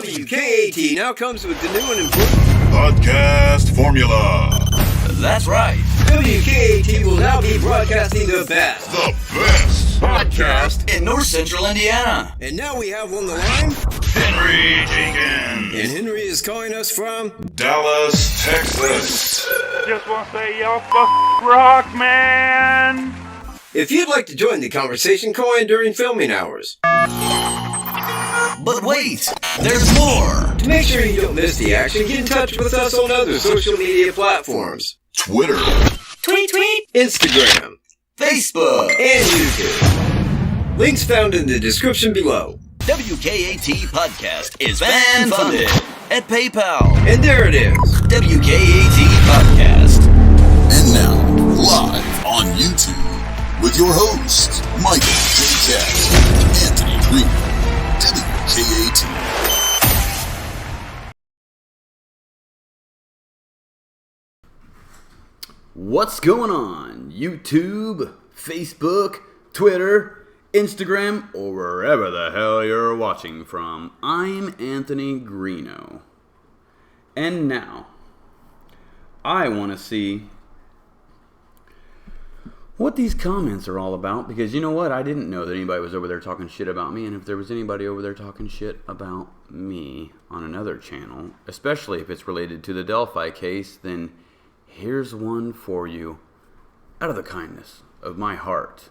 WKAT now comes with the new and important podcast formula. That's right. WKAT will now be broadcasting the best podcast in North Central Indiana. And now we have on the line Henry Jenkins. And Henry is calling us from Dallas, Texas. Just want to say y'all rock, man. If you'd like to join the conversation, call in during filming hours. But wait, there's more. To make sure you don't miss the action, get in touch with us on other social media platforms. Twitter. Tweet. Instagram. Facebook. And YouTube. Links found in the description below. WKAT Podcast is fan-funded at PayPal. And there it is. WKAT Podcast. And now, live on YouTube, with your hosts, Michael J. Cash and Anthony Green. WKAT. What's going on? YouTube, Facebook, Twitter, Instagram, or wherever the hell you're watching from. I'm Anthony Greeno. And now, I want to see what these comments are all about, because you know what? I didn't know that anybody was over there talking shit about me, and if there was anybody over there talking shit about me on another channel, especially if it's related to the Delphi case, then here's one for you out of the kindness of my heart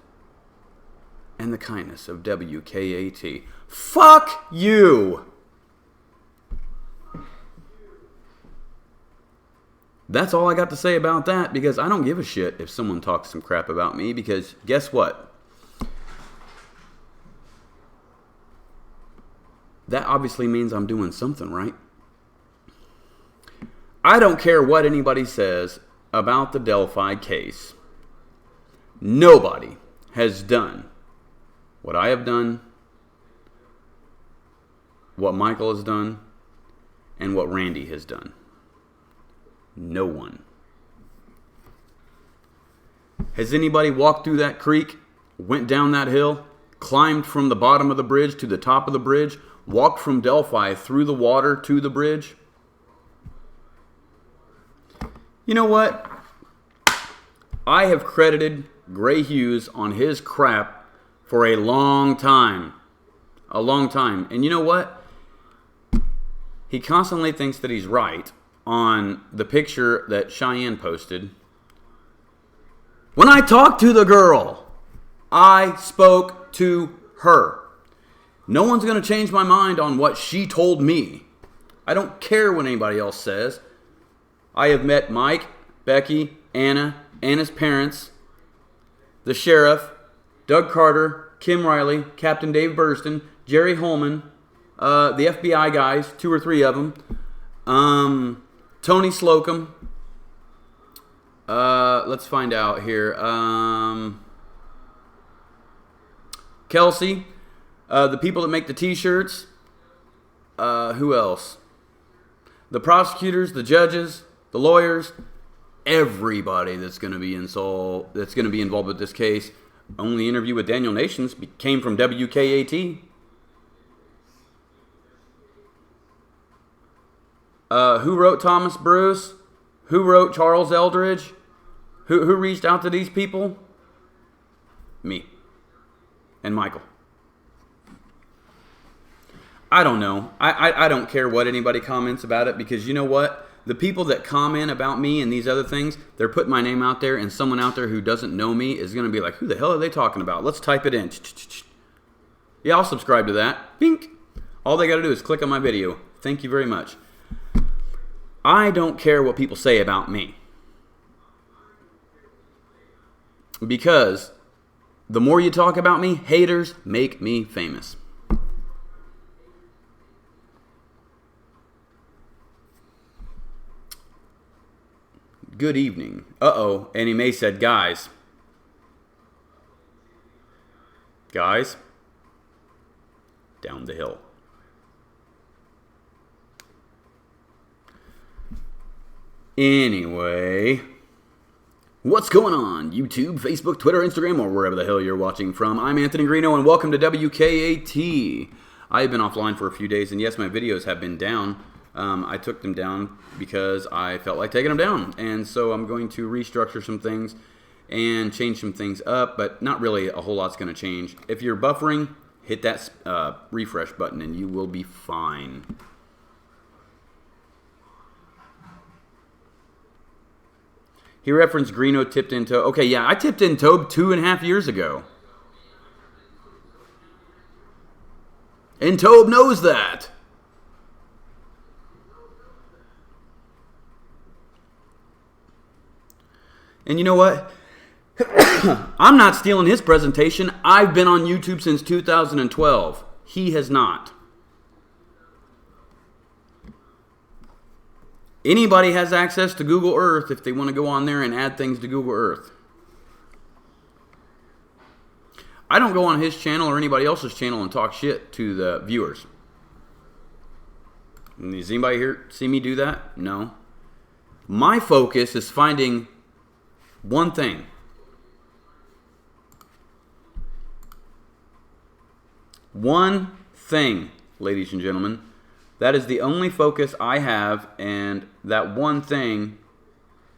and the kindness of WKAT. Fuck you! That's all I got to say about that, because I don't give a shit if someone talks some crap about me, because guess what? That obviously means I'm doing something right. I don't care what anybody says about the Delphi case. Nobody has done what I have done, what Michael has done, and what Randy has done. No one. Has anybody walked through that creek, went down that hill, climbed from the bottom of the bridge to the top of the bridge, walked from Delphi through the water to the bridge? You know what? I have credited Gray Hughes on his crap for a long time. A long time. And you know what? He constantly thinks that he's right on the picture that Cheyenne posted. When I talked to the girl, I spoke to her. No one's going to change my mind on what she told me. I don't care what anybody else says. I have met Mike, Becky, Anna, Anna's parents, the sheriff, Doug Carter, Kim Riley, Captain Dave Burston, Jerry Holman, the FBI guys, 2 or 3 of them, Tony Slocum. Let's find out here. Kelsey, the people that make the t-shirts. Who else? The prosecutors, the judges, the lawyers, everybody that's going to be involved with this case. Only interview with Daniel Nations came from WKAT. Who wrote Thomas Bruce? Who wrote Charles Eldridge? Who reached out to these people? Me. And Michael. I don't know. I don't care what anybody comments about it, because you know what? The people that comment about me and these other things, they're putting my name out there, and someone out there who doesn't know me is going to be like, who the hell are they talking about? Let's type it in. Yeah, I'll subscribe to that. Bink. All they got to do is click on my video. Thank you very much. I don't care what people say about me, because the more you talk about me, haters make me famous. Good evening. Uh-oh, Annie Mae said, guys, down the hill. Anyway, what's going on? YouTube, Facebook, Twitter, Instagram, or wherever the hell you're watching from. I'm Anthony Greeno, and welcome to WKAT. I've been offline for a few days, and yes, my videos have been down. I took them down because I felt like taking them down, and so I'm going to restructure some things and change some things up, but not really a whole lot's going to change. If you're buffering, hit that refresh button, and you will be fine. He referenced Greeno tipped in Tobe. Okay, yeah, I tipped in Tobe 2.5 years ago. And Tobe knows that. And you know what? I'm not stealing his presentation. I've been on YouTube since 2012. He has not. Anybody has access to Google Earth if they want to go on there and add things to Google Earth. I don't go on his channel or anybody else's channel and talk shit to the viewers. Does anybody here see me do that? No. My focus is finding one thing. One thing, ladies and gentlemen. That is the only focus I have, and that one thing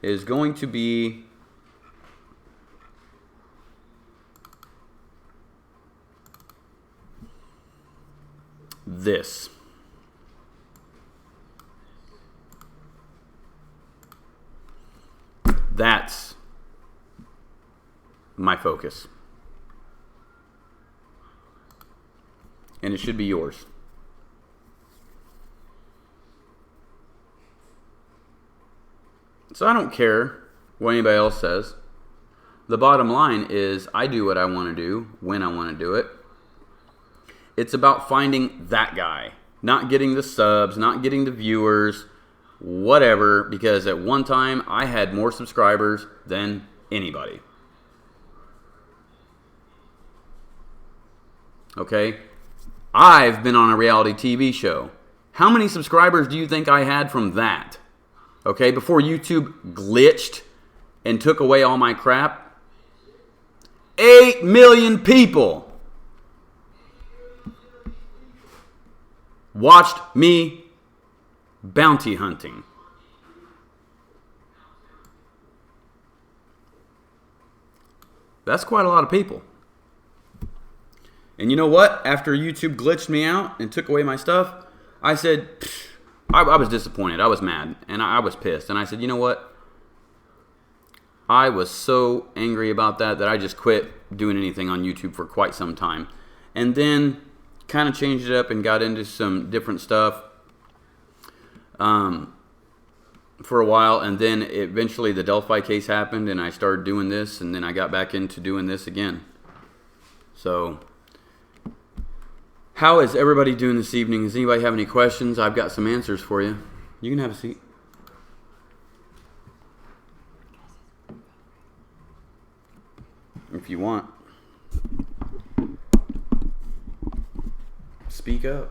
is going to be this. That's my focus. And it should be yours. So I don't care what anybody else says. The bottom line is I do what I want to do when I want to do it. It's about finding that guy. Not getting the subs, not getting the viewers, whatever. Because at one time I had more subscribers than anybody. Okay? I've been on a reality TV show. How many subscribers do you think I had from that? Okay, before YouTube glitched and took away all my crap? 8 million people watched me bounty hunting. That's quite a lot of people. And you know what? After YouTube glitched me out and took away my stuff, I said, I was disappointed. I was mad. And I was pissed. And I said, you know what? I was so angry about that I just quit doing anything on YouTube for quite some time. And then kind of changed it up and got into some different stuff for a while. And then eventually the Delphi case happened and I started doing this. And then I got back into doing this again. So how is everybody doing this evening? Does anybody have any questions? I've got some answers for you. You can have a seat. If you want. Speak up.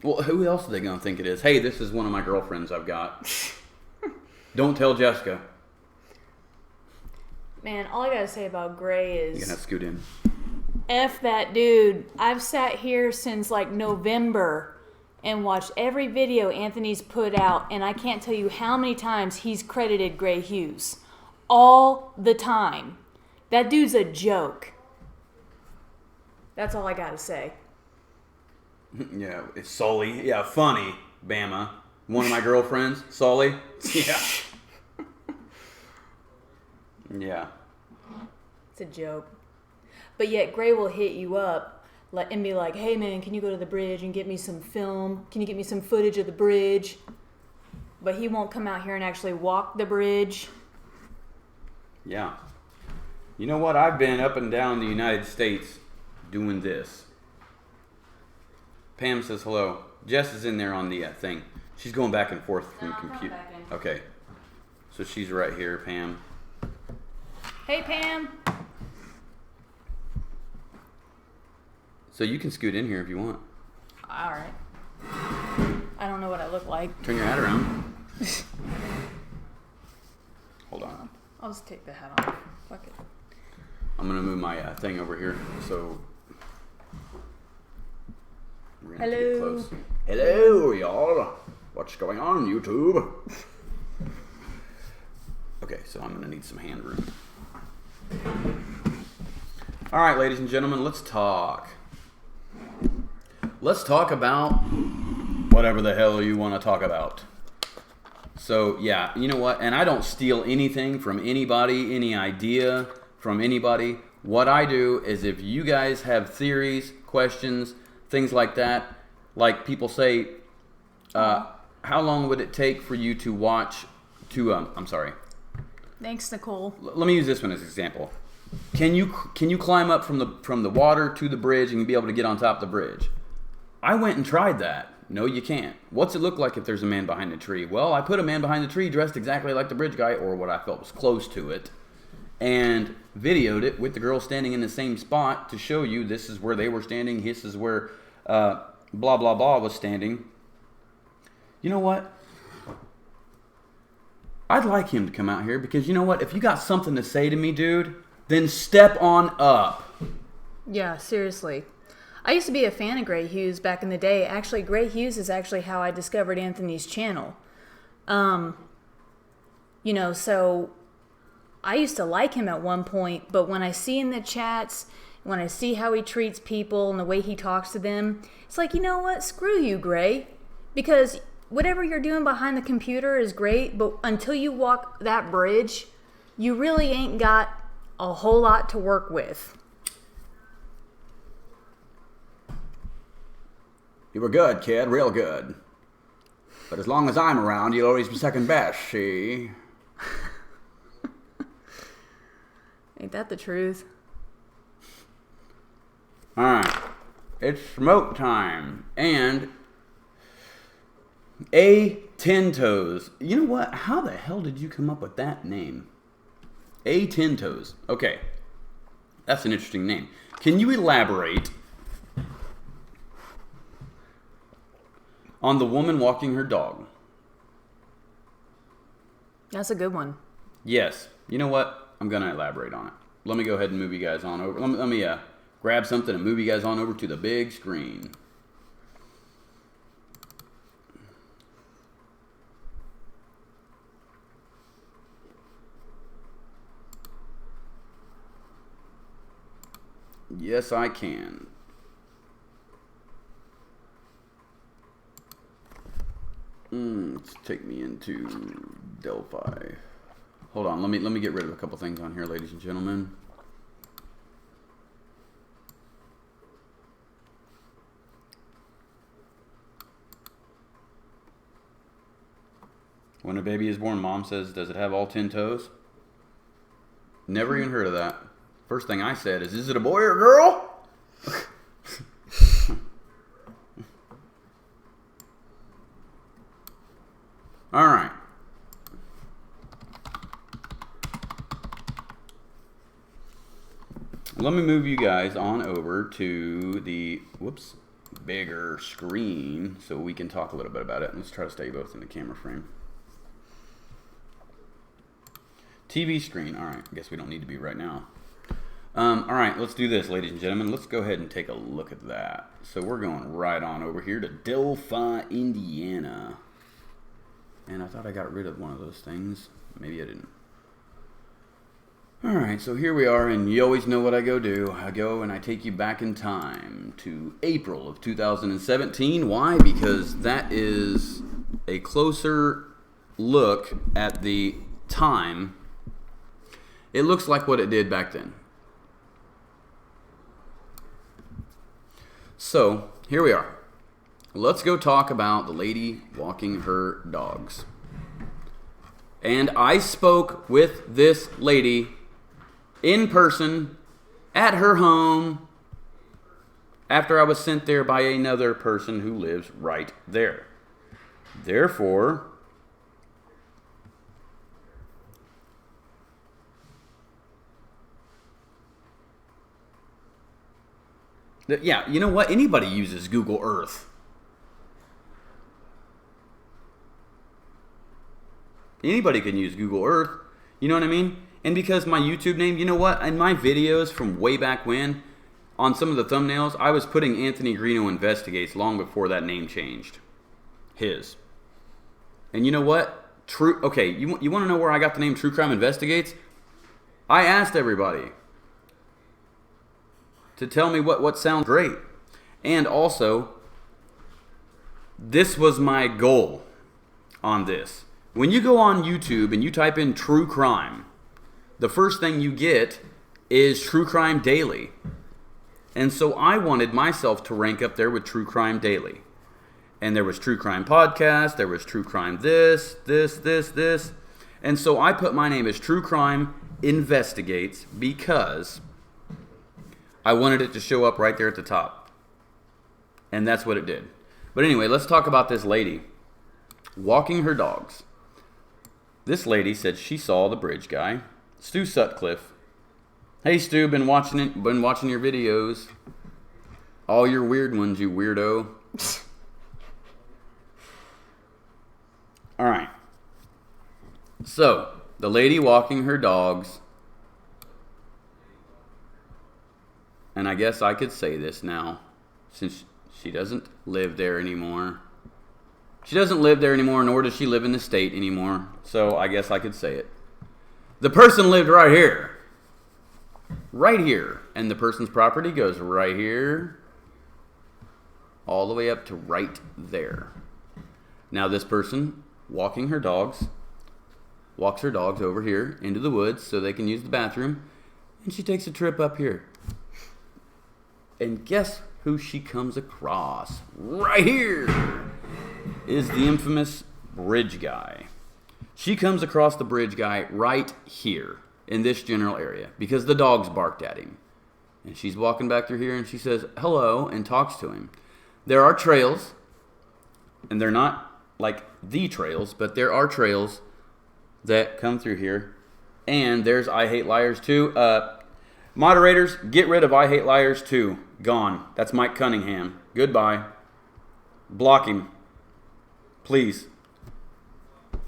Well, who else are they going to think it is? Hey, this is one of my girlfriends I've got. Don't tell Jessica. Man, all I gotta say about Gray is... You're going to have to scoot in. F that dude. I've sat here since like November and watched every video Anthony's put out, and I can't tell you how many times he's credited Gray Hughes. All the time. That dude's a joke. That's all I gotta say. Yeah, it's Sully. Yeah, funny, Bama. One of my girlfriends, Sully. Yeah. Yeah. It's a joke. But yet Gray will hit you up and be like, hey man, can you go to the bridge and get me some film? Can you get me some footage of the bridge? But he won't come out here and actually walk the bridge. Yeah. You know what? I've been up and down the United States doing this. Pam says hello. Jess is in there on the thing. She's going back and forth from the computer. Okay. So she's right here, Pam. Hey, Pam. So you can scoot in here if you want. All right. I don't know what I look like. Turn your hat around. Hold on. I'll just take the hat off. Fuck it. I'm gonna move my thing over here. So we're gonna get Hello. close. Hello, y'all. What's going on, YouTube? Okay, so I'm gonna need some hand room. All right, ladies and gentlemen, let's talk. Let's talk about whatever the hell you want to talk about. So, yeah, you know what? And I don't steal anything from anybody, any idea from anybody. What I do is if you guys have theories, questions, things like that, like people say, how long would it take for you to watch, I'm sorry. Thanks, Nicole. Let me use this one as an example. Can you climb up from the water to the bridge and be able to get on top of the bridge? I went and tried that. No, you can't. What's it look like if there's a man behind the tree? Well, I put a man behind the tree dressed exactly like the bridge guy, or what I felt was close to it, and videoed it with the girl standing in the same spot to show you this is where they were standing, this is where blah, blah, blah was standing. You know what? I'd like him to come out here because you know what? If you got something to say to me, dude, then step on up. Yeah, seriously. I used to be a fan of Gray Hughes back in the day. Actually, Gray Hughes is actually how I discovered Anthony's channel. You know, so I used to like him at one point, but when I see in the chats, when I see how he treats people and the way he talks to them, it's like, you know what? Screw you, Gray. Because whatever you're doing behind the computer is great, but until you walk that bridge, you really ain't got a whole lot to work with. You were good, kid, real good. But as long as I'm around, you'll always be second best, see? Ain't that the truth? Alright, it's smoke time. And A10 Toes. You know what? How the hell did you come up with that name? A10 Toes. Okay, that's an interesting name. Can you elaborate on the woman walking her dog? That's a good one. Yes. You know what? I'm going to elaborate on it. Let me go ahead and move you guys on over. Let me grab something and move you guys on over to the big screen. Yes, I can. Let's take me into Delphi. Hold on, let me get rid of a couple things on here, ladies and gentlemen. When a baby is born, mom says, does it have all 10 toes? Never even heard of that. First thing I said is it a boy or a girl? All right. Let me move you guys on over to the, bigger screen so we can talk a little bit about it. Let's try to stay both in the camera frame. TV screen. All right. I guess we don't need to be right now. All right. Let's do this, ladies and gentlemen. Let's go ahead and take a look at that. So we're going right on over here to Delphi, Indiana. And I thought I got rid of one of those things. Maybe I didn't. Alright, so here we are, and you always know what I go do. I go and I take you back in time to April of 2017. Why? Because that is a closer look at the time. It looks like what it did back then. So, here we are. Let's go talk about the lady walking her dogs. And I spoke with this lady in person at her home after I was sent there by another person who lives right there. Therefore, yeah, you know what? Anybody uses Google Earth. Anybody can use Google Earth. You know what I mean? And because my YouTube name, you know what? In my videos from way back when, on some of the thumbnails, I was putting Anthony Greeno Investigates long before that name changed. His. And you know what? Okay, you want to know where I got the name True Crime Investigates? I asked everybody to tell me what sounds great. And also, this was my goal on this. When you go on YouTube and you type in true crime, the first thing you get is True Crime Daily. And so I wanted myself to rank up there with True Crime Daily. And there was True Crime Podcast, there was True Crime this. And so I put my name as True Crime Investigates because I wanted it to show up right there at the top. And that's what it did. But anyway, let's talk about this lady walking her dogs. This lady said she saw the bridge guy, Stu Sutcliffe. Hey Stu, been watching your videos. All your weird ones, you weirdo. All right. So, the lady walking her dogs, and I guess I could say this now, since she doesn't live there anymore. She doesn't live there anymore, nor does she live in the state anymore, so I guess I could say it. The person lived right here. Right here. And the person's property goes right here, all the way up to right there. Now this person, walking her dogs, walks her dogs over here into the woods so they can use the bathroom, and she takes a trip up here. And guess who she comes across? Right here is the infamous bridge guy. She comes across the bridge guy right here in this general area because the dogs barked at him. And she's walking back through here and she says hello and talks to him. There are trails, and they're not like the trails, but there are trails that come through here. And there's I Hate Liars 2. Moderators, get rid of I Hate Liars 2. Gone. That's Mike Cunningham. Goodbye. Block him. Please.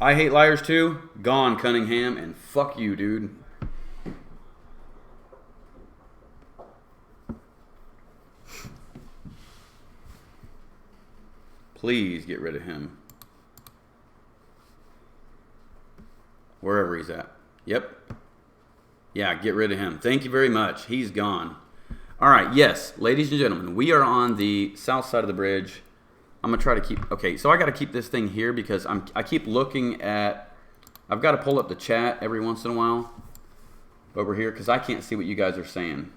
I Hate Liars 2. Gone, Cunningham. And fuck you, dude. Please get rid of him. Wherever he's at. Yep. Yeah, get rid of him. Thank you very much. He's gone. All right, yes, ladies and gentlemen, we are on the south side of the bridge. I'm going to try to keep... Okay, so I got to keep this thing here because I keep looking at... I've got to pull up the chat every once in a while over here because I can't see what you guys are saying.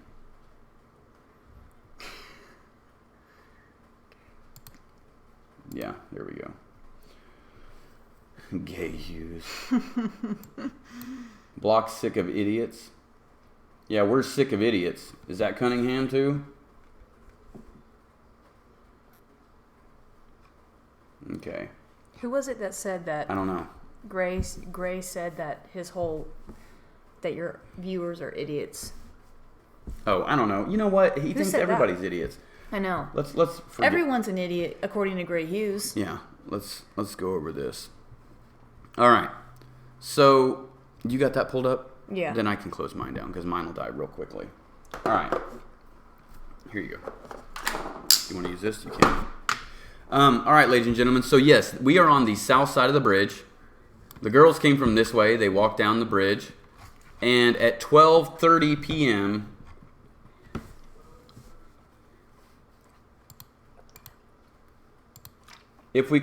Yeah, there we go. Gay Hughes. Block sick of idiots. Yeah, we're sick of idiots. Is that Cunningham too? Okay. Who was it that said that? I don't know. Gray said that that your viewers are idiots. Oh, I don't know. You know what? He thinks said everybody's that? idiots. I know. Let's forget. Everyone's an idiot according to Gray Hughes. Yeah. Let's go over this. All right. So, you got that pulled up? Yeah. Then I can close mine down because mine will die real quickly. All right. Here you go. You want to use this? You can. All right, ladies and gentlemen. So, yes, we are on the south side of the bridge. The girls came from this way. They walked down the bridge. And at 12:30 p.m., if you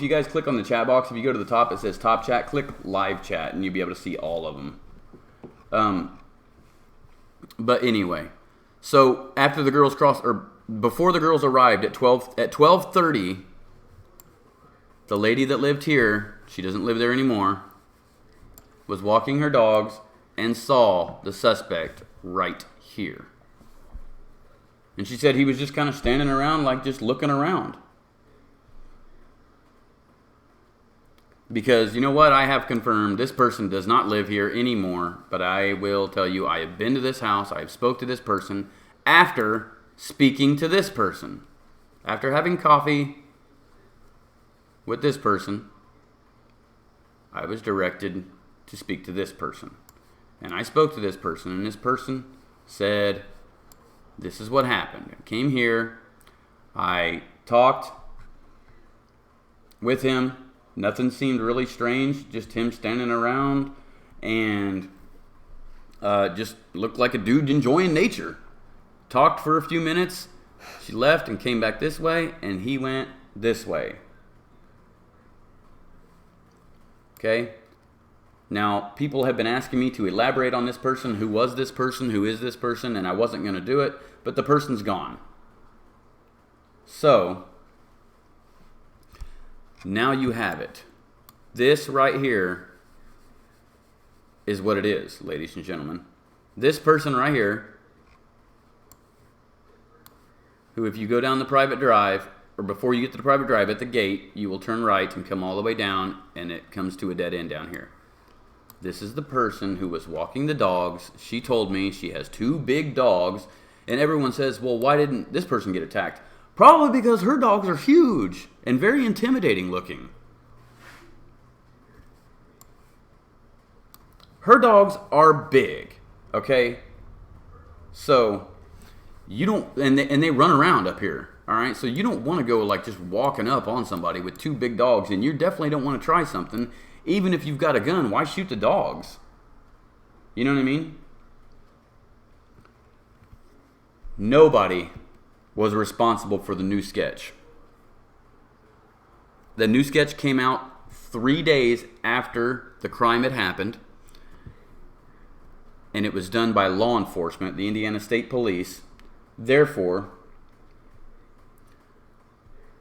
guys click on the chat box, if you go to the top, it says top chat, click live chat, and you'll be able to see all of them. But anyway, so after the girls before the girls arrived at 12:30, the lady that lived here, she doesn't live there anymore, was walking her dogs and saw the suspect right here. And she said he was just kind of standing around, like just looking around. Because, you know what, I have confirmed this person does not live here anymore, but I will tell you, I have been to this house, I have spoke to this person after speaking to this person. After having coffee with this person, I was directed to speak to this person. And I spoke to this person, and this person said, this is what happened. I came here, I talked with him. Nothing seemed really strange, just him standing around and just looked like a dude enjoying nature. Talked for a few minutes. She left and came back this way, and he went this way. Okay? Now, people have been asking me to elaborate on this person, who was this person, who is this person, and I wasn't going to do it, but the person's gone. So, now you have it. This right here is what it is, ladies and gentlemen. This person right here, who if you go down the private drive, or before you get to the private drive at the gate, you will turn right and come all the way down, and it comes to a dead end down here. This is the person who was walking the dogs. She told me she has 2 big dogs, and everyone says, well, why didn't this person get attacked? Probably because her dogs are huge and very intimidating looking. Her dogs are big, okay? So, you don't, and they run around up here, all right? So you don't want to go like just walking up on somebody with 2 big dogs, and you definitely don't want to try something. Even if you've got a gun, why shoot the dogs? You know what I mean? Nobody was responsible for the new sketch. The new sketch came out 3 days after the crime had happened, and it was done by law enforcement, the Indiana State Police. Therefore,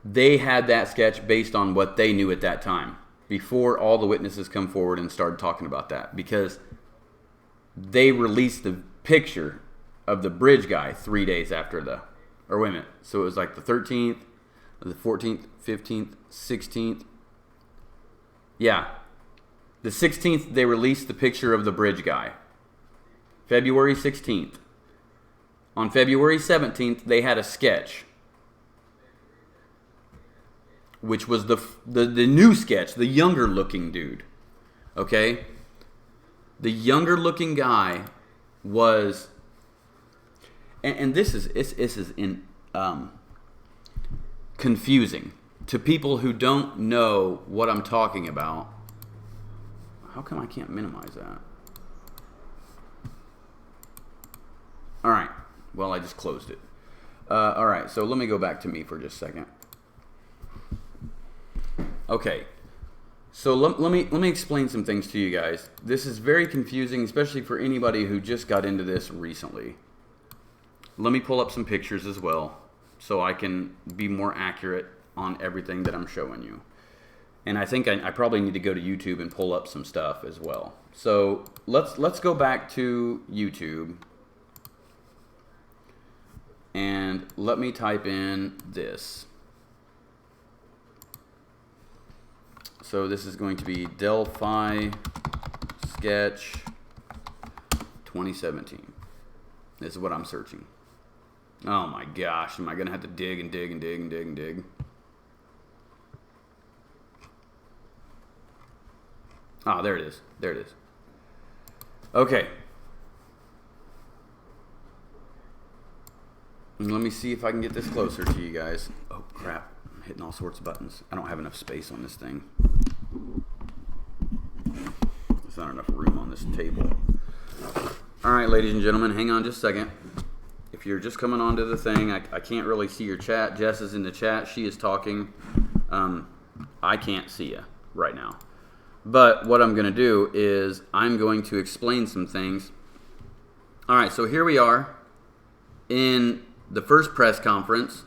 they had that sketch based on what they knew at that time, before all the witnesses come forward and started talking about that, because they released the picture of the bridge guy 3 days after or wait a minute, so it was like the 13th, the 14th, 15th, 16th. Yeah, the 16th they released the picture of the bridge guy. February 16th. On February 17th, they had a sketch, which was the new sketch, the younger looking dude. Okay? The younger looking guy was, and this is confusing to people who don't know what I'm talking about. How come I can't minimize that? All right. Well, I just closed it. All right. So let me go back to me for just a second. Okay, so let me explain some things to you guys. This is very confusing, especially for anybody who just got into this recently. Let me pull up some pictures as well, so I can be more accurate on everything that I'm showing you. And I think I probably need to go to YouTube and pull up some stuff as well. So let's go back to YouTube, and let me type in this. So this is going to be Delphi Sketch 2017. This is what I'm searching. Oh my gosh, am I going to have to dig and dig and dig and dig and dig? Ah, there it is. There it is. Okay. And let me see if I can get this closer to you guys. Oh crap. Hitting all sorts of buttons. I don't have enough space on this thing. There's not enough room on this table. Alright, ladies and gentlemen, hang on just a second. If you're just coming onto the thing, I can't really see your chat. Jess is in the chat. She is talking. I can't see you right now. But what I'm going to do is I'm going to explain some things. Alright, so here we are in the first press conference,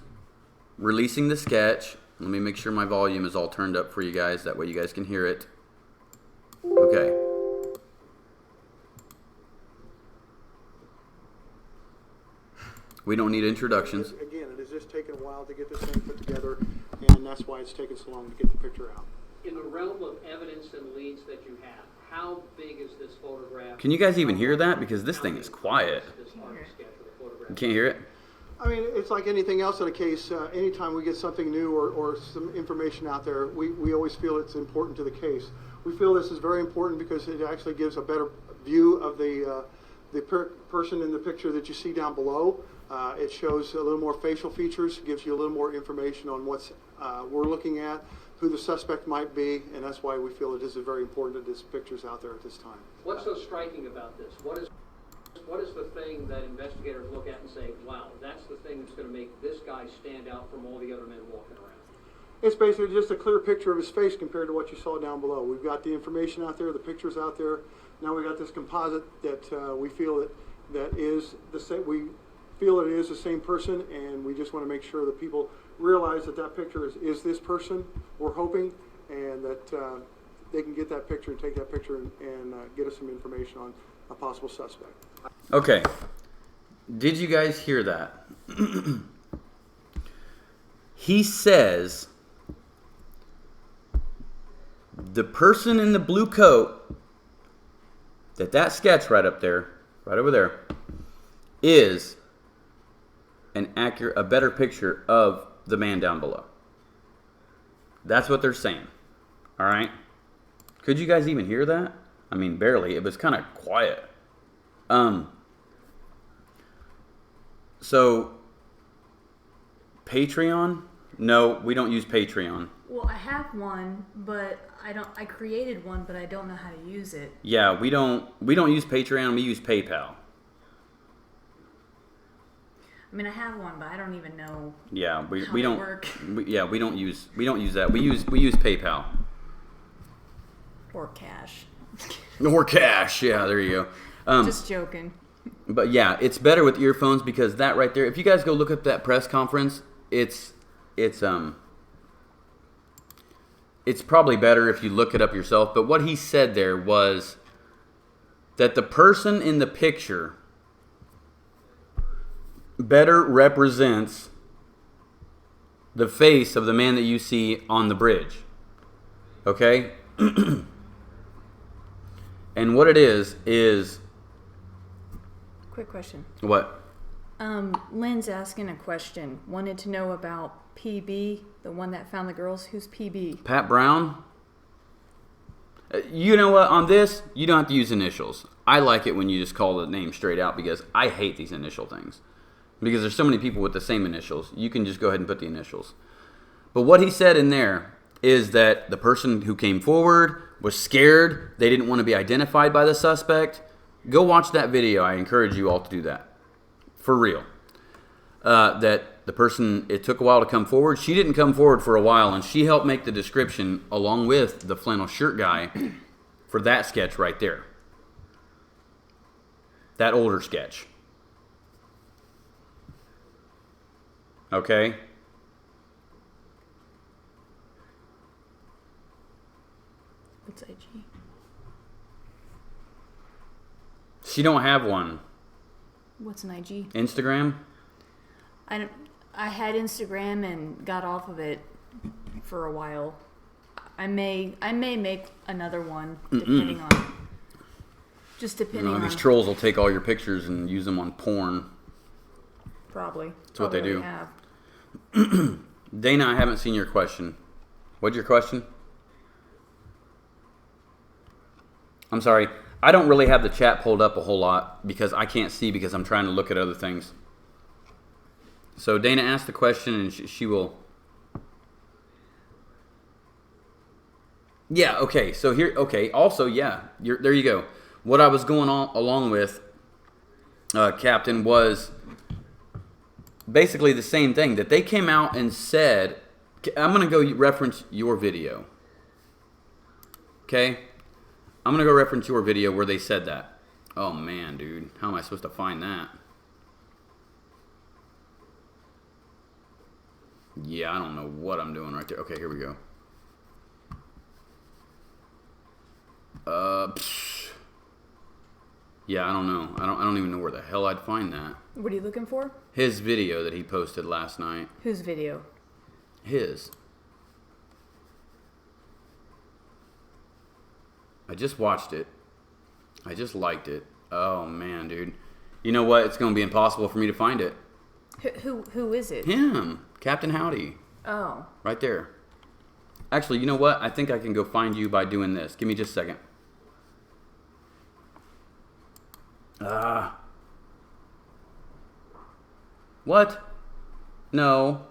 releasing the sketch. Let me make sure my volume is all turned up for you guys. That way you guys can hear it. Okay. We don't need introductions. Again, it has just taken a while to get this thing put together, and that's why it's taken so long to get the picture out. In the realm of evidence and leads that you have, how big is this photograph? Can you guys even hear that? Because this thing is quiet. You can't hear it? I mean, it's like anything else in a case. Anytime we get something new or some information out there, we always feel it's important to the case. We feel this is very important because it actually gives a better view of the person in the picture that you see down below. It shows a little more facial features, gives you a little more information on what's we're looking at, who the suspect might be, and that's why we feel it is very important that this picture's out there at this time. What's so striking about this? What is the thing that investigators look at and say, wow, that's the thing that's going to make this guy stand out from all the other men walking around? It's basically just a clear picture of his face compared to what you saw down below. We've got the information out there, the pictures out there. Now we've got this composite that we feel that is the same. We feel it is the same person, and we just want to make sure that people realize that that picture is this person. We're hoping, and that they can get that picture and take that picture and get us some information on a possible suspect. Okay. Did you guys hear that? He says the person in the blue coat, that sketch right up there, right over there, is a better picture of the man down below. That's what they're saying. All right? Could you guys even hear that? I mean, barely. It was kind of quiet. So, Patreon? No, we don't use Patreon. Well, I have one, but I created one, but I don't know how to use it. Yeah, we don't use Patreon, we use PayPal. I mean, I have one, but I don't even know. Yeah, we how don't they work. we don't use that. We use PayPal. Or cash. Or cash. Yeah, there you go. Just joking. But yeah, it's better with earphones because that right there, if you guys go look at that press conference, it's probably better if you look it up yourself. But what he said there was that the person in the picture better represents the face of the man that you see on the bridge. Okay? And what it is... Quick question. What? Lynn's asking a question. Wanted to know about PB, the one that found the girls. Who's PB? Pat Brown? You know what? On this, you don't have to use initials. I like it when you just call the name straight out because I hate these initial things. Because there's so many people with the same initials. You can just go ahead and put the initials. But what he said in there is that the person who came forward was scared. They didn't want to be identified by the suspect. Go watch that video. I encourage you all to do that. For real. That the person, it took a while to come forward. She didn't come forward for a while, and she helped make the description along with the flannel shirt guy for that sketch right there. That older sketch. Okay? What's IG? She don't have one. What's an IG? Instagram? I had Instagram and got off of it for a while. I may make another one depending on. Just depending on. These trolls will take all your pictures and use them on porn. Probably. That's what they do. Have. Dana, I haven't seen your question. What's your question? I'm sorry. I don't really have the chat pulled up a whole lot because I can't see because I'm trying to look at other things. So Dana asked the question and she will... Yeah, okay. So here, okay. Also, yeah, there you go. What I was going on along with, Captain, was basically the same thing. That they came out and said... I'm going to go reference your video. Okay? I'm going to go reference your video where they said that. Oh, man, dude. How am I supposed to find that? Yeah, I don't know what I'm doing right there. Okay, here we go. Yeah, I don't know. I don't even know where the hell I'd find that. What are you looking for? His video that he posted last night. Whose video? His. I just watched it. I just liked it. Oh, man, dude. You know what? It's going to be impossible for me to find it. Who is it? Him, Captain Howdy, Oh. right there. Actually, you know what? I think I can go find you by doing this. Give me just a second. What? No.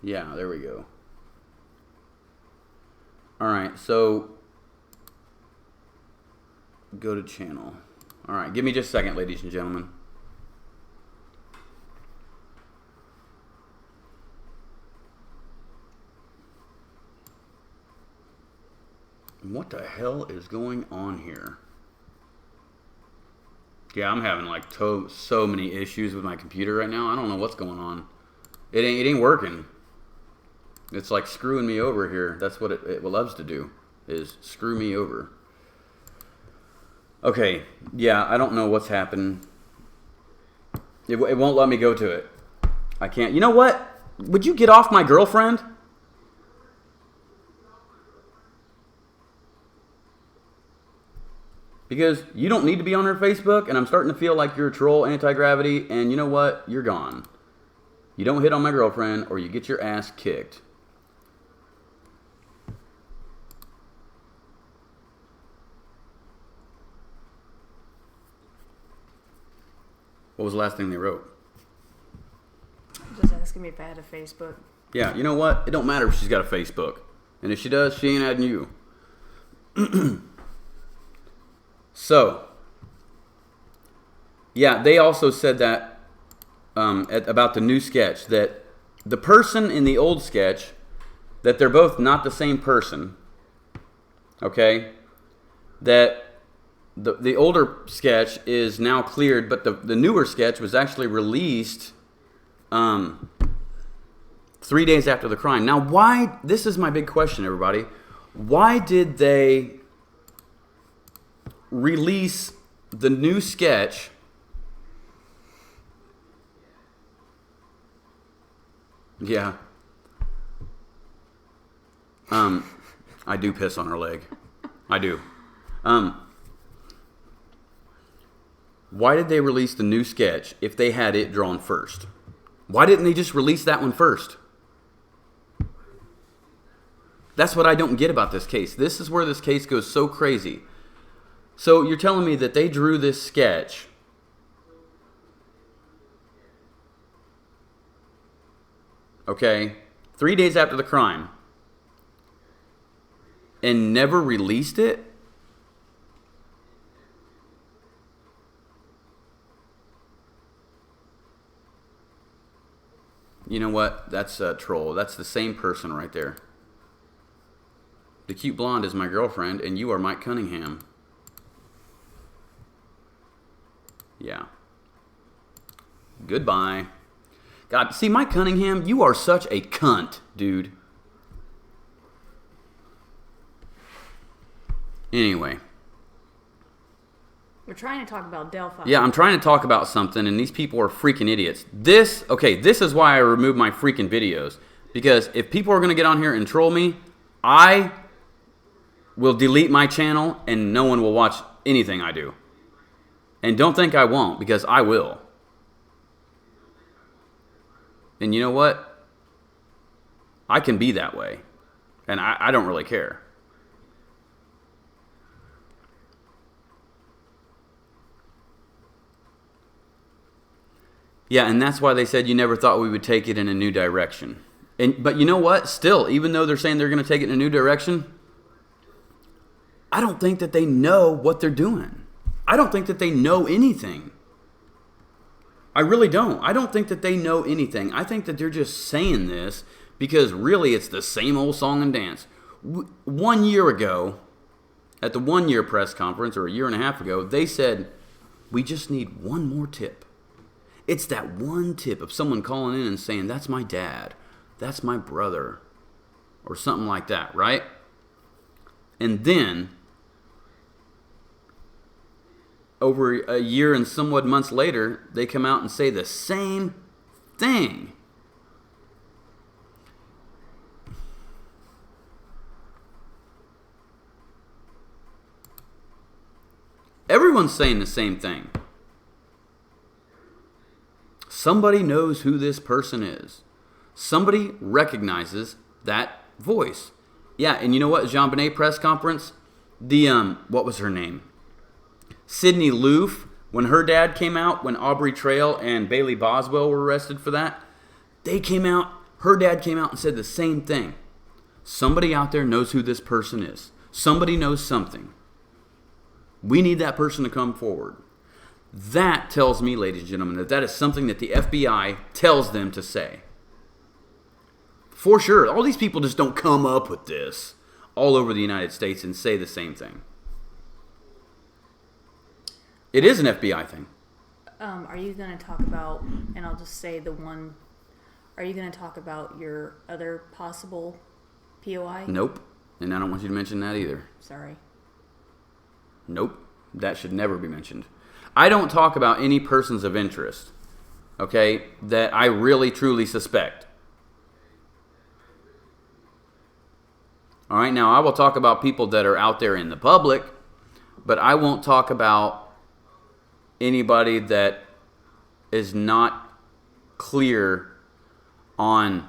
Yeah, there we go. Alright, so go to channel. Alright, give me just a second, ladies and gentlemen. What the hell is going on here? Yeah, I'm having like so many issues with my computer right now. I don't know what's going on. It ain't working. It's like screwing me over here. That's what it loves to do, is screw me over. Okay, yeah, I don't know what's happening. It won't let me go to it. I can't. You know what? Would you get off my girlfriend? Because you don't need to be on her Facebook, and I'm starting to feel like you're a troll, anti-gravity, and you know what? You're gone. You don't hit on my girlfriend, or you get your ass kicked. What was the last thing they wrote? Just asking me if I had a Facebook. Yeah, you know what? It don't matter if she's got a Facebook. And if she does, she ain't adding you. So, yeah, they also said that about the new sketch, that the person in the old sketch, that they're both not the same person, okay? That the older sketch is now cleared, but the newer sketch was actually released 3 days after the crime. Now, why? This is my big question, everybody. Why did they release the new sketch I do piss on her leg. I do. Why did they release the new sketch if they had it drawn first? Why didn't they just release that one first? That's what I don't get about this case. This is where this case goes so crazy. So you're telling me that they drew this sketch okay, 3 days after the crime and never released it? You know what? That's a troll. That's the same person right there. The cute blonde is my girlfriend, and you are Mike Cunningham. Yeah. Goodbye. God, see, Mike Cunningham, you are such a cunt, dude. Anyway. We're trying to talk about Delphi. Yeah, I'm trying to talk about something, and these people are freaking idiots. This is why I remove my freaking videos. Because if people are going to get on here and troll me, I will delete my channel, and no one will watch anything I do. And don't think I won't, because I will. And you know what? I can be that way. And I don't really care. Yeah, and that's why they said you never thought we would take it in a new direction. But you know what? Still, even though they're saying they're going to take it in a new direction, I don't think that they know what they're doing. I don't think that they know anything. I really don't. I don't think that they know anything. I think that they're just saying this because really it's the same old song and dance. 1 year ago, at the 1 year press conference, or a year and a half ago, they said, we just need one more tip. It's that one tip of someone calling in and saying, that's my dad, that's my brother, or something like that, right? And then, over a year and somewhat months later, they come out and say the same thing. Everyone's saying the same thing. Somebody knows who this person is. Somebody recognizes that voice. Yeah, and you know what? JonBenét press conference, what was her name? Sydney Loof, when her dad came out, when Aubrey Trail and Bailey Boswell were arrested for that, they came out, her dad came out and said the same thing. Somebody out there knows who this person is. Somebody knows something. We need that person to come forward. That tells me, ladies and gentlemen, that is something that the FBI tells them to say. For sure, all these people just don't come up with this all over the United States and say the same thing. It is an FBI thing. Are you going to talk about, and I'll just say are you going to talk about your other possible POI? Nope. And I don't want you to mention that either. Sorry. Nope. That should never be mentioned. I don't talk about any persons of interest, okay, that I really truly suspect. All right, now I will talk about people that are out there in the public, but I won't talk about anybody that is not clear on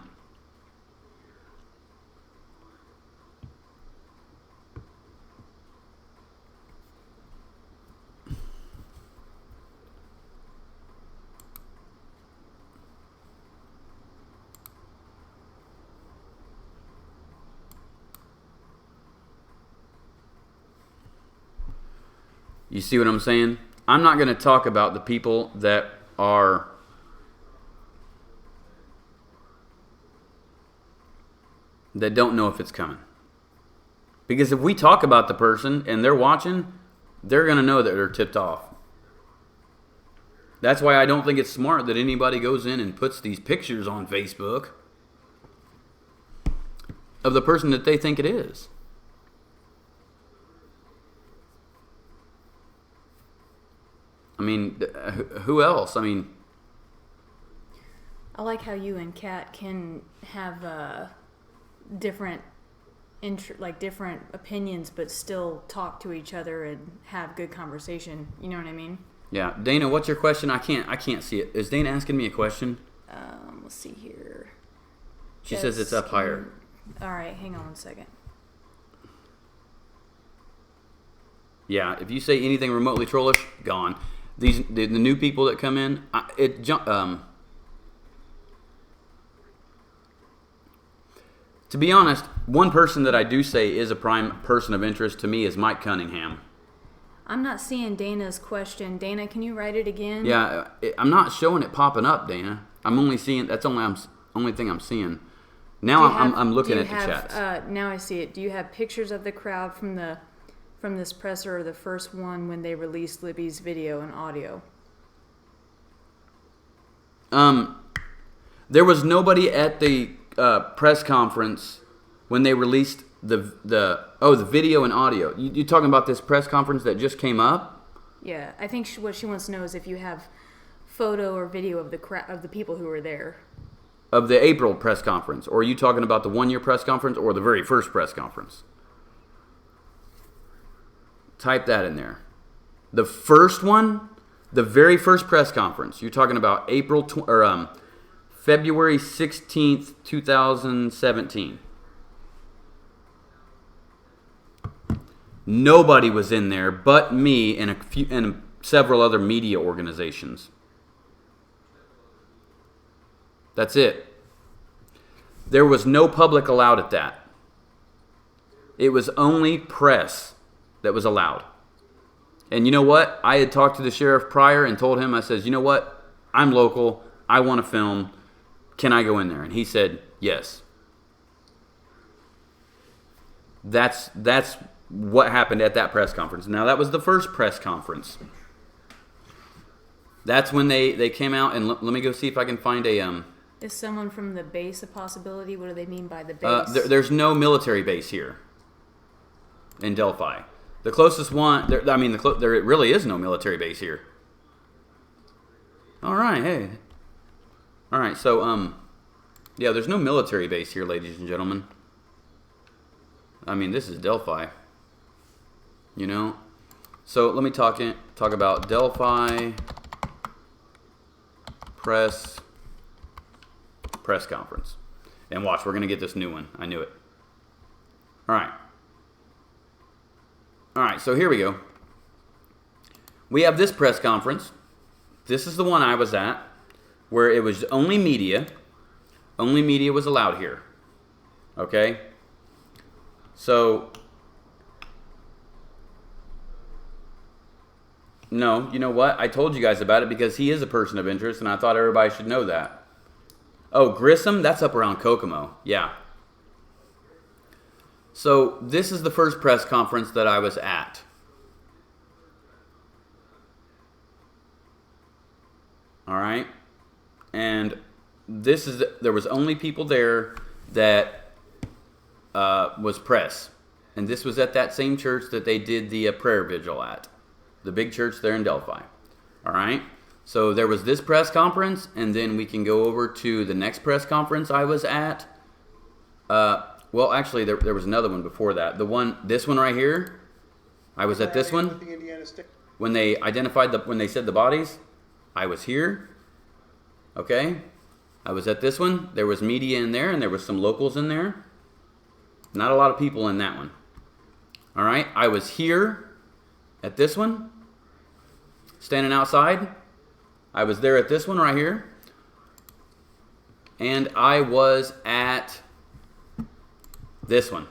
You see what I'm saying? I'm not going to talk about the people that don't know if it's coming. Because if we talk about the person and they're watching, they're going to know that they're tipped off. That's why I don't think it's smart that anybody goes in and puts these pictures on Facebook of the person that they think it is. I mean, who else? I mean, I like how you and Kat can have different opinions, but still talk to each other and have good conversation. You know what I mean? Yeah, Dana, what's your question? I can't see it. Is Dana asking me a question? Let's see here. She says it's up higher. All right, hang on one second. Yeah, if you say anything remotely trollish, gone. The new people that come in, to be honest, one person that I do say is a prime person of interest to me is Mike Cunningham. I'm not seeing Dana's question. Dana, can you write it again? Yeah, I'm not showing it popping up, Dana. I'm only seeing, that's only thing I'm seeing. Now I'm looking at the chats. Now I see it. Do you have pictures of the crowd from this presser, or the first one when they released Libby's video and audio? There was nobody at the press conference when they released the video and audio. You talking about this press conference that just came up? Yeah, I think what she wants to know is if you have photo or video of the people who were there. Of the April press conference, or are you talking about the 1-year press conference or the very first press conference? Type that in there. The first one, the very first press conference. You're talking about February 16th, 2017. Nobody was in there but me and several other media organizations. That's it. There was no public allowed at that. It was only press that was allowed. And you know what? I had talked to the sheriff prior and told him, I says, you know what? I'm local. I want to film. Can I go in there? And he said, yes. That's what happened at that press conference. Now, that was the first press conference. That's when they came out, and let me go see if I can find a... Is someone from the base a possibility? What do they mean by the base? There's no military base here in Delphi. The closest one, there really is no military base here. All right, hey. All right, so, yeah, there's no military base here, ladies and gentlemen. I mean, this is Delphi, you know? So let me talk about Delphi press conference. And watch, we're going to get this new one. I knew it. All right, so here we go. We have this press conference. This is the one I was at, where it was only media. Only media was allowed here. Okay? So, no, you know what? I told you guys about it because he is a person of interest, and I thought everybody should know that. Oh, Grissom? That's up around Kokomo. Yeah. So, this is the first press conference that I was at. All right? And this is, there was only people there that was press. And this was at that same church that they did the prayer vigil at. The big church there in Delphi. All right? So there was this press conference, and then we can go over to the next press conference I was at. Well, actually, there was another one before that. This one right here, I was at this one. When they identified when they said the bodies, I was here. Okay? I was at this one. There was media in there, and there was some locals in there. Not a lot of people in that one. All right? I was here at this one, standing outside. I was there at this one right here. And I was at this one.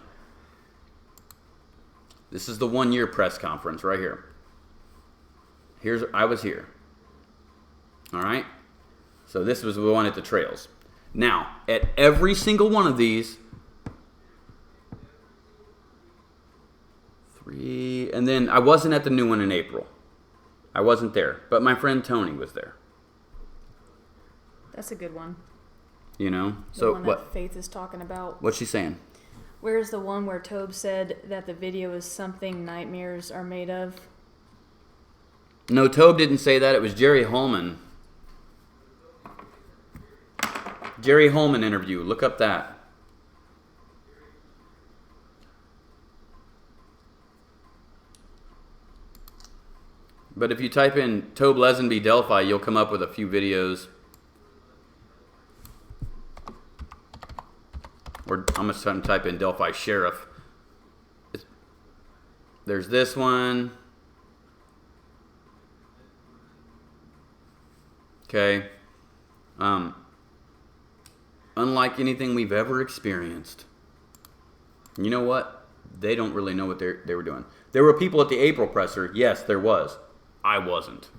This is the 1-year press conference right here. I was here. All right? So this was the one at the trails. Now, at every single one of these, 3, and then I wasn't at the new one in April. I wasn't there, but my friend Tony was there. That's a good one. You know? The So one what? that Faith is talking about. What's she saying? Where's the one where Tobe said that the video is something nightmares are made of? No, Tobe didn't say that. It was Jerry Holman. Jerry Holman interview. Look up that. But if you type in Tobe Lesenby Delphi, you'll come up with a few videos. Or I'm just going to type in Delphi Sheriff. There's this one. Okay. Unlike anything we've ever experienced. You know what? They don't really know what they were doing. There were people at the April presser. Yes, there was. I wasn't.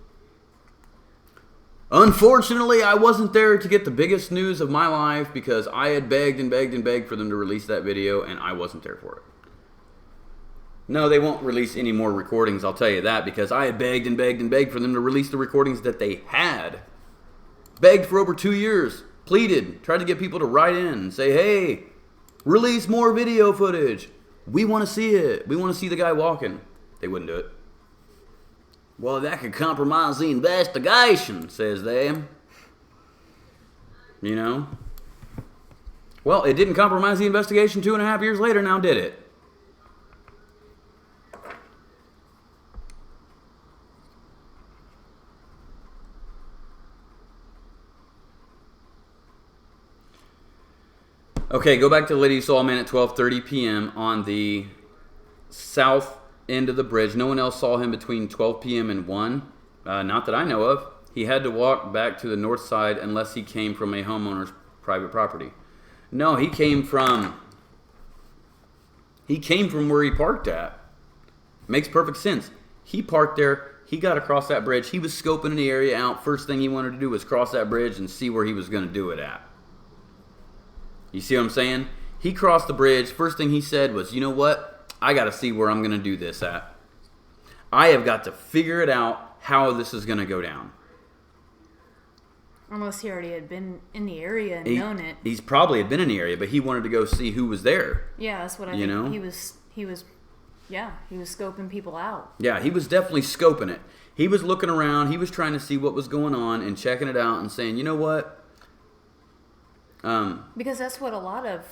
Unfortunately, I wasn't there to get the biggest news of my life because I had begged and begged and begged for them to release that video, and I wasn't there for it. No, they won't release any more recordings, I'll tell you that, because I had begged and begged and begged for them to release the recordings that they had. Begged for over 2 years. Pleaded. Tried to get people to write in and say, hey, release more video footage. We want to see it. We want to see the guy walking. They wouldn't do it. Well, that could compromise the investigation, says they. You know? Well, it didn't compromise the investigation 2.5 years later, now did it? Okay, go back to the lady you saw a man at 12:30 p.m. on the south end of the bridge. No one else saw him between 12 p.m. and 1. Not that I know of. He had to walk back to the north side unless he came from a homeowner's private property. No, he came from where he parked at. Makes perfect sense. He parked there. He got across that bridge. He was scoping the area out. First thing he wanted to do was cross that bridge and see where he was going to do it at. You see what I'm saying? He crossed the bridge. First thing he said was, you know what? I got to see where I'm going to do this at. I have got to figure it out how this is going to go down. Unless he already had been in the area and known it. He's probably had been in the area, but he wanted to go see who was there. Yeah, that's what I think. Know? He was scoping people out. Yeah, he was definitely scoping it. He was looking around. He was trying to see what was going on and checking it out and saying, you know what? Because that's what a lot of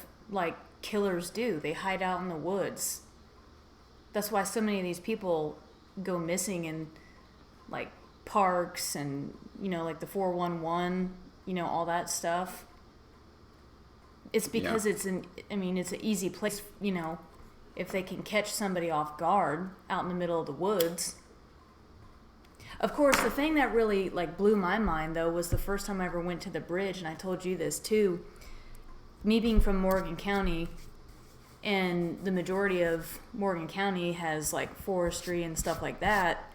killers do. They hide out in the woods. That's why so many of these people go missing in parks and, like the 411, all that stuff. It's because it's an easy place, if they can catch somebody off guard out in the middle of the woods. Of course, the thing that really blew my mind though was the first time I ever went to the bridge, and I told you this too. Me being from Morgan County, and the majority of Morgan County has forestry and stuff like that.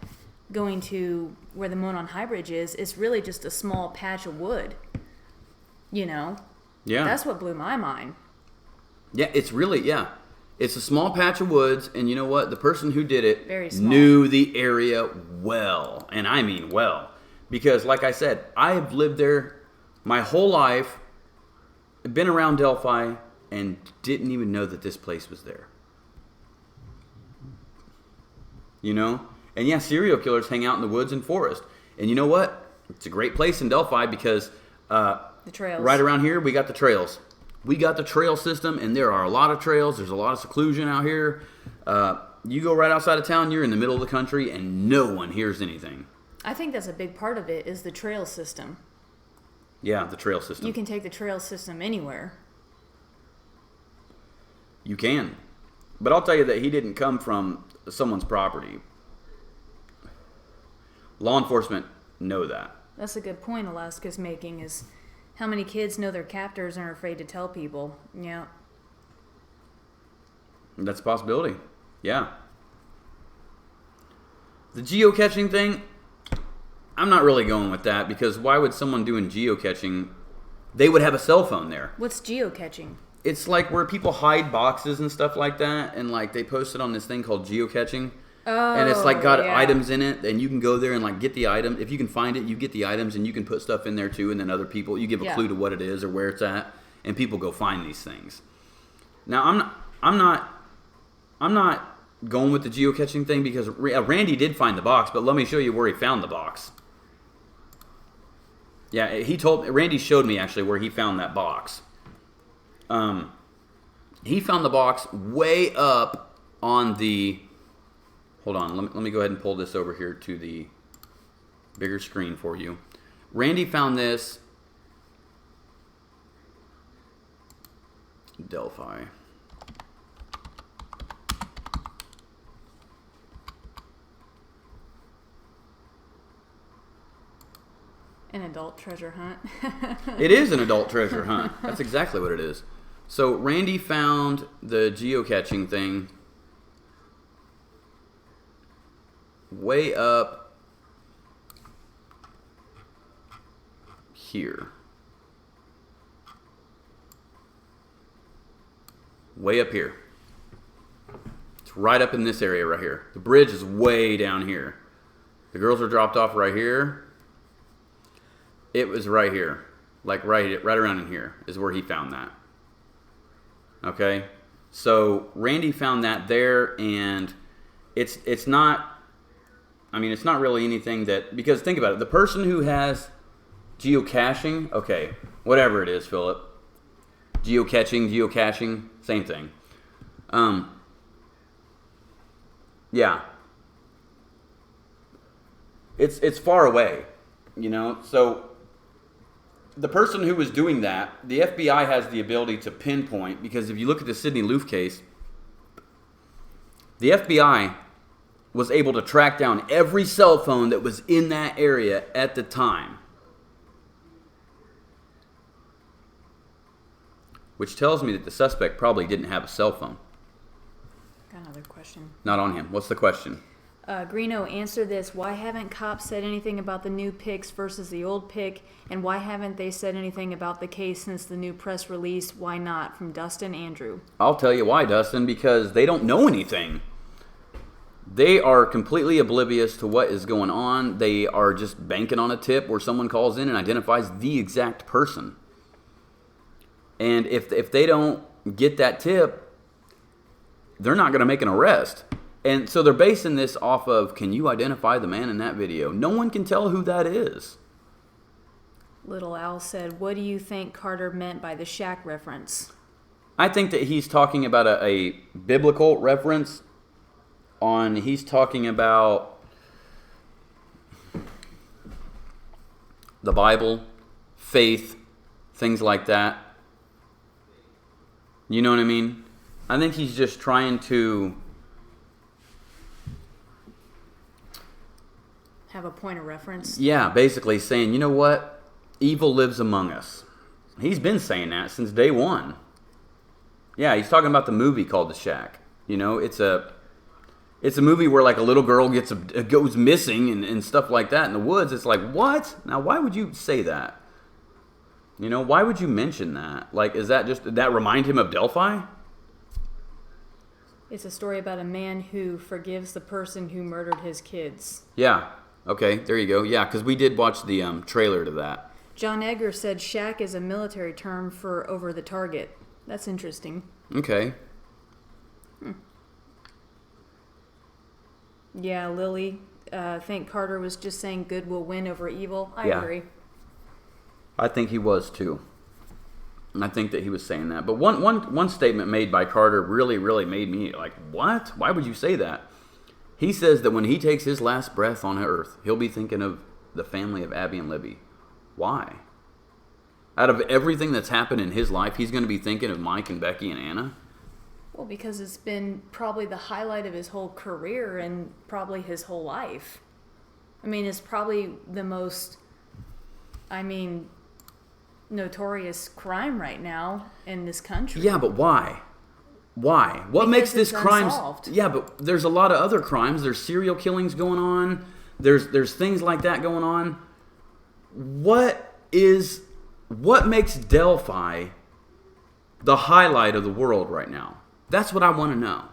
Going to where the Monon High Bridge is, it's really just a small patch of wood. Yeah. That's what blew my mind. Yeah, it's really, it's a small patch of woods, and you know what? The person who did it Very small. knew the area well, and I mean well. Because, like I said, I have lived there my whole life, been around Delphi, and didn't even know that this place was there. And yeah, serial killers hang out in the woods and forest. And you know what? It's a great place in Delphi because the trails. Right around here, we got the trails. We got the trail system, and there are a lot of trails. There's a lot of seclusion out here. You go right outside of town, you're in the middle of the country, and no one hears anything. I think that's a big part of it is the trail system. Yeah, the trail system. You can take the trail system anywhere. You can. But I'll tell you that he didn't come from someone's property. Law enforcement know that. That's a good point Alaska's making is how many kids know their captors and are afraid to tell people. Yeah. That's a possibility. Yeah. The geocaching thing, I'm not really going with that because why would someone doing geocaching, they would have a cell phone there. What's geocaching? It's where people hide boxes and stuff like that, and they post it on this thing called geocaching. Oh, and it's got items in it, and you can go there and get the item. If you can find it, you get the items, and you can put stuff in there too. And then other people, you give a clue to what it is or where it's at, and people go find these things. Now, I'm not going with the geocaching thing because Randy did find the box, but let me show you where he found the box. Yeah, Randy showed me actually where he found that box. He found the box way up on the. Hold on, let me go ahead and pull this over here to the bigger screen for you. Randy found this. Delphi. An adult treasure hunt. It is an adult treasure hunt. That's exactly what it is. So Randy found the geocaching thing way up here. Way up here. It's right up in this area right here. The bridge is way down here. The girls are dropped off right here. It was right here. Right around in here is where he found that. Okay? So Randy found that there, and it's not it's not really anything that, because think about it, the person who has geocaching, okay, whatever it is, Philip, geocaching, same thing. Yeah. It's far away, so the person who was doing that, the FBI has the ability to pinpoint, because if you look at the Sidney Loof case, the FBI was able to track down every cell phone that was in that area at the time. Which tells me that the suspect probably didn't have a cell phone. Got another question. Not on him. What's the question? Greeno, answer this. Why haven't cops said anything about the new pics versus the old pic? And why haven't they said anything about the case since the new press release? Why not? From Dustin Andrew. I'll tell you why, Dustin, because they don't know anything. They are completely oblivious to what is going on. They are just banking on a tip where someone calls in and identifies the exact person. And if they don't get that tip, they're not going to make an arrest. And so they're basing this off of, can you identify the man in that video? No one can tell who that is. Little Al said, what do you think Carter meant by the Shaq reference? I think that he's talking about a biblical reference. He's talking about, the Bible, faith, things like that. You know what I mean? I think he's just trying to Have a point of reference. yeah, basically saying, you know what? Evil lives among us. He's been saying that since day one. Yeah, he's talking about the movie called The Shack. You know, it's a movie where like a little girl goes missing and stuff like that in the woods. It's like, what? Now, why would you say that? You know, why would you mention that? Like, is that just, did that remind him of Delphi? It's a story about a man who forgives the person who murdered his kids. Yeah. Okay, there you go. Yeah, because we did watch the trailer to that. John Edgar said shack is a military term for over the target. That's interesting. Okay. Yeah, Lily, I think Carter was just saying good will win over evil. I Yeah. agree. I think he was too. I think that he was saying that. But one statement made by Carter really, really made me like, what? Why would you say that? He says that when he takes his last breath on earth, he'll be thinking of the family of Abby and Libby. Why? Out of everything that's happened in his life, he's going to be thinking of Mike and Becky and Anna? Well, because it's been probably the highlight of his whole career and probably his whole life. I mean, it's probably the most, notorious crime right now in this country. Yeah, but why? Why? What Because makes this it's crime? unsolved. Yeah, but there's a lot of other crimes. There's serial killings going on. There's things like that going on. What makes Delphi the highlight of the world right now? That's what I want to know.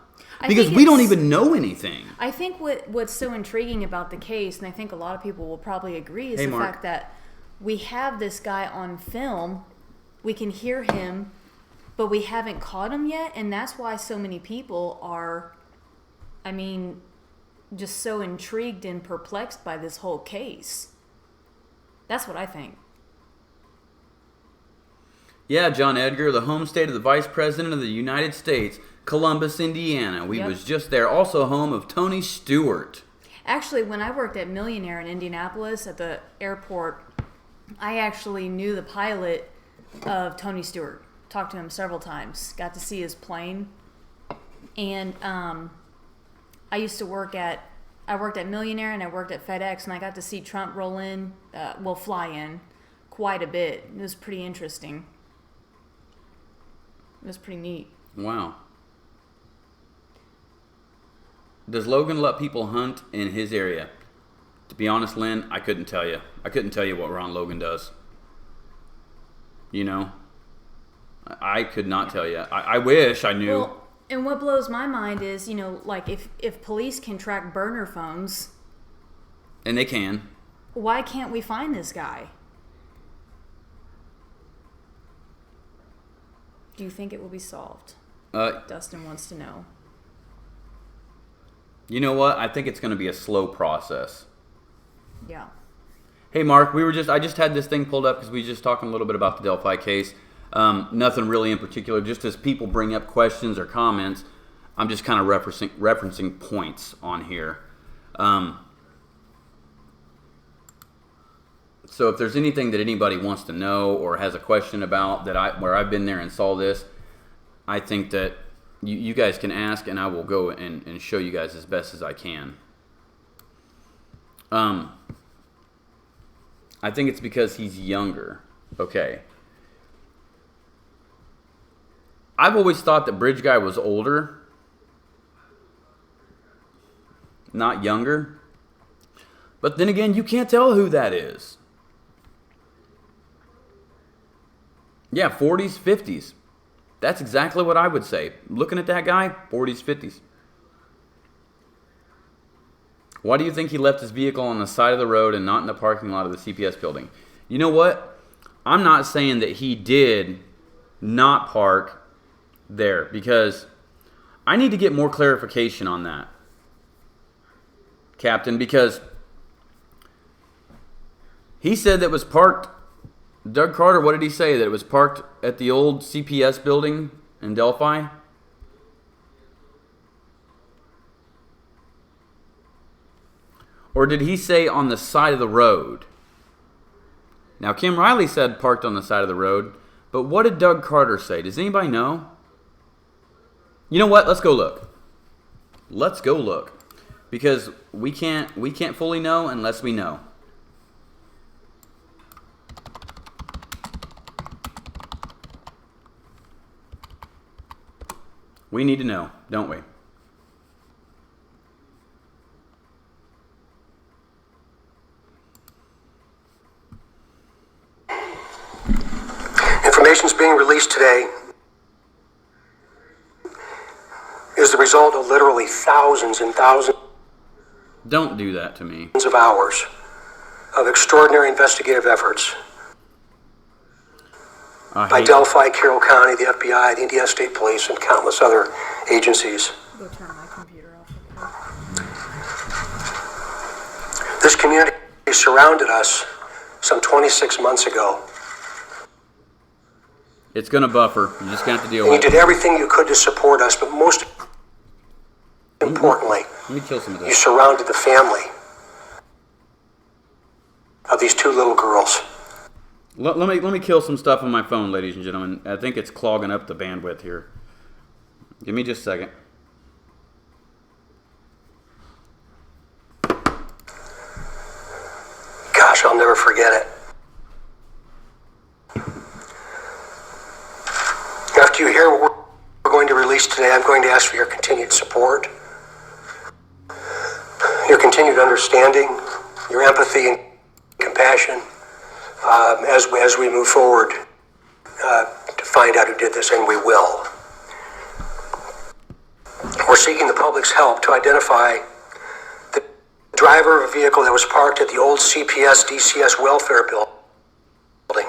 Because we don't even know anything. I think what's so intriguing about the case, and I think a lot of people will probably agree, is Hey, the Mark. fact that we have this guy on film, we can hear him, but we haven't caught him yet, and that's why so many people are, just so intrigued and perplexed by this whole case. That's what I think. Yeah, John Edgar, the home state of the Vice President of the United States, Columbus, Indiana. We Yep. was just there. Also home of Tony Stewart. Actually, when I worked at Millionaire in Indianapolis at the airport, I actually knew the pilot of Tony Stewart. Talked to him several times. Got to see his plane. And I worked at Millionaire and I worked at FedEx, and I got to see Trump fly in quite a bit. It was pretty interesting. It was pretty neat. Wow. Does Logan let people hunt in his area? To be honest, Lynn, I couldn't tell you. I couldn't tell you what Ron Logan does. You know? I could not tell you. I wish I knew. Well, and what blows my mind is, like if police can track burner phones, And they can. why can't we find this guy? Do you think it will be solved? Dustin wants to know. You know what? I think it's going to be a slow process. Yeah. Hey, Mark, I just had this thing pulled up because we were just talking a little bit about the Delphi case. Nothing really in particular. Just as people bring up questions or comments, I'm just kind of referencing points on here. So if there's anything that anybody wants to know or has a question about where I've been there and saw this, I think that you guys can ask, and I will go and show you guys as best as I can. I think it's because he's younger. Okay. I've always thought that Bridge Guy was older, not younger. But then again, you can't tell who that is. Yeah, 40s, 50s. That's exactly what I would say. Looking at that guy, 40s, 50s. Why do you think he left his vehicle on the side of the road and not in the parking lot of the CPS building? You know what? I'm not saying that he did not park there, because I need to get more clarification on that, Captain, because he said that it was parked. Doug Carter, what did he say? That it was parked at the old CPS building in Delphi? Or did he say on the side of the road? Now, Kim Riley said parked on the side of the road, but what did Doug Carter say? Does anybody know? You know what? Let's go look. Let's go look. Because we can't fully know unless we know. We need to know, don't we? Information's being released today is the result of literally thousands and thousands Don't do that to me. of hours of extraordinary investigative efforts by Delphi, Carroll County, the FBI, the Indiana State Police, and countless other agencies. Go turn my computer off. This community surrounded us some 26 months ago. It's going to buffer. You're just going to have to deal And you with it. did everything you could to support us, but most importantly, Let me kill some of you this. surrounded the family of these two little girls. Let me kill some stuff on my phone, ladies and gentlemen. I think it's clogging up the bandwidth here. Give me just a second. Gosh, I'll never forget it. After you hear what we're going to release today, I'm going to ask for your continued support, your continued understanding, your empathy and compassion as we move forward to find out who did this, and we will. We're seeking the public's help to identify the driver of a vehicle that was parked at the old CPS DCS welfare building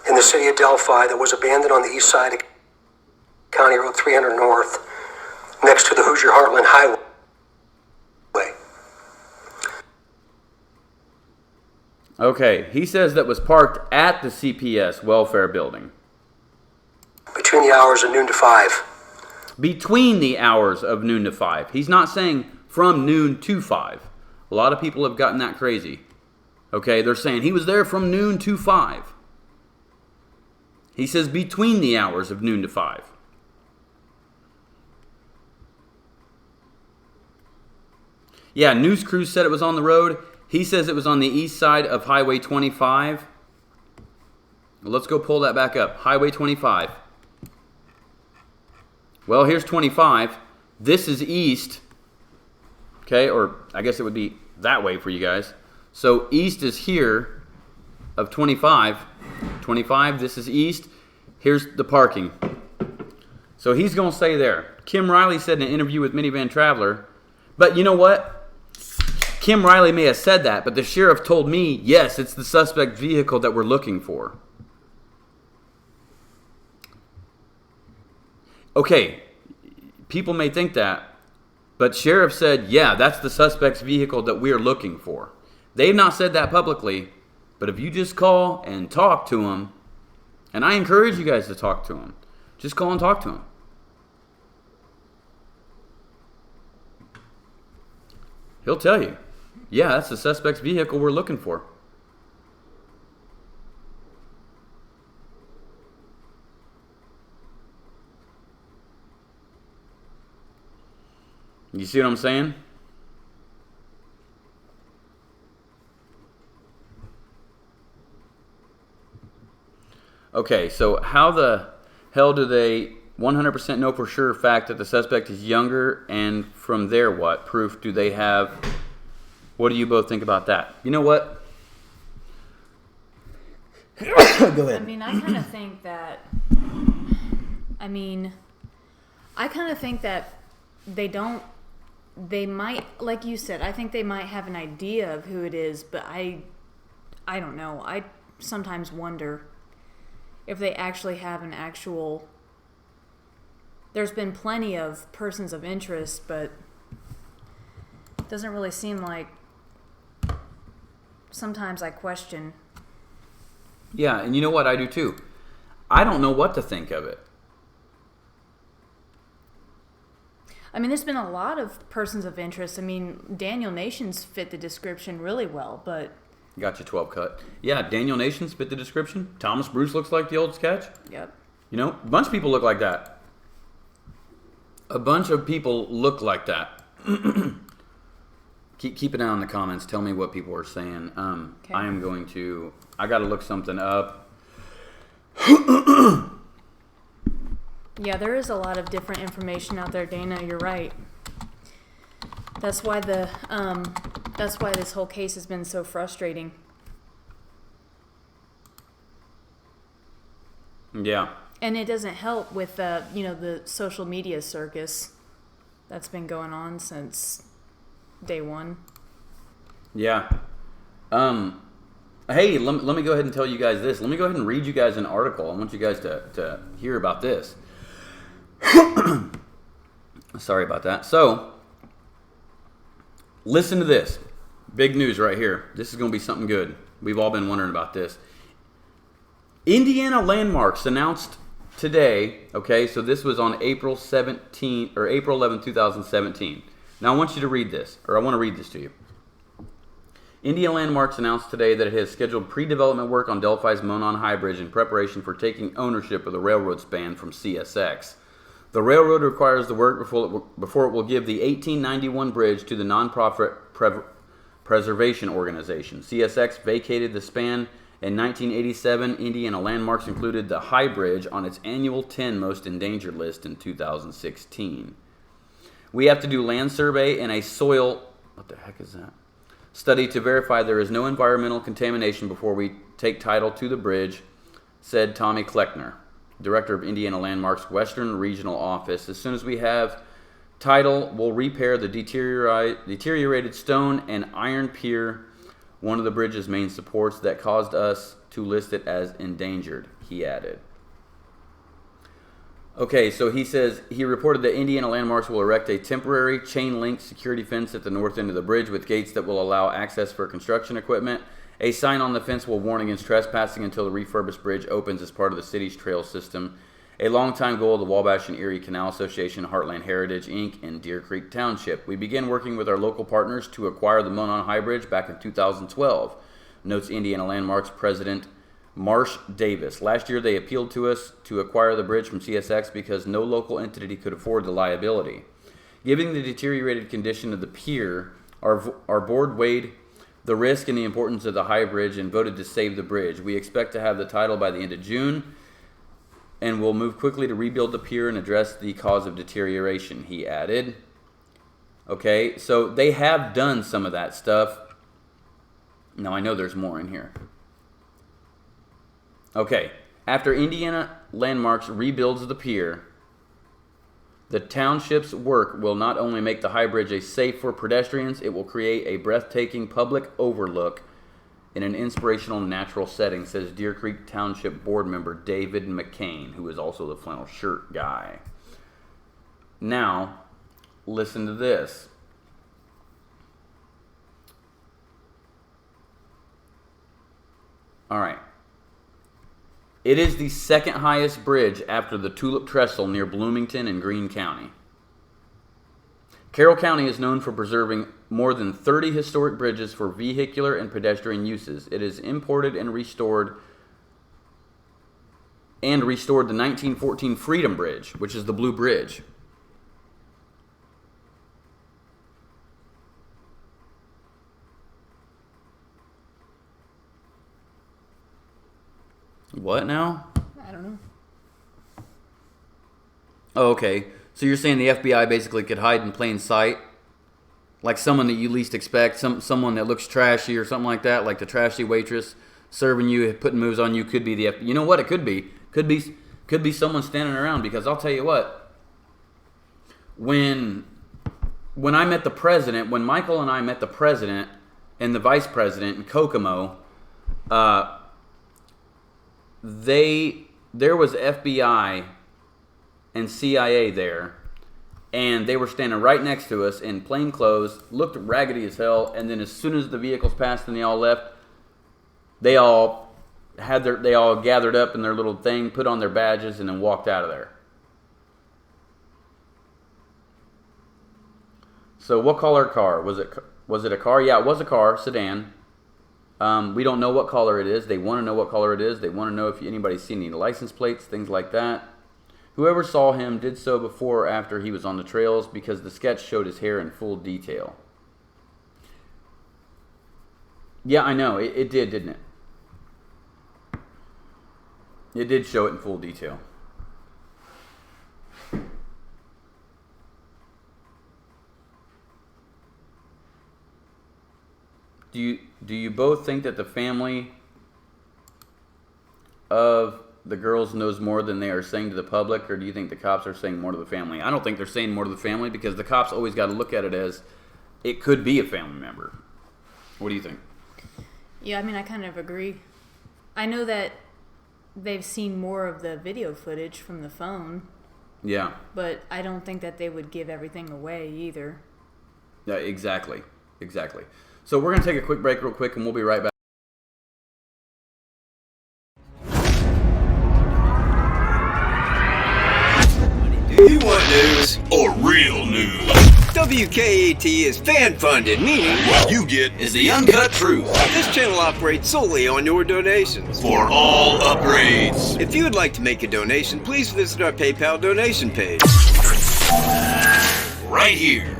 in the city of Delphi that was abandoned on the east side of County Road 300 North next to the Hoosier Heartland Highway. Okay, he says that was parked at the CPS welfare building. Between the hours of noon to 5. Between the hours of noon to 5. He's not saying from noon to 5. A lot of people have gotten that crazy. Okay, they're saying he was there from noon to 5. He says between the hours of noon to 5. Yeah, news crews said it was on the road. He says it was on the east side of Highway 25. Let's go pull that back up. Highway 25. Well, here's 25. This is east. Okay, or I guess it would be that way for you guys. So east is here of 25. 25, this is east. Here's the parking. So he's going to stay there. Kim Riley said in an interview with Minivan Traveler, but you know what? Kim Riley may have said that, but the sheriff told me, yes, it's the suspect vehicle that we're looking for. Okay, people may think that, but sheriff said, yeah, that's the suspect's vehicle that we're looking for. They've not said that publicly, but if you just call and talk to him, and I encourage you guys to talk to him, just call and talk to him. He'll tell you, yeah, that's the suspect's vehicle we're looking for. You see what I'm saying? Okay, so how the hell do they 100% know for sure fact that the suspect is younger, and from there what proof do they have? What do you both think about that? You know what? Go ahead. I mean, I kind of think that they might, like you said, I think they might have an idea of who it is, but I don't know. I sometimes wonder if they actually have an actual... There's been plenty of persons of interest, but it doesn't really seem like... Sometimes I question. Yeah, and you know what? I do too. I don't know what to think of it. I mean, there's been a lot of persons of interest. I mean, Daniel Nations fit the description really well, but Got you 12 cut. Yeah, Daniel Nation spit the description. Thomas Bruce looks like the old sketch. Yep. You know, a bunch of people look like that. A bunch of people look like that. Keep an eye on the comments. Tell me what people are saying. Okay. I got to look something up. Yeah, there is a lot of different information out there, Dana. You're right. That's why this whole case has been so frustrating. Yeah. And it doesn't help with the social media circus that's been going on since day one. Yeah. Hey, let me go ahead and tell you guys this. Let me go ahead and read you guys an article. I want you guys to hear about this. Sorry about that. So, listen to this. Big news right here. This is going to be something good. We've all been wondering about this. Indiana Landmarks announced today, okay, so this was on April 11, 2017. Now I want you to read this, or I want to read this to you. Indiana Landmarks announced today that it has scheduled pre-development work on Delphi's Monon High Bridge in preparation for taking ownership of the railroad span from CSX. The railroad requires the work before it will give the 1891 bridge to the nonprofit preservation organization. CSX vacated the span in 1987. Indiana Landmarks included the High Bridge on its annual 10 most endangered list in 2016. We have to do land survey and a soil, what the heck is that? Study to verify there is no environmental contamination before we take title to the bridge, said Tommy Kleckner, director of Indiana Landmarks Western Regional Office. As soon as we have title, we'll repair the deteriorated stone and iron pier, one of the bridge's main supports, that caused us to list it as endangered, he added. Okay, so he says he reported that Indiana Landmarks will erect a temporary chain-link security fence at the north end of the bridge with gates that will allow access for construction equipment. A sign on the fence will warn against trespassing until the refurbished bridge opens as part of the city's trail system. A longtime goal of the Wabash and Erie Canal Association, Heartland Heritage, Inc., and Deer Creek Township. We began working with our local partners to acquire the Monon High Bridge back in 2012, notes Indiana Landmarks President Marsh Davis. Last year, they appealed to us to acquire the bridge from CSX because no local entity could afford the liability. Given the deteriorated condition of the pier, our board weighed the risk and the importance of the High Bridge and voted to save the bridge. We expect to have the title by the end of June, and will move quickly to rebuild the pier and address the cause of deterioration, he added. Okay, so they have done some of that stuff. Now, I know there's more in here. Okay, after Indiana Landmarks rebuilds the pier, the township's work will not only make the High Bridge a safe for pedestrians, it will create a breathtaking public overlook in an inspirational natural setting, says Deer Creek Township board member David McCain, who is also the flannel shirt guy. Now, listen to this. All right. It is the second highest bridge after the Tulip Trestle near Bloomington in Greene County. Carroll County is known for preserving more than 30 historic bridges for vehicular and pedestrian uses. It is imported and restored the 1914 Freedom Bridge, which is the Blue Bridge. What now? I don't know. Oh, okay. So you're saying the FBI basically could hide in plain sight? Like someone that you least expect, someone that looks trashy or something like that, like the trashy waitress serving you, putting moves on you, could be the FBI. You know what? It could be. Could be someone standing around, because I'll tell you what. When I met the president, when Michael and I met the president and the vice president in Kokomo, there was FBI and CIA there, and they were standing right next to us in plain clothes, looked raggedy as hell, and then as soon as the vehicles passed and they all left, they all gathered up in their little thing, put on their badges, and then walked out of there. So what color car? Was it a car? Yeah, it was a car, sedan. We don't know what caller it is. They want to know what caller it is. They want to know if anybody's seen any license plates, things like that. Whoever saw him did so before or after he was on the trails because the sketch showed his hair in full detail. Yeah, I know. It did, didn't it? It did show it in full detail. Do you both think that the family of the girls knows more than they are saying to the public, or do you think the cops are saying more to the family? I don't think they're saying more to the family because the cops always got to look at it as it could be a family member. What do you think? Yeah, I mean, I kind of agree. I know that they've seen more of the video footage from the phone. Yeah. But I don't think that they would give everything away either. Yeah, exactly. Exactly. So we're going to take a quick break real quick, and we'll be right back. Do you want news? Or real news? WKAT is fan-funded, meaning What you get is the uncut truth. this channel operates solely on your donations. For all upgrades. If you would like to make a donation, please visit our PayPal donation page. Right here.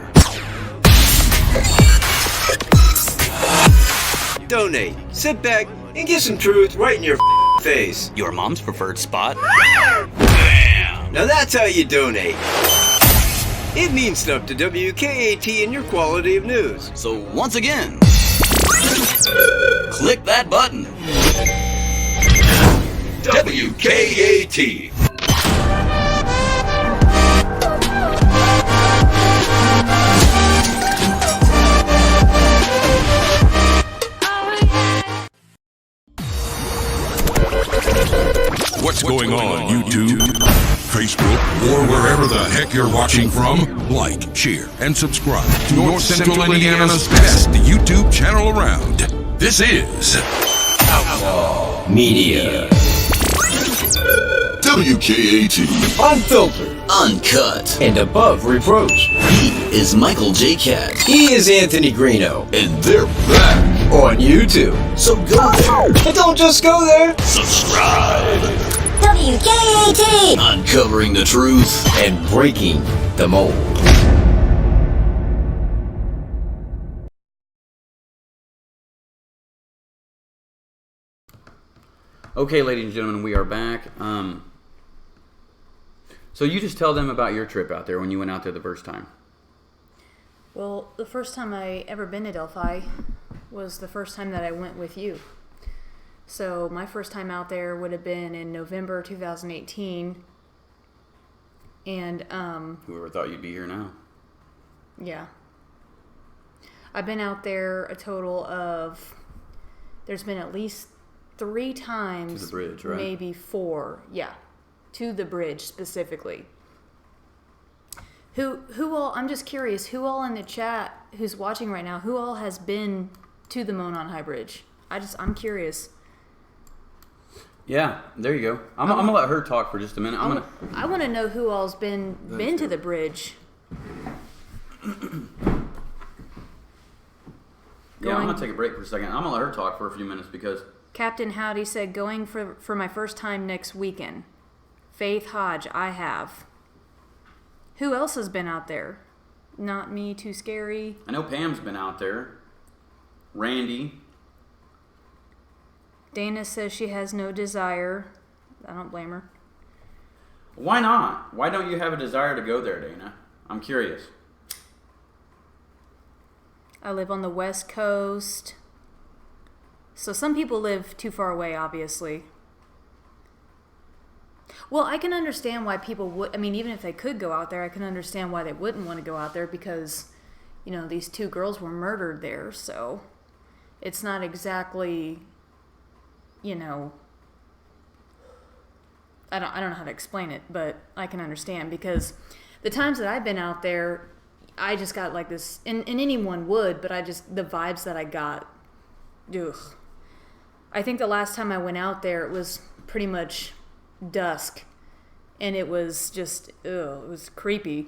Donate, sit back, and get some truth right in your face. Your mom's preferred spot. Bam! Now that's how you donate. It means stuff to WKAT and your quality of news. So once again, click that button. WKAT. What's going on, YouTube, Facebook, or wherever the heck you're watching from? Like, share, and subscribe to North Central Indiana's best YouTube channel around. This is Outlaw Media. WKAT. Unfiltered Uncut. and above reproach. He is Michael J. Cat. He is Anthony Greeno And they're back. on YouTube. So go there. But don't just go there. Subscribe. WKAT! Uncovering the truth. And breaking the mold. Okay, ladies and gentlemen, we are back. So you just tell them about your trip out there when you went out there the first time. Well, the first time I ever been to Delphi was the first time that I went with you. So my first time out there would have been in November 2018. And, Whoever thought you'd be here now? yeah. I've been out there a total of, there's been at least 3 times. To the bridge, right? Maybe 4, yeah. To the bridge specifically. Who all, I'm just curious, who all in the chat who's watching right now, who all has been to the Monon High Bridge? I'm curious. Yeah, there you go. I'm gonna let her talk for just a minute. I want to know who all's been to the bridge. Yeah, I'm gonna take a break for a second. I'm gonna let her talk for a few minutes because Captain Howdy said, going for my first time next weekend. Faith Hodge, I have. Who else has been out there? Not me, too scary. I know Pam's been out there. Randy. Dana says she has no desire. I don't blame her. Why not? Why don't you have a desire to go there, Dana? I'm curious. I live on the West Coast. So some people live too far away, obviously. Well, I can understand why people would, I mean, even if they could go out there, I can understand why they wouldn't want to go out there because, you know, these 2 girls were murdered there, so it's not exactly, you know, I don't know how to explain it, but I can understand because the times that I've been out there, I just got like this, and anyone would, but the vibes that I got, ugh. I think the last time I went out there, it was pretty much dusk, and it was just, it was creepy.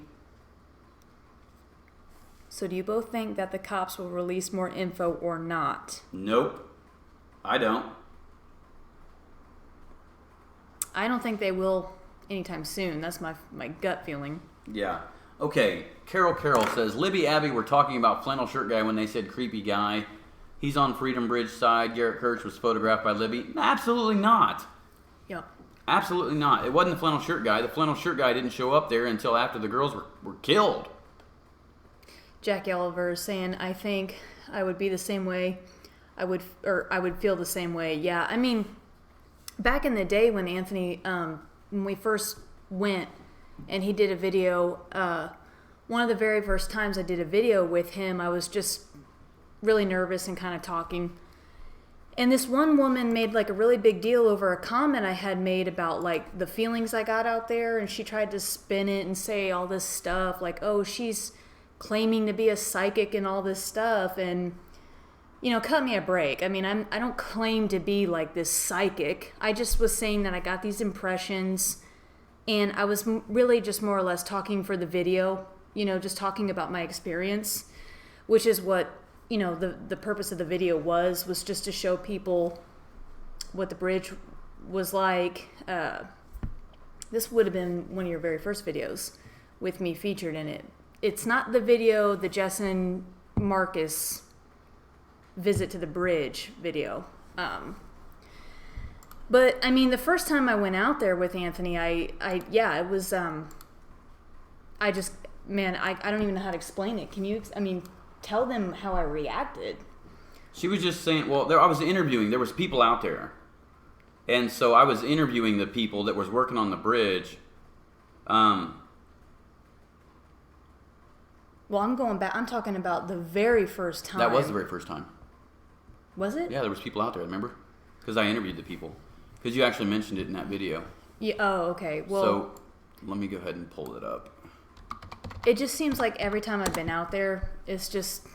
So do you both think that the cops will release more info or not? Nope. I don't. I don't think they will anytime soon. That's my gut feeling. Yeah. Okay, Carol says, Libby, Abby were talking about flannel shirt guy when they said creepy guy. He's on Freedom Bridge side. Garrett Kirch was photographed by Libby. Absolutely not. Yep. Absolutely not. It wasn't the flannel shirt guy. The flannel shirt guy didn't show up there until after the girls were killed. Jack Oliver is saying, I think I would be the same way. I would feel the same way. Yeah, I mean, back in the day when Anthony, when we first went and he did a video, one of the very first times I did a video with him, I was just really nervous and kind of talking. And this one woman made like a really big deal over a comment I had made about like the feelings I got out there, and she tried to spin it and say all this stuff like, oh, she's claiming to be a psychic and all this stuff, and cut me a break. I mean, I don't claim to be like this psychic. I just was saying that I got these impressions, and I was really just more or less talking for the video, just talking about my experience, which is what the purpose of the video was just to show people what the bridge was like. This would have been one of your very first videos with me featured in it. It's not the video, the Jess and Marcus visit to the bridge video. But I mean, the first time I went out there with Anthony, it was, I don't even know how to explain it. Can you, tell them how I reacted? She was just saying, well, I was interviewing. There was people out there. And so I was interviewing the people that was working on the bridge. Well, I'm going back. I'm talking about the very first time. That was the very first time. Was it? Yeah, there was people out there, remember? Because I interviewed the people. Because you actually mentioned it in that video. Yeah. Oh, okay. Well, so let me go ahead and pull it up. It just seems like every time I've been out there, it's just...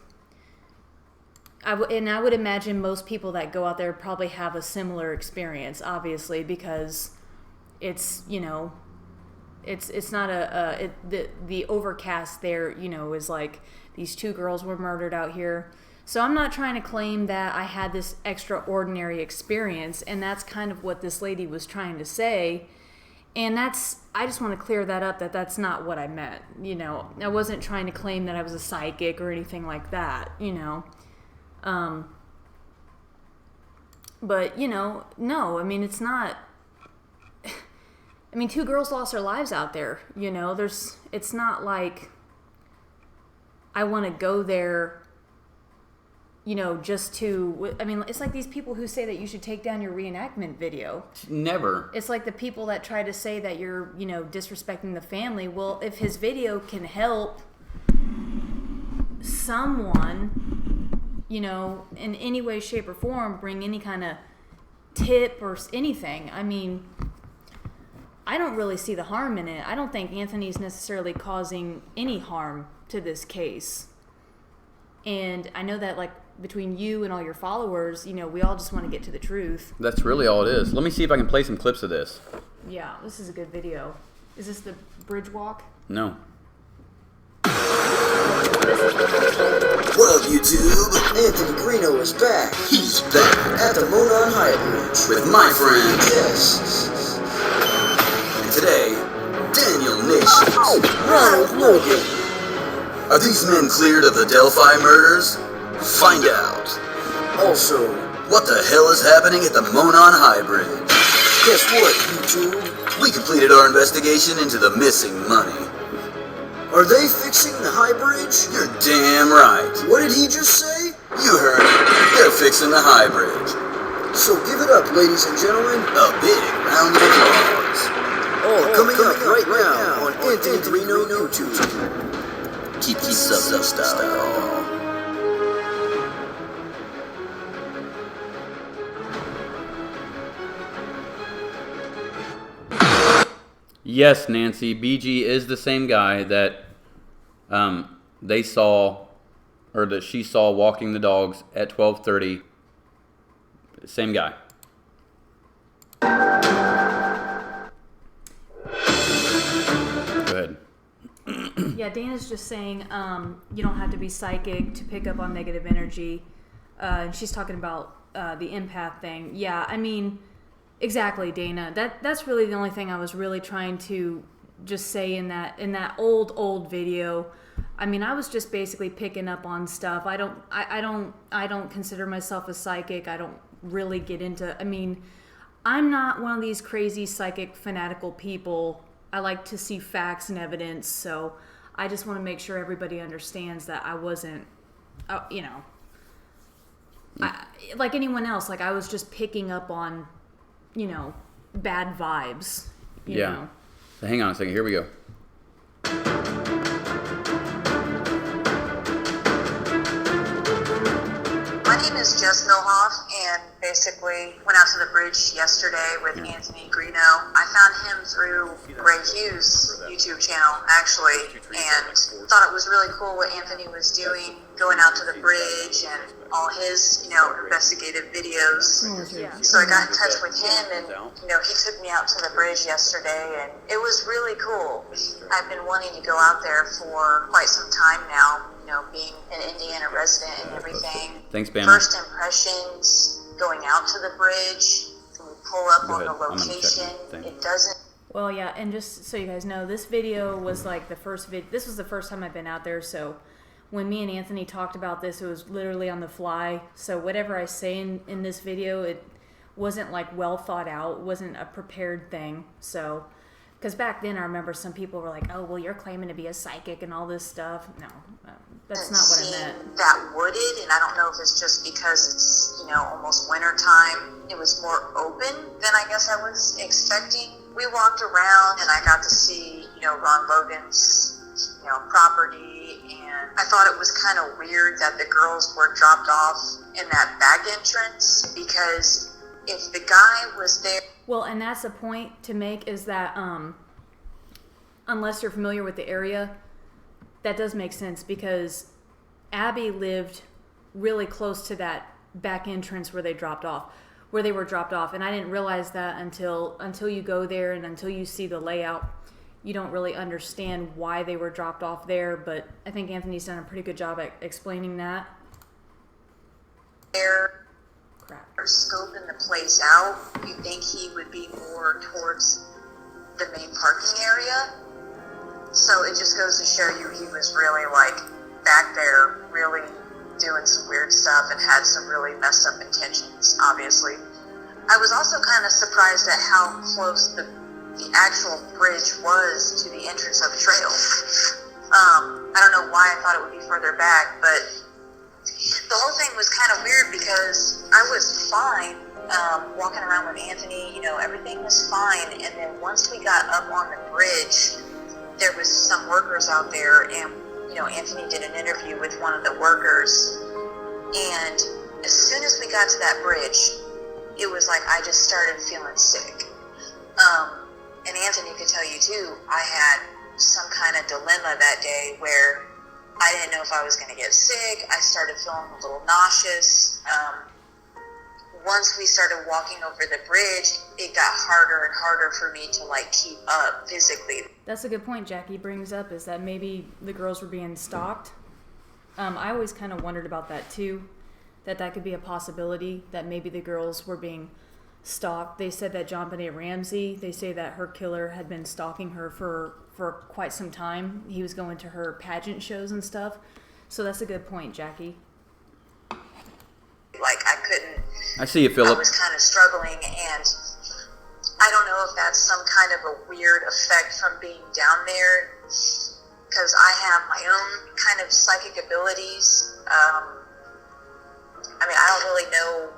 I would imagine most people that go out there probably have a similar experience, obviously, because it's, it's not the overcast there, is like these two girls were murdered out here. So I'm not trying to claim that I had this extraordinary experience, and that's kind of what this lady was trying to say. And I just want to clear that up, that's not what I meant. I wasn't trying to claim that I was a psychic or anything like that, But, no, it's not... two girls lost their lives out there, it's not like I want to go there, just to... it's like these people who say that you should take down your reenactment video. Never. It's like the people that try to say that you're, disrespecting the family. Well, if his video can help someone, in any way, shape, or form, bring any kind of tip or anything, I don't really see the harm in it. I don't think Anthony's necessarily causing any harm to this case. And I know that, between you and all your followers, we all just want to get to the truth. That's really all it is. Let me see if I can play some clips of this. Yeah, this is a good video. Is this the bridge walk? No. What up, YouTube? Anthony Greeno is back. He's back at the Monon High Bridge with my friend Jess. And today, Daniel Nations, Ronald Logan. Are these men cleared of the Delphi murders? Find out. Also, what the hell is happening at the Monon High Bridge? Guess what, YouTube? We completed our investigation into the missing money. Are they fixing the high bridge? You're damn right. What did he just say? You heard it. They're fixing the high bridge. So give it up, ladies and gentlemen. A big round of applause. All coming up right now on Anthony Greeno YouTube. Keep sub style. Yes, Nancy, BG is the same guy that they saw, or that she saw walking the dogs at 12:30. Same guy. Go ahead. Yeah, Dana's just saying you don't have to be psychic to pick up on negative energy. And she's talking about the empath thing. Yeah, I mean, exactly, Dana. That's really the only thing I was really trying to just say in that old video. I mean, I was just basically picking up on stuff. I don't consider myself a psychic. I don't really get into. I mean, I'm not one of these crazy psychic fanatical people. I like to see facts and evidence. So I just want to make sure everybody understands that I wasn't, like anyone else. Like I was just picking up on, bad vibes. You know? So hang on a second. Here we go. My name is Jess Milhoff, and basically went out to the bridge yesterday with Anthony Greeno. I found him through Gray Hughes' YouTube channel, actually, and thought it was really cool what Anthony was doing, going out to the bridge and all his, investigative videos. So I got in touch with him, and, he took me out to the bridge yesterday, and it was really cool. I've been wanting to go out there for quite some time now. Being an Indiana resident and everything. Thanks, Bama. First impressions, going out to the bridge, when you pull up on the location, it doesn't... Well, yeah, and just so you guys know, this video was like the first video. This was the first time I've been out there, so when me and Anthony talked about this, it was literally on the fly. So whatever I say in this video, it wasn't like well thought out, wasn't a prepared thing. So, because back then I remember some people were like, oh, well, you're claiming to be a psychic and all this stuff. No, that's not what I meant. That wooded, and I don't know if it's just because it's, almost winter time. It was more open than I guess I was expecting. We walked around and I got to see, Ron Logan's, property, and I thought it was kind of weird that the girls were dropped off in that back entrance, because if the guy was there... Well, and that's the point to make, is that unless you're familiar with the area, that does make sense, because Abby lived really close to that back entrance where they were dropped off, and I didn't realize that until you go there and until you see the layout. You don't really understand why they were dropped off there, but I think Anthony's done a pretty good job at explaining that. Scoping the place out, you think he would be more towards the main parking area. So it just goes to show you he was really back there really doing some weird stuff and had some really messed up intentions, obviously. I was also kind of surprised at how close the actual bridge was to the entrance of the trail. I don't know why I thought it would be further back, but the whole thing was kind of weird because I was fine walking around with Anthony, everything was fine, and then once we got up on the bridge, there was some workers out there, and Anthony did an interview with one of the workers, and as soon as we got to that bridge, it was like I just started feeling sick. And Anthony could tell you too, I had some kind of dilemma that day where I didn't know if I was going to get sick. I started feeling a little nauseous. Once we started walking over the bridge, it got harder and harder for me to keep up physically. That's a good point Jackie brings up, is that maybe the girls were being stalked. I always kind of wondered about that too, that could be a possibility, that maybe the girls were being stalked. They said that JonBenet Ramsey, they say that her killer had been stalking her for quite some time. He was going to her pageant shows and stuff. So that's a good point, Jackie. I couldn't... I see you, Philip. I was kind of struggling, and I don't know if that's some kind of a weird effect from being down there, because I have my own kind of psychic abilities. I don't really know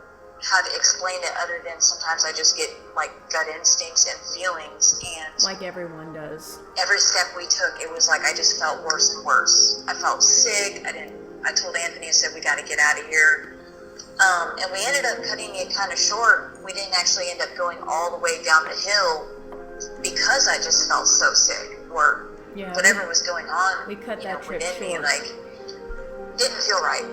how to explain it other than sometimes I just get gut instincts and feelings, and like everyone does. Every step we took, it was I just felt worse and worse. I felt sick. I told Anthony, I said, we got to get out of here. And we ended up cutting it kind of short. We didn't actually end up going all the way down the hill because I just felt so sick, or whatever was going on. We cut that trip short. Me, didn't feel right.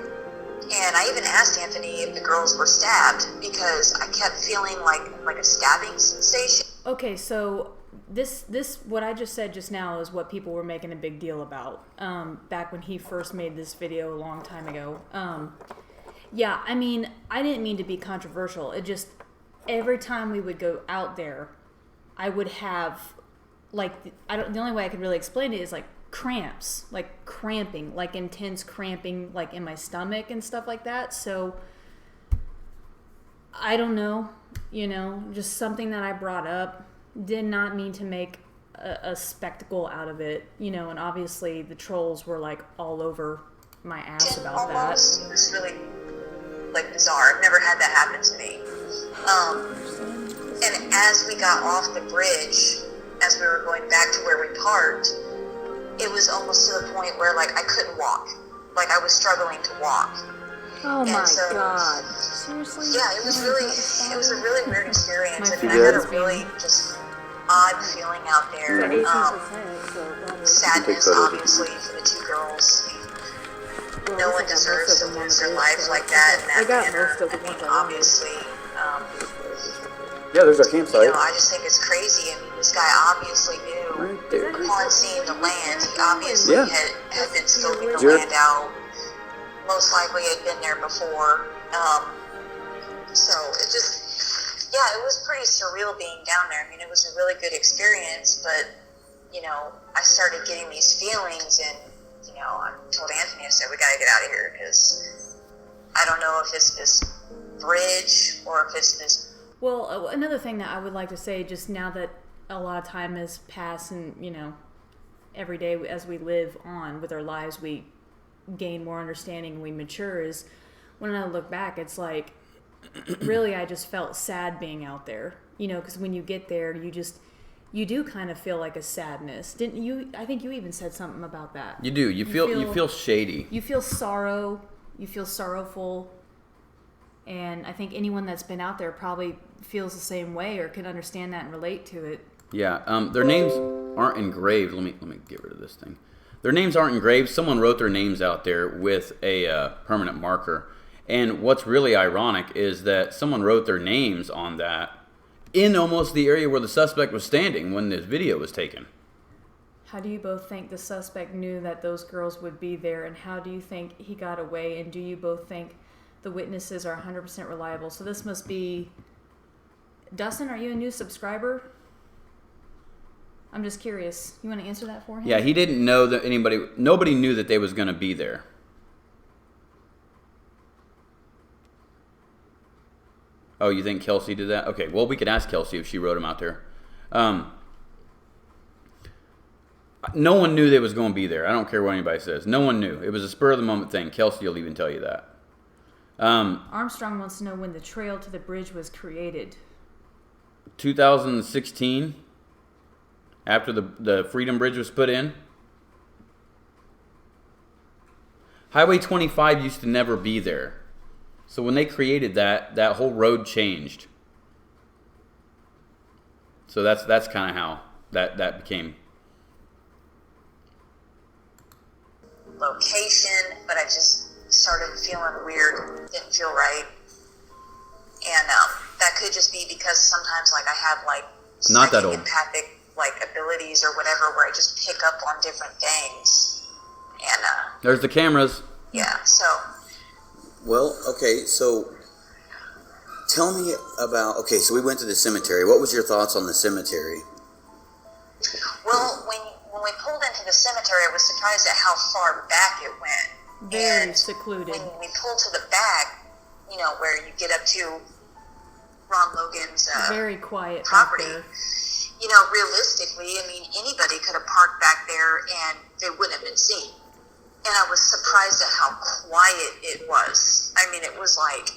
And I even asked Anthony if the girls were stabbed, because I kept feeling like a stabbing sensation. Okay, so this what I just said just now is what people were making a big deal about back when he first made this video a long time ago. Yeah, I mean, I didn't mean to be controversial. It just, every time we would go out there, I would have, like, the only way I could really explain it is, like, cramps, like, cramping, like, intense cramping, like, in my stomach and stuff like that. So, I don't know, just something that I brought up. Did not mean to make a spectacle out of it, and obviously the trolls were, like, all over my ass about that. It was really, like, bizarre. I've never had that happen to me. And as we got off the bridge, as we were going back to where we parked, it was almost to the point where, like, I couldn't walk. Like, I was struggling to walk. Oh my God. Seriously? Yeah, it was a really weird experience. I mean, I had a really just odd feeling out there. Sadness, obviously, for the two girls. No one deserves to lose their life like that in that manner. I mean, obviously, Yeah, there's our campsite. I just think it's crazy. I mean, this guy obviously knew, upon seeing the land, he obviously had been scoping the land out. Most likely had been there before. So it just, it was pretty surreal being down there. I mean, it was a really good experience, but, I started getting these feelings, and, I told Anthony, I said, we gotta get out of here, because I don't know if it's this bridge or if it's this. Well, another thing that I would like to say, just now that a lot of time has passed and, every day as we live on with our lives, we gain more understanding and we mature, is when I look back, it's like, really, I just felt sad being out there, because when you get there, you do kind of feel like a sadness. Didn't you? I think you even said something about that. You do. You feel shady. You feel sorrow. You feel sorrowful. And I think anyone that's been out there probably feels the same way or can understand that and relate to it. Yeah. Their names aren't engraved. Let me get rid of this thing. Their names aren't engraved. Someone wrote their names out there with a permanent marker. And what's really ironic is that someone wrote their names on that in almost the area where the suspect was standing when this video was taken. How do you both think the suspect knew that those girls would be there, and how do you think he got away, and do you both think the witnesses are 100% reliable? So this must be... Dustin, are you a new subscriber? I'm just curious. You want to answer that for him? Yeah, he didn't know that nobody knew that they was going to be there. Oh, you think Kelsey did that? Okay, well, we could ask Kelsey if she wrote him out there. No one knew they was going to be there. I don't care what anybody says. No one knew. It was a spur-of-the-moment thing. Kelsey will even tell you that. Armstrong wants to know when the trail to the bridge was created. 2016, after the Freedom Bridge was put in. Highway 25 used to never be there. So when they created that whole road changed. So that's kind of how that became. Location, but I just started feeling weird, didn't feel right. And that could just be because sometimes, like, I have, like, not that old empathic, like, abilities or whatever, where I just pick up on different things. And there's the cameras. Yeah, so. Well, okay, so tell me about, so we went to the cemetery. What was your thoughts on the cemetery? Well, when we pulled into the cemetery, I was surprised at how far back it went. Very secluded. When we pulled to the back, where you get up to Ron Logan's very quiet property, realistically, I mean, anybody could have parked back there and they wouldn't have been seen. And I was surprised at how quiet it was. I mean, it was like,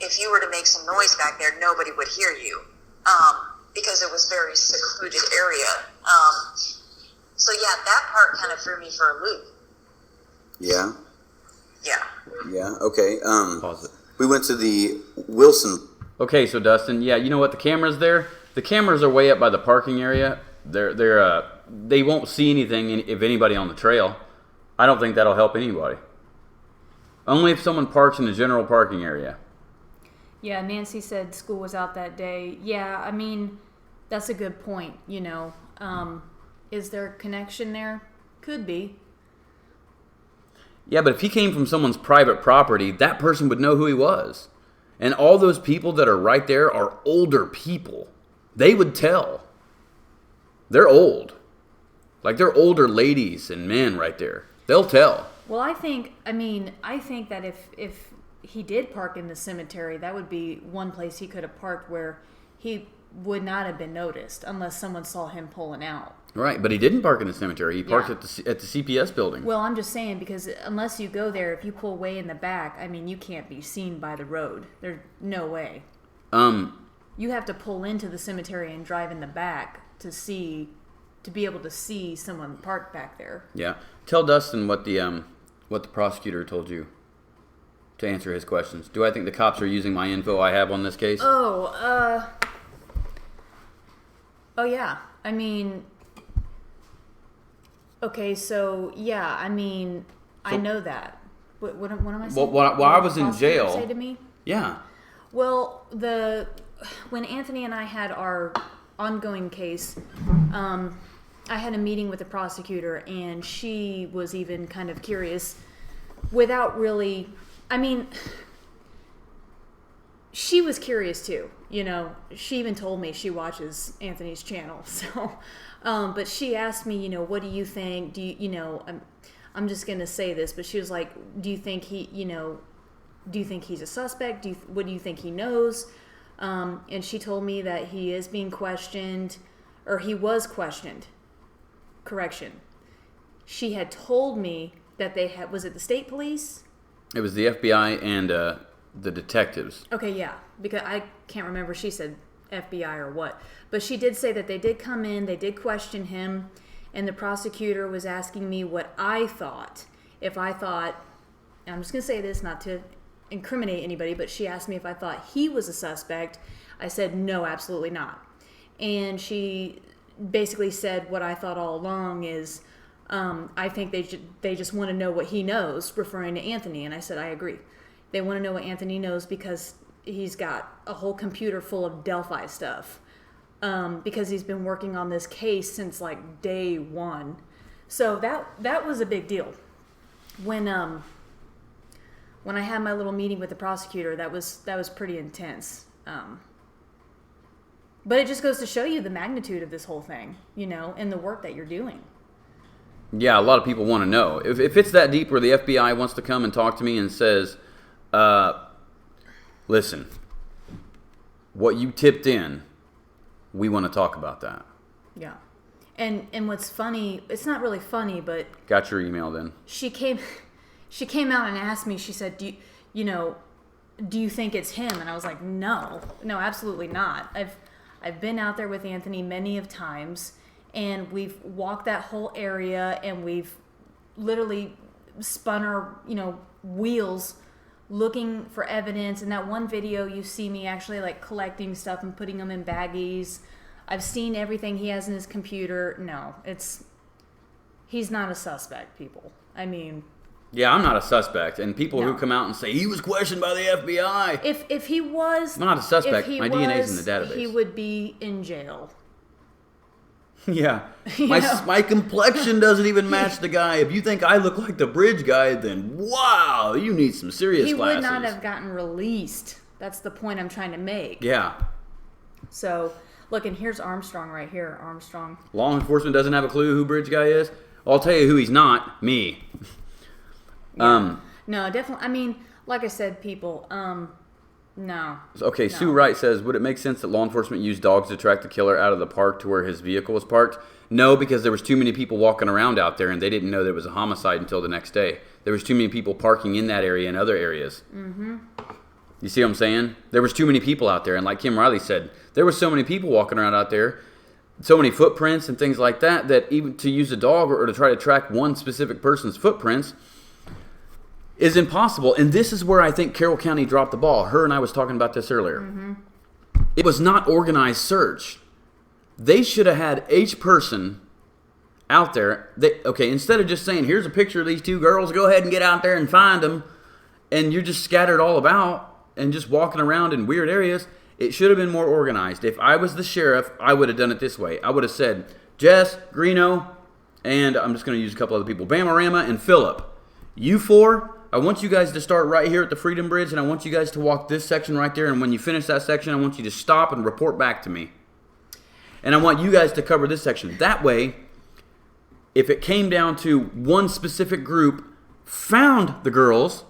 if you were to make some noise back there, nobody would hear you, because it was a very secluded area. So yeah, that part kind of threw me for a loop. Yeah? Yeah. Yeah, okay. Pause it. We went to the Wilson. Okay, so Dustin, yeah, you know what? The cameras there, the cameras are way up by the parking area. They won't see anything if anybody on the trail. I don't think that'll help anybody. Only if someone parks in the general parking area. Yeah, Nancy said school was out that day. Yeah, I mean, that's a good point, Is there a connection there? Could be. Yeah, but if he came from someone's private property, that person would know who he was. And all those people that are right there are older people. They would tell. They're old. Like, they're older ladies and men right there. They'll tell. Well, I think that if he did park in the cemetery, that would be one place he could have parked where he would not have been noticed unless someone saw him pulling out. Right, but he didn't park in the cemetery. He parked at the CPS building. Well, I'm just saying, because unless you go there, if you pull way in the back, I mean, you can't be seen by the road. There's no way. You have to pull into the cemetery and drive in the back to be able to see someone parked back there. Yeah. Tell Dustin what the prosecutor told you to answer his questions. Do I think the cops are using my info I have on this case? Oh yeah. I mean, okay, so yeah, I mean, I know that. What am I saying? Well, while I was in jail. Say to me? Yeah. Well, when Anthony and I had our ongoing case, I had a meeting with the prosecutor, and she was even kind of curious, without really. I mean, she was curious too. You know, she even told me she watches Anthony's channel. So, but she asked me, you know, what do you think? Do you know? I'm just gonna say this, but she was like, do you think he, you know, do you think he's a suspect? What do you think he knows? And she told me that he is being questioned, or he was questioned. Correction. She had told me that was it the state police? It was the FBI and the detectives. Okay, yeah, because I can't remember. She said FBI or what, but she did say that they did come in, they did question him, and the prosecutor was asking me what I thought. If I thought, and I'm just gonna say this not to incriminate anybody, but she asked me if I thought he was a suspect. I said no, absolutely not. And she basically said what I thought all along is, I think they just want to know what he knows, referring to Anthony. And I said, I agree. They want to know what Anthony knows because he's got a whole computer full of Delphi stuff. Because he's been working on this case since like day one. So that was a big deal. When I had my little meeting with the prosecutor, that was pretty intense. But it just goes to show you the magnitude of this whole thing, you know, and the work that you're doing. Yeah, a lot of people want to know. If it's that deep where the FBI wants to come and talk to me and says, listen, what you tipped in, we want to talk about that. Yeah. And what's funny, it's not really funny, but... Got your email then. She came out and asked me, she said, do you think it's him? And I was like, no, absolutely not. I've been out there with Anthony many of times, and we've walked that whole area, and we've literally spun our, wheels looking for evidence. In that one video, you see me actually like collecting stuff and putting them in baggies. I've seen everything he has in his computer. No, he's not a suspect, people. I mean... Yeah, I'm not a suspect. And people who come out and say, he was questioned by the FBI. If he was... I'm not a suspect. My DNA's in the database. He would be in jail. Yeah. My complexion doesn't even match the guy. If you think I look like the bridge guy, then wow, you need some serious glasses. He would not have gotten released. That's the point I'm trying to make. Yeah. So, look, and here's Armstrong right here. Armstrong. Law enforcement doesn't have a clue who bridge guy is? I'll tell you who he's not. Me. Yeah. No, definitely. I mean, like I said, people, no. Okay, no. Sue Wright says, would it make sense that law enforcement used dogs to track the killer out of the park to where his vehicle was parked? No, because there was too many people walking around out there, and they didn't know there was a homicide until the next day. There was too many people parking in that area and other areas. Mm-hmm. You see what I'm saying? There was too many people out there, and like Kim Riley said, there was so many people walking around out there, so many footprints and things like that, that even to use a dog or to try to track one specific person's footprints is impossible. And this is where I think Carroll County dropped the ball. Her and I was talking about this earlier. Mm-hmm. It was not organized search. They should have had each person out there. Instead of just saying, here's a picture of these two girls, go ahead and get out there and find them, and you're just scattered all about and just walking around in weird areas, it should have been more organized. If I was the sheriff, I would have done it this way. I would have said, Jess, Greeno, and I'm just going to use a couple other people, Bamarama and Phillip. You four, I want you guys to start right here at the Freedom Bridge, and I want you guys to walk this section right there, and when you finish that section, I want you to stop and report back to me. And I want you guys to cover this section. That way, if it came down to one specific group found the girls,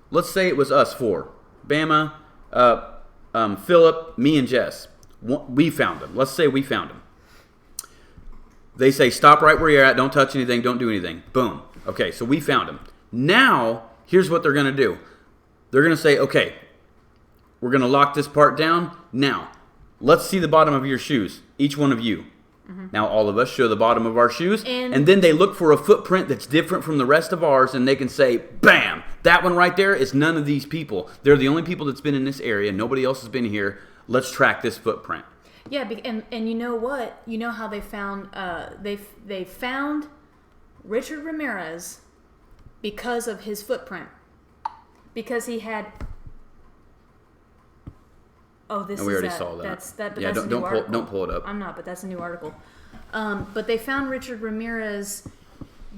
let's say it was us four, Bama, Philip, me, and Jess. We found them. Let's say we found them. They say, stop right where you're at. Don't touch anything. Don't do anything. Boom. Okay, so we found them. Now, here's what they're going to do. They're going to say, okay, we're going to lock this part down. Now, let's see the bottom of your shoes. Each one of you. Mm-hmm. Now, all of us show the bottom of our shoes. And then they look for a footprint that's different from the rest of ours. And they can say, bam, that one right there is none of these people. They're the only people that's been in this area. Nobody else has been here. Let's track this footprint. Yeah, and you know what? You know how they found they found Richard Ramirez because of his footprint, because he had. Oh, this. And we already saw that. That's a don't new article. Don't pull it up. I'm not, but that's a new article. But they found Richard Ramirez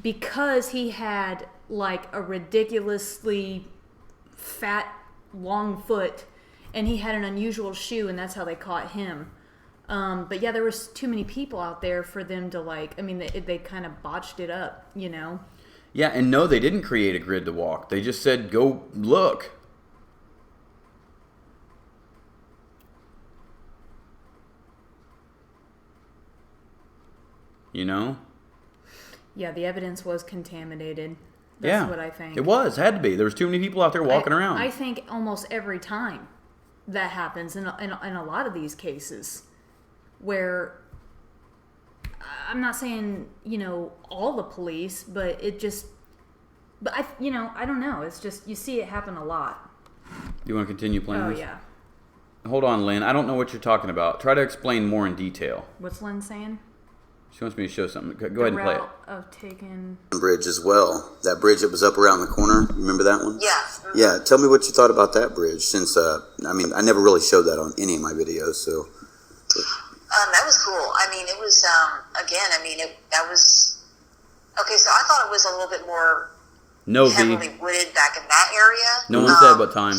because he had like a ridiculously fat, long foot. And he had an unusual shoe, and that's how they caught him. But yeah, there was too many people out there for them to they kind of botched it up, you know? Yeah, and no, they didn't create a grid to walk. They just said, go look. You know? Yeah, the evidence was contaminated. That's what I think. It was. Had to be. There was too many people out there walking around. I think almost every time that happens in a lot of these cases where I'm not saying, you know, all the police, but I don't know. It's just, you see it happen a lot. You want to continue playing this? Oh, yeah. Hold on, Lynn. I don't know what you're talking about. Try to explain more in detail. What's Lynn saying? She wants me to show something. Go ahead and play it. Of taking Bridge as well. That bridge that was up around the corner. Remember that one? Yeah. Yeah. Tell me what you thought about that bridge. Since I never really showed that on any of my videos. So. That was cool. I mean, it was that was okay. So I thought it was a little bit more heavily wooded back in that area. No one said what time.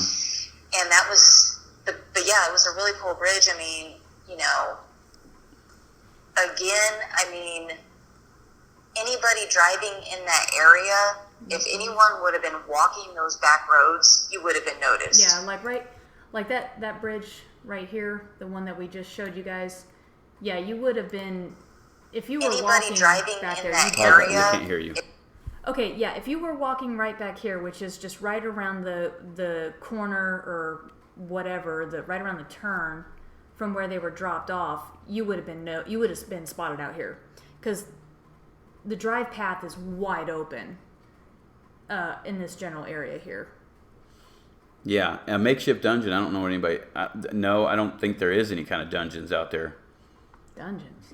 And that was, but yeah, it was a really cool bridge. I mean, you know. Again, I mean, anybody driving in that area, if anyone would have been walking those back roads, you would have been noticed. Yeah, like that bridge right here, the one that we just showed you guys. Yeah, you would have been, if you were walking driving back in there. that area. We can't hear you. Okay, yeah, if you were walking right back here, which is just right around the corner or whatever, right around the turn from where they were dropped off, you would have been spotted out here, because the drive path is wide open in this general area here. Yeah, a makeshift dungeon. I don't know what anybody. No, I don't think there is any kind of dungeons out there. Dungeons.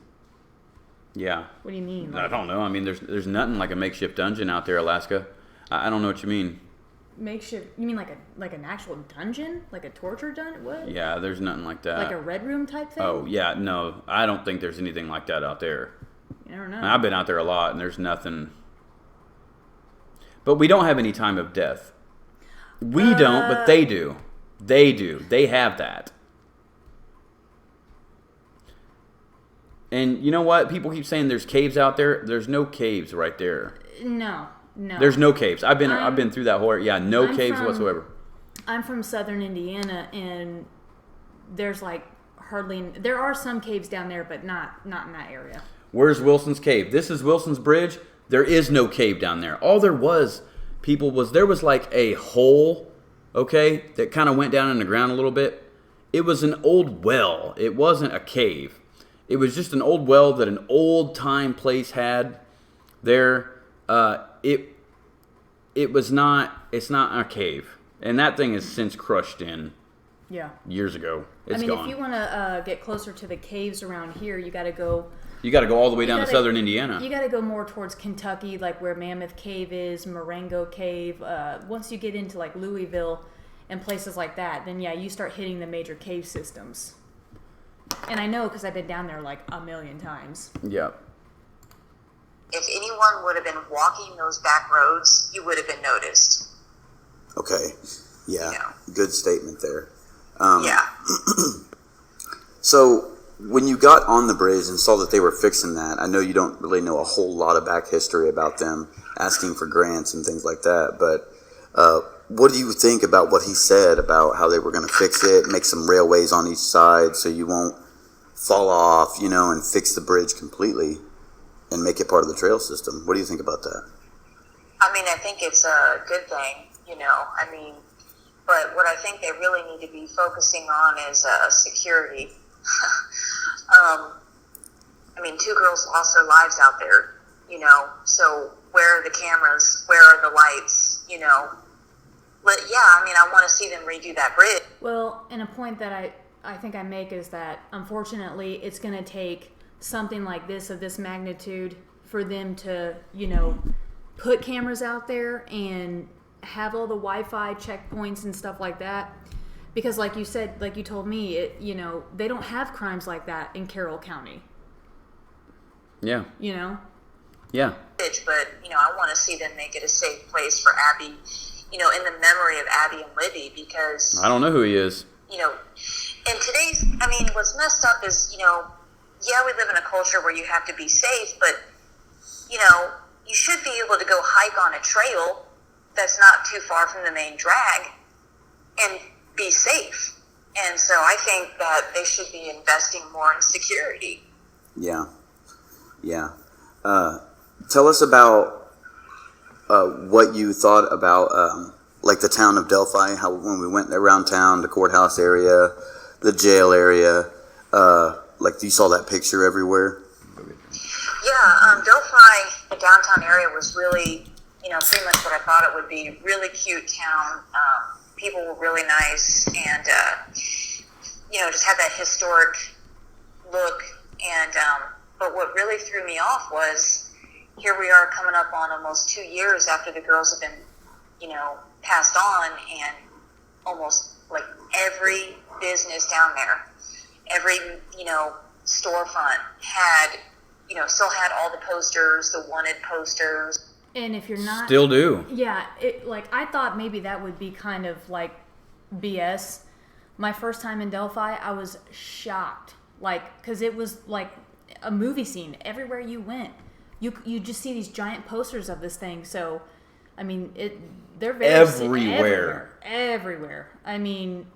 Yeah. What do you mean? I don't know. I mean, there's nothing like a makeshift dungeon out there, Alaska. I don't know what you mean. Makeshift? You mean like an actual dungeon, like a torture dungeon? What? Yeah, there's nothing like that. Like a red room type thing? Oh yeah, no, I don't think there's anything like that out there. You never know. I've been out there a lot, and there's nothing. But we don't have any time of death. We don't, but they do. They do. They have that. And you know what? People keep saying there's caves out there. There's no caves right there. No. There's no caves. I've been through that whole. Yeah, no caves whatsoever. I'm from southern Indiana, and there's like hardly. There are some caves down there, but not in that area. Where's Wilson's Cave? This is Wilson's Bridge. There is no cave down there. All there was, there was like a hole, okay, that kind of went down in the ground a little bit. It was an old well. It wasn't a cave. It was just an old well that an old time place had there. It's not a cave, and that thing is since crushed in. Yeah. Years ago, it's gone. If you want to get closer to the caves around here, you got to go. You got to go all the way down to southern Indiana. You got to go more towards Kentucky, like where Mammoth Cave is, Marengo Cave. Once you get into like Louisville and places like that, then yeah, you start hitting the major cave systems. And I know because I've been down there like a million times. Yep. if anyone would have been walking those back roads, you would have been noticed. Okay. Yeah. You know. Good statement there. Yeah. So when you got on the bridge and saw that they were fixing that, I know you don't really know a whole lot of back history about them asking for grants and things like that, but what do you think about what he said about how they were going to fix it, make some railways on each side so you won't fall off, you know, and fix the bridge completely and make it part of the trail system? What do you think about that? I mean, I think it's a good thing, you know. I mean, but what I think they really need to be focusing on is security. I mean, 2 girls lost their lives out there, you know, so where are the cameras? Where are the lights, you know? But yeah, I mean, I want to see them redo that bridge. Well, and a point that I think I make is that, unfortunately, it's going to take something like this, of this magnitude, for them to, you know, put cameras out there and have all the Wi-Fi checkpoints and stuff like that. Because like you said, like you told me, you know, they don't have crimes like that in Carroll County. Yeah. You know? Yeah. But, you know, I want to see them make it a safe place for Abby, you know, in the memory of Abby and Libby, because... I don't know who he is. You know, in today's... I mean, what's messed up is, you know, yeah, we live in a culture where you have to be safe, but, you know, you should be able to go hike on a trail that's not too far from the main drag and be safe. And so I think that they should be investing more in security. Yeah. Yeah. Tell us about what you thought about like the town of Delphi, how when we went around town, the courthouse area, the jail area, like you saw that picture everywhere. Yeah, Delphi, the downtown area was really, you know, pretty much what I thought it would be. Really cute town. People were really nice, and you know, just had that historic look. And but what really threw me off was, here we are coming up on almost 2 years after the girls have been, you know, passed on, and almost like every business down there, every, you know, storefront had, you know, still had all the posters, the wanted posters. And if you're not... Still do. Yeah, like, I thought maybe that would be kind of, like, BS. My first time in Delphi, I was shocked. Like, because it was, like, a movie scene. Everywhere you went, you just see these giant posters of this thing. So, I mean, they're very... Everywhere. I mean...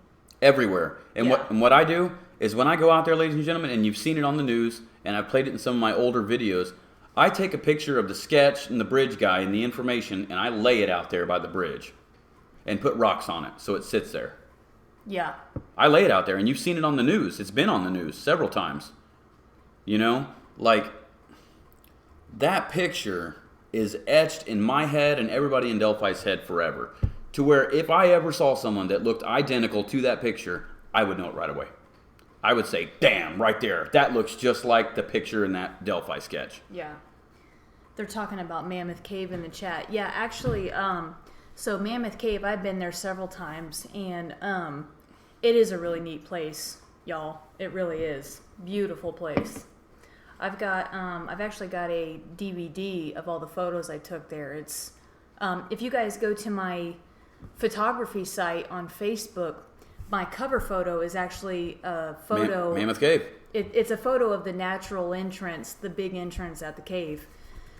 Everywhere. And yeah. What I do is when I go out there, ladies and gentlemen, and you've seen it on the news, and I've played it in some of my older videos, I take a picture of the sketch and the bridge guy and the information, and I lay it out there by the bridge and put rocks on it so it sits there. Yeah. I lay it out there, and you've seen it on the news. It's been on the news several times. You know? Like, that picture is etched in my head and everybody in Delphi's head forever. To where if I ever saw someone that looked identical to that picture, I would know it right away. I would say, damn, right there. That looks just like the picture in that Delphi sketch. Yeah. They're talking about Mammoth Cave in the chat. Yeah, actually, so Mammoth Cave, I've been there several times, and it is a really neat place, y'all. It really is. Beautiful place. I've actually got a DVD of all the photos I took there. It's, if you guys go to my photography site on Facebook, my cover photo is actually a photo... Mammoth Cave. It's a photo of the natural entrance, the big entrance at the cave.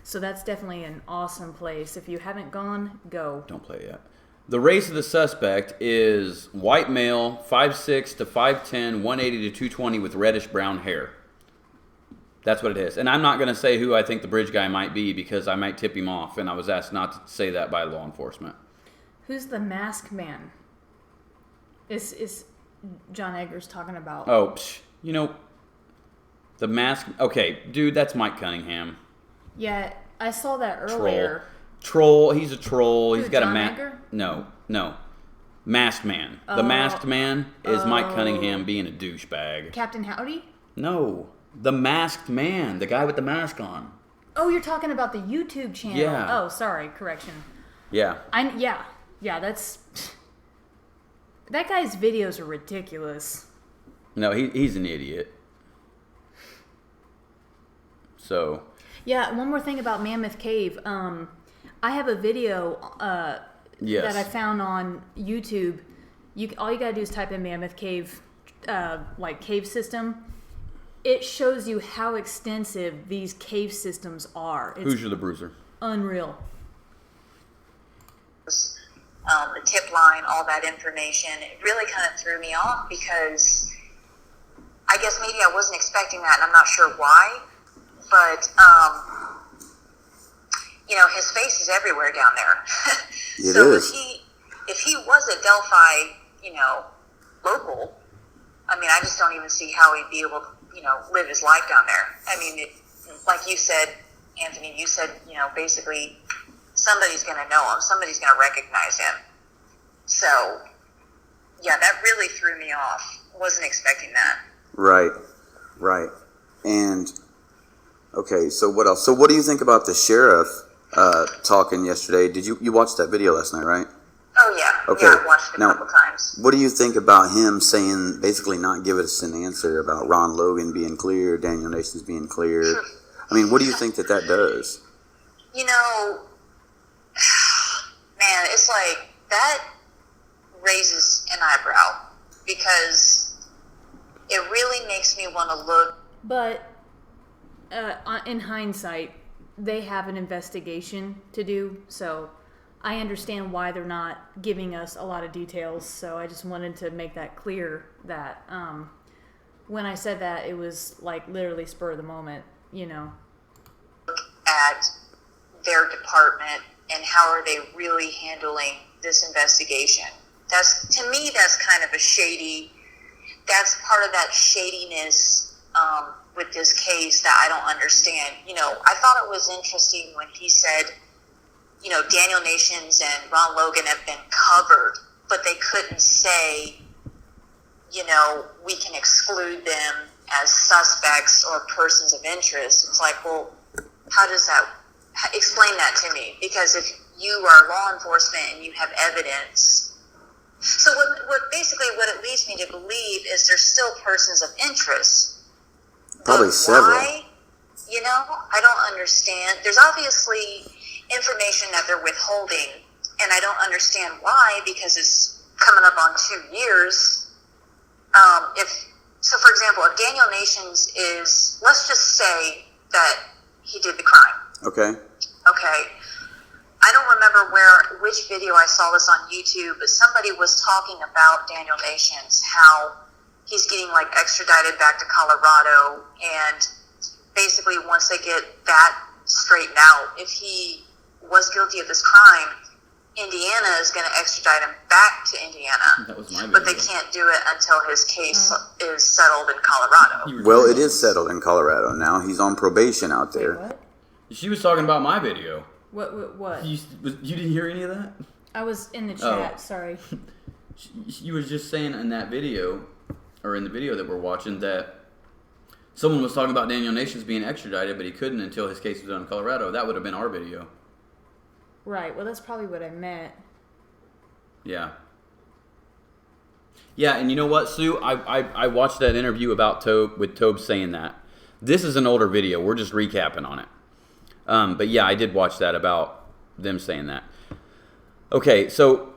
So that's definitely an awesome place. If you haven't gone, go. Don't play it yet. The race of the suspect is white male, 5'6" to 5'10", 180 to 220 with reddish brown hair. That's what it is. And I'm not going to say who I think the bridge guy might be because I might tip him off, and I was asked not to say that by law enforcement. Who's the masked man? Is John Eggers talking about? Oh, you know, the mask. Okay, dude, that's Mike Cunningham. Yeah, I saw that earlier. Troll. He's a troll. Who, he's got John a Egger? No. Masked man. The masked man is Mike Cunningham being a douchebag. Captain Howdy? No, the masked man, the guy with the mask on. Oh, you're talking about the YouTube channel. Yeah. Oh, sorry, correction. Yeah. Yeah, that's... That guy's videos are ridiculous. No, he's an idiot. So... Yeah, one more thing about Mammoth Cave. I have a video Yes. that I found on YouTube. All you gotta do is type in Mammoth Cave, cave system. It shows you how extensive these cave systems are. It's Hoosier the Bruiser. unreal. The tip line, all that information, it really kind of threw me off because I guess maybe I wasn't expecting that, and I'm not sure why, but his face is everywhere down there. It so is. if he was a Delphi, local, I mean, I just don't even see how he'd be able to, live his life down there. I mean, like you said, Anthony, basically somebody's going to know him, somebody's going to recognize him. So, yeah, that really threw me off. Wasn't expecting that. Right. And, okay, so what else? So what do you think about the sheriff talking yesterday? Did you watch that video last night, right? Oh, yeah. Okay. Yeah, I watched it a Now, couple times. what do you think about him saying, basically not giving us an answer about Ron Logan being clear, Daniel Nations being clear? I mean, what do you think that does? Man, it's like, that raises an eyebrow because it really makes me want to look. But in hindsight, they have an investigation to do, so I understand why they're not giving us a lot of details. So I just wanted to make that clear that when I said that, it was like literally spur of the moment, At their department and how are they really handling this investigation. To me, that's kind of that's part of that shadiness with this case that I don't understand. I thought it was interesting when he said, Daniel Nations and Ron Logan have been covered, but they couldn't say, we can exclude them as suspects or persons of interest. It's like, well, how does that, explain that to me, because if you are law enforcement and you have evidence, so what it leads me to believe is there's still persons of interest. Probably several. Why? I don't understand. There's obviously information that they're withholding, and I don't understand why, because it's coming up on 2 years. For example, if Daniel Nations is, let's just say that he did the crime. Okay. Okay. I don't remember which video I saw this on YouTube, but somebody was talking about Daniel Nations, how he's getting extradited back to Colorado, and basically once they get that straightened out, if he was guilty of this crime, Indiana is going to extradite him back to Indiana. That was my video. But they can't do it until his case is settled in Colorado. Well, it is settled in Colorado now. He's on probation out there. Wait, what? She was talking about my video. What? You didn't hear any of that? I was in the chat, sorry. She was just saying in that video, or in the video that we're watching, that someone was talking about Daniel Nations being extradited, but he couldn't until his case was done in Colorado. That would have been our video. Right, well, that's probably what I meant. Yeah. Yeah, and you know what, Sue? I watched that interview about Tobe, with Tobe saying that. This is an older video. We're just recapping on it. But yeah, I did watch that about them saying that. Okay, so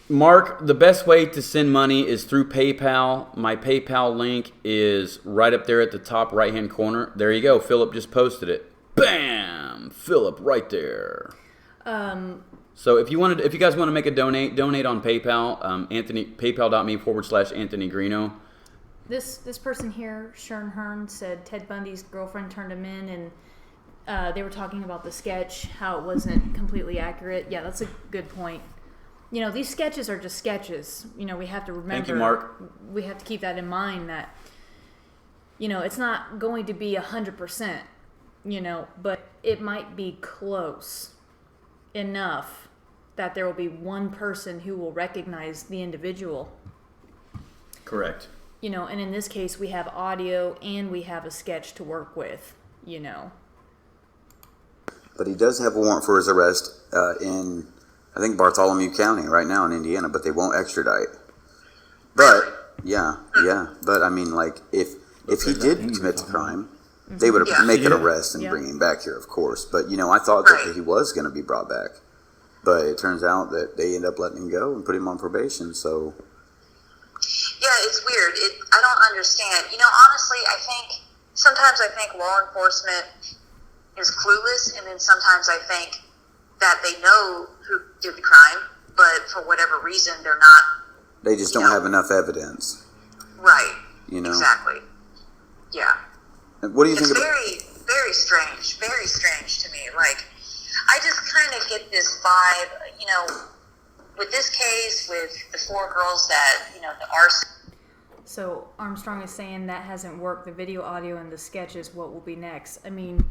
Mark, the best way to send money is through PayPal. My PayPal link is right up there at the top right-hand corner. There you go. Philip just posted it. Bam! Philip right there. So if you guys want to make a donate on PayPal. PayPal.me/Anthony Greeno. This person here, Shern Hearn, said Ted Bundy's girlfriend turned him in, and they were talking about the sketch, how it wasn't completely accurate. Yeah, that's a good point. These sketches are just sketches. We have to remember. Thank you, Mark. We have to keep that in mind that, it's not going to be 100%, but it might be close enough that there will be one person who will recognize the individual. Correct. And in this case, we have audio and we have a sketch to work with, But he does have a warrant for his arrest in, I think, Bartholomew County right now in Indiana, but they won't extradite. But, yeah. But, I mean, if he did commit the crime, they would Yeah. make an Yeah. arrest and Yeah. bring him back here, of course. But, I thought Right. that he was going to be brought back. But it turns out that they end up letting him go and put him on probation, so... Yeah, it's weird. I don't understand. Honestly, sometimes I think law enforcement is clueless, and then sometimes I think that they know who did the crime, but for whatever reason, they're not... They just don't have enough evidence. Right. Exactly. Yeah. What do you think It's about... very, very strange to me. Like, I just kind of get this vibe, with this case, with the 4 girls that, the arson. So Armstrong is saying that hasn't worked. The video, audio, and the sketches. What will be next? I mean,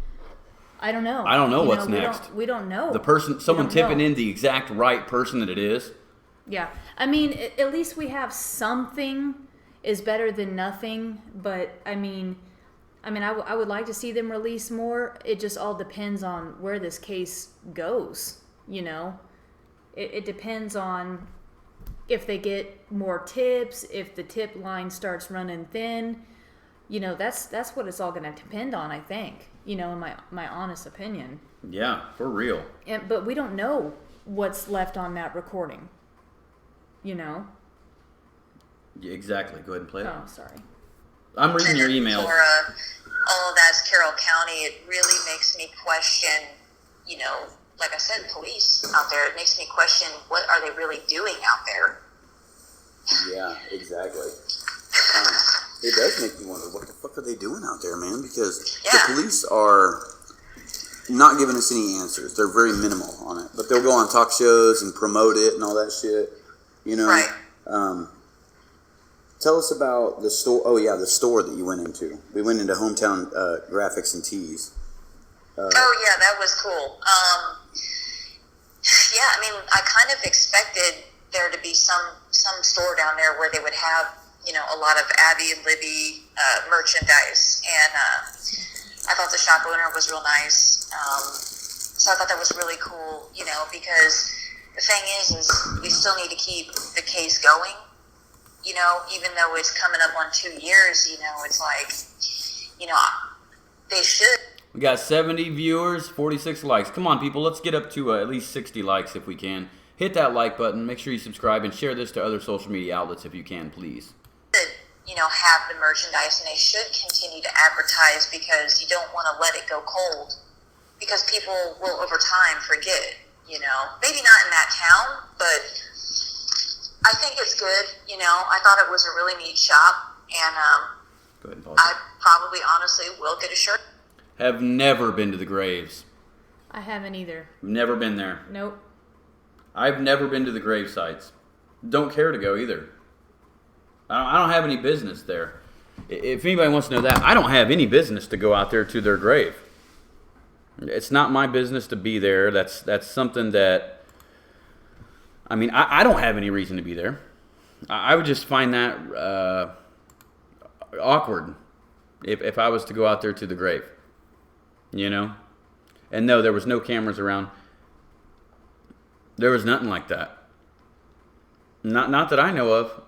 I don't know. I don't know what's next. We don't know. The person, someone We don't tipping know. in the exact right person that it is. Yeah, I mean, at least we have something is better than nothing. But I would like to see them release more. It just all depends on where this case goes. It depends on if they get more tips, if the tip line starts running thin. That's what it's all going to depend on, I think. In my honest opinion. Yeah, for real. But we don't know what's left on that recording. Yeah, exactly. Go ahead and play it. Oh, sorry. I'm reading your emails. For all of that's Carroll County, it really makes me question, like I said, police out there. It makes me question, what are they really doing out there? Yeah, exactly. It does make me wonder, what the fuck are they doing out there, man? Because the police are not giving us any answers. They're very minimal on it. But they'll go on talk shows and promote it and all that shit. Right. Tell us about the store. Oh, yeah, the store that you went into. We went into Hometown Graphics and Tees. Oh, yeah, that was cool. I kind of expected there to be some store down there where they would have, a lot of Abby and Libby merchandise. And I thought the shop owner was real nice. So I thought that was really cool, because the thing is we still need to keep the case going. Even though it's coming up on 2 years, it's like, they should. We got 70 viewers, 46 likes. Come on, people. Let's get up to at least 60 likes if we can. Hit that like button. Make sure you subscribe and share this to other social media outlets if you can, please. Have the merchandise, and they should continue to advertise, because you don't want to let it go cold, because people will over time forget. Maybe not in that town, but I think it's good. I thought it was a really neat shop, and Go ahead and pause. I probably honestly will get a shirt. Have never been to the graves. I haven't either. Never been there. Nope. I've never been to the grave sites. Don't care to go either. I don't have any business there. If anybody wants to know that, I don't have any business to go out there to their grave. It's not my business to be there. That's something that, I don't have any reason to be there. I would just find that awkward if I was to go out there to the grave. And no, there was no cameras around. There was nothing like that. Not that I know of.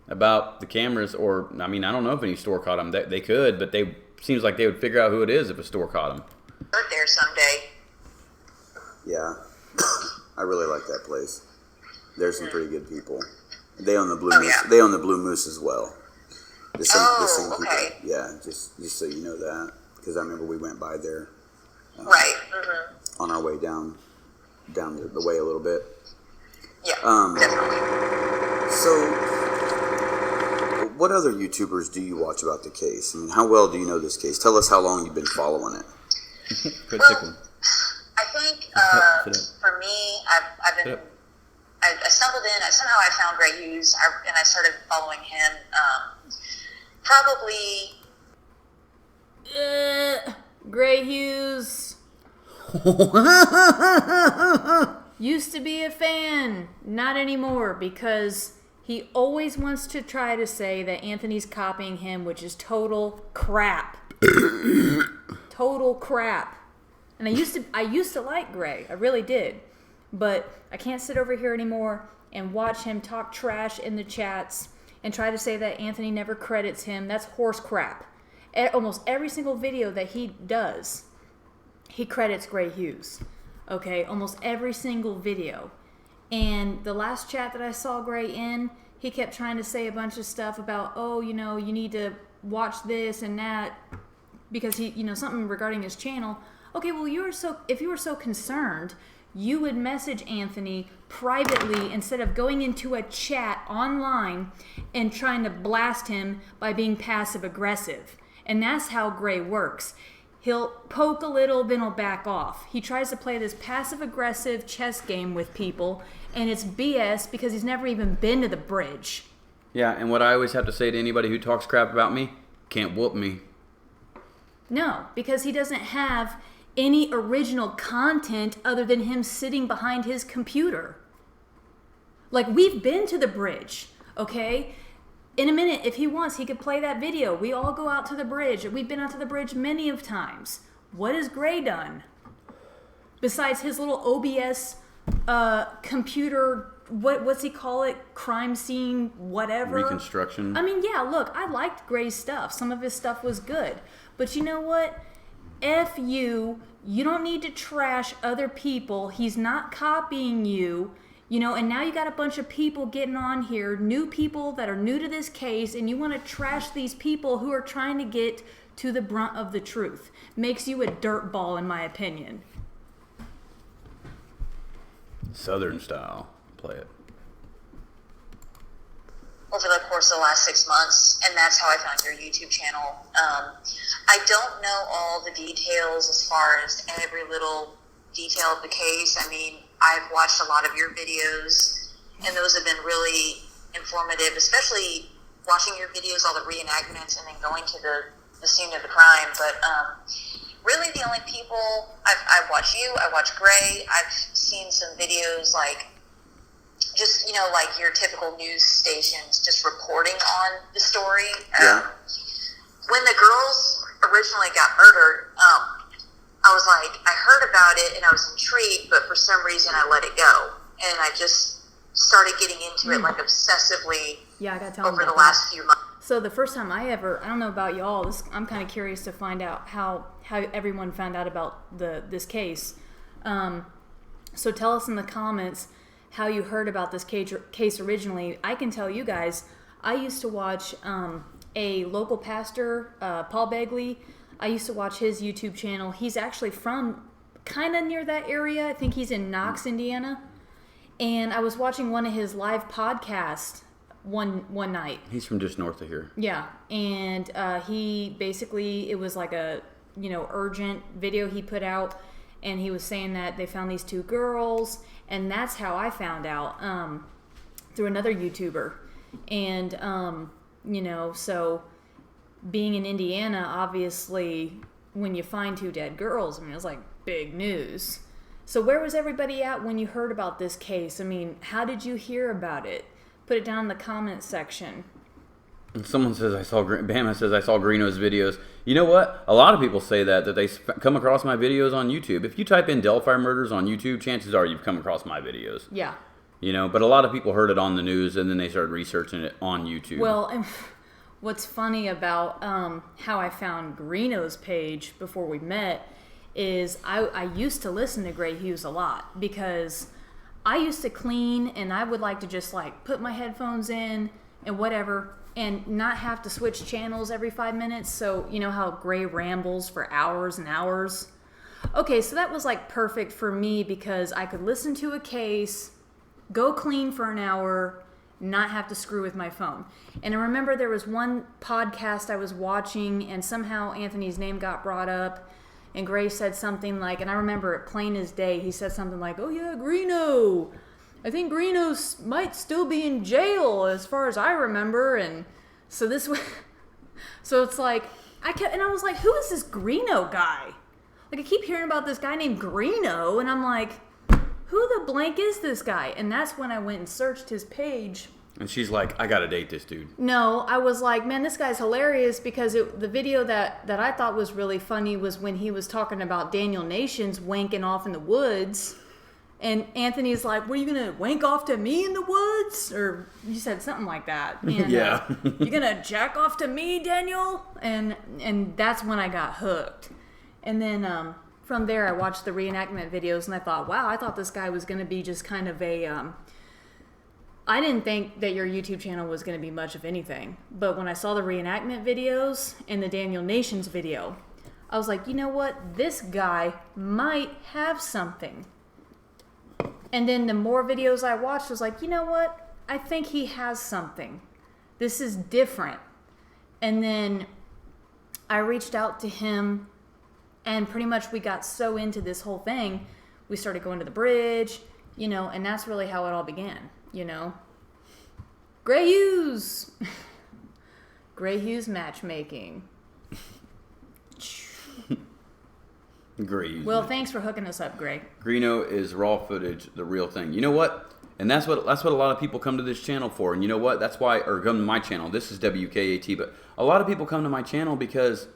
About the cameras, or I don't know if any store caught them. They could, but seems like they would figure out who it is if a store caught them. There someday. Yeah, I really like that place. There's some pretty good people. They own the Blue Moose. Yeah. They own the Blue Moose as well. The same okay. people. Yeah, just so you know that, because I remember we went by there. Right. On our way down the way a little bit. Yeah. So, what other YouTubers do you watch about the case? How well do you know this case? Tell us how long you've been following it. I think for me, I stumbled in. Somehow I found Gray Hughes, and I started following him. Probably. Gray Hughes. Used to be a fan, not anymore, because he always wants to try to say that Anthony's copying him, which is total crap. Total crap. And I used to like Gray, I really did, but I can't sit over here anymore and watch him talk trash in the chats and try to say that Anthony never credits him. That's horse crap. Almost every single video that he does, he credits Gray Hughes. Okay, almost every single video. And the last chat that I saw Gray in, he kept trying to say a bunch of stuff about, oh, you know, you need to watch this and that because he, you know, something regarding his channel. Okay, well, if you were so concerned, you would message Anthony privately instead of going into a chat online and trying to blast him by being passive aggressive. And that's how Gray works. He'll poke a little, then he'll back off. He tries to play this passive-aggressive chess game with people, and it's BS because he's never even been to the bridge. Yeah, and what I always have to say to anybody who talks crap about me, can't whoop me. No, because he doesn't have any original content other than him sitting behind his computer. Like, we've been to the bridge, okay? In a minute, if he wants, he could play that video. We all go out to the bridge. We've been out to the bridge many of times. What has Gray done? Besides his little OBS computer, what's he call it? Crime scene, whatever. Reconstruction. I mean, yeah, look, I liked Gray's stuff. Some of his stuff was good. But you know what? F you. You don't need to trash other people. He's not copying you. You know, and now you got a bunch of people getting on here, new people that are new to this case, and you want to trash these people who are trying to get to the brunt of the truth. Makes you a dirtball, in my opinion. Southern style. Play it. Over the course of the last 6 months, and that's how I found your YouTube channel. I don't know all the details as far as every little detail of the case. I mean, I've watched a lot of your videos, and those have been really informative, especially watching your videos, all the reenactments, and then going to the scene of the crime. But really the only people, I've watched you, I watched Gray, I've seen some videos like just, you know, like your typical news stations just reporting on the story. When the girls originally got murdered, I was like, I heard about it and I was intrigued, but for some reason I let it go. And I just started getting into it like obsessively over the last few months. So the first time I don't know about y'all, I'm kind of curious to find out how everyone found out about this case. So tell us in the comments how you heard about this case originally. I can tell you guys, I used to watch a local pastor, Paul Begley. I used to watch his YouTube channel. He's actually from kind of near that area. I think he's in Knox, Indiana. And I was watching one of his live podcasts one night. He's from just north of here. Yeah, and he basically, it was like a, you know, urgent video he put out, and he was saying that they found these two girls, and that's how I found out, through another YouTuber. And, you know, so being in Indiana, obviously, when you find two dead girls, I mean, it's like big news. So where was everybody at when you heard about this case? I mean, how did you hear about it? Put it down in the comments section. And someone says, Bama says, I saw Greeno's videos. You know what? A lot of people say that they come across my videos on YouTube. If you type in Delphi murders on YouTube, chances are you've come across my videos. Yeah. You know, but a lot of people heard it on the news and then they started researching it on YouTube. Well, and what's funny about how I found Greeno's page before we met is I used to listen to Gray Hughes a lot because I used to clean and I would like to just like put my headphones in and whatever and not have to switch channels every 5 minutes. So you know how Gray rambles for hours and hours? Okay, so that was like perfect for me because I could listen to a case, go clean for an hour, not have to screw with my phone. And I remember there was one podcast I was watching and somehow Anthony's name got brought up and Gray said something like, and I remember it plain as day, he said something like, oh yeah, Greeno. I think Greeno might still be in jail as far as I remember. And so this was, so it's like, I was like, who is this Greeno guy? Like I keep hearing about this guy named Greeno and I'm like, who the blank is this guy? And that's when I went and searched his page. And she's like, I gotta date this dude. No, I was like, man, this guy's hilarious because the video that I thought was really funny was when he was talking about Daniel Nations wanking off in the woods. And Anthony's like, "What, are you gonna wank off to me in the woods?" Or you said something like that. And, Yeah. "You gonna jack off to me, Daniel?" And that's when I got hooked. And then from there, I watched the reenactment videos, and I thought, wow, I thought this guy was gonna be just kind of a. I didn't think that your YouTube channel was gonna be much of anything, but when I saw the reenactment videos and the Daniel Nations video, I was like, you know what? This guy might have something. And then the more videos I watched, I was like, you know what? I think he has something. This is different. And then I reached out to him, and pretty much we got so into this whole thing, we started going to the bridge, you know, and that's really how it all began, you know. Gray Hughes! Gray Hughes matchmaking. Gray. Well, thanks for hooking us up, Gray. Greeno is raw footage, the real thing. You know what? And that's what a lot of people come to this channel for. And you know what? That's why, or come to my channel. This is WKAT, but a lot of people come to my channel because,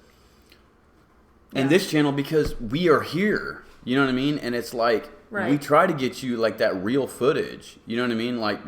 and this channel because we are here. You know what I mean? And it's like, we try to get you like that real footage. You know what I mean? Like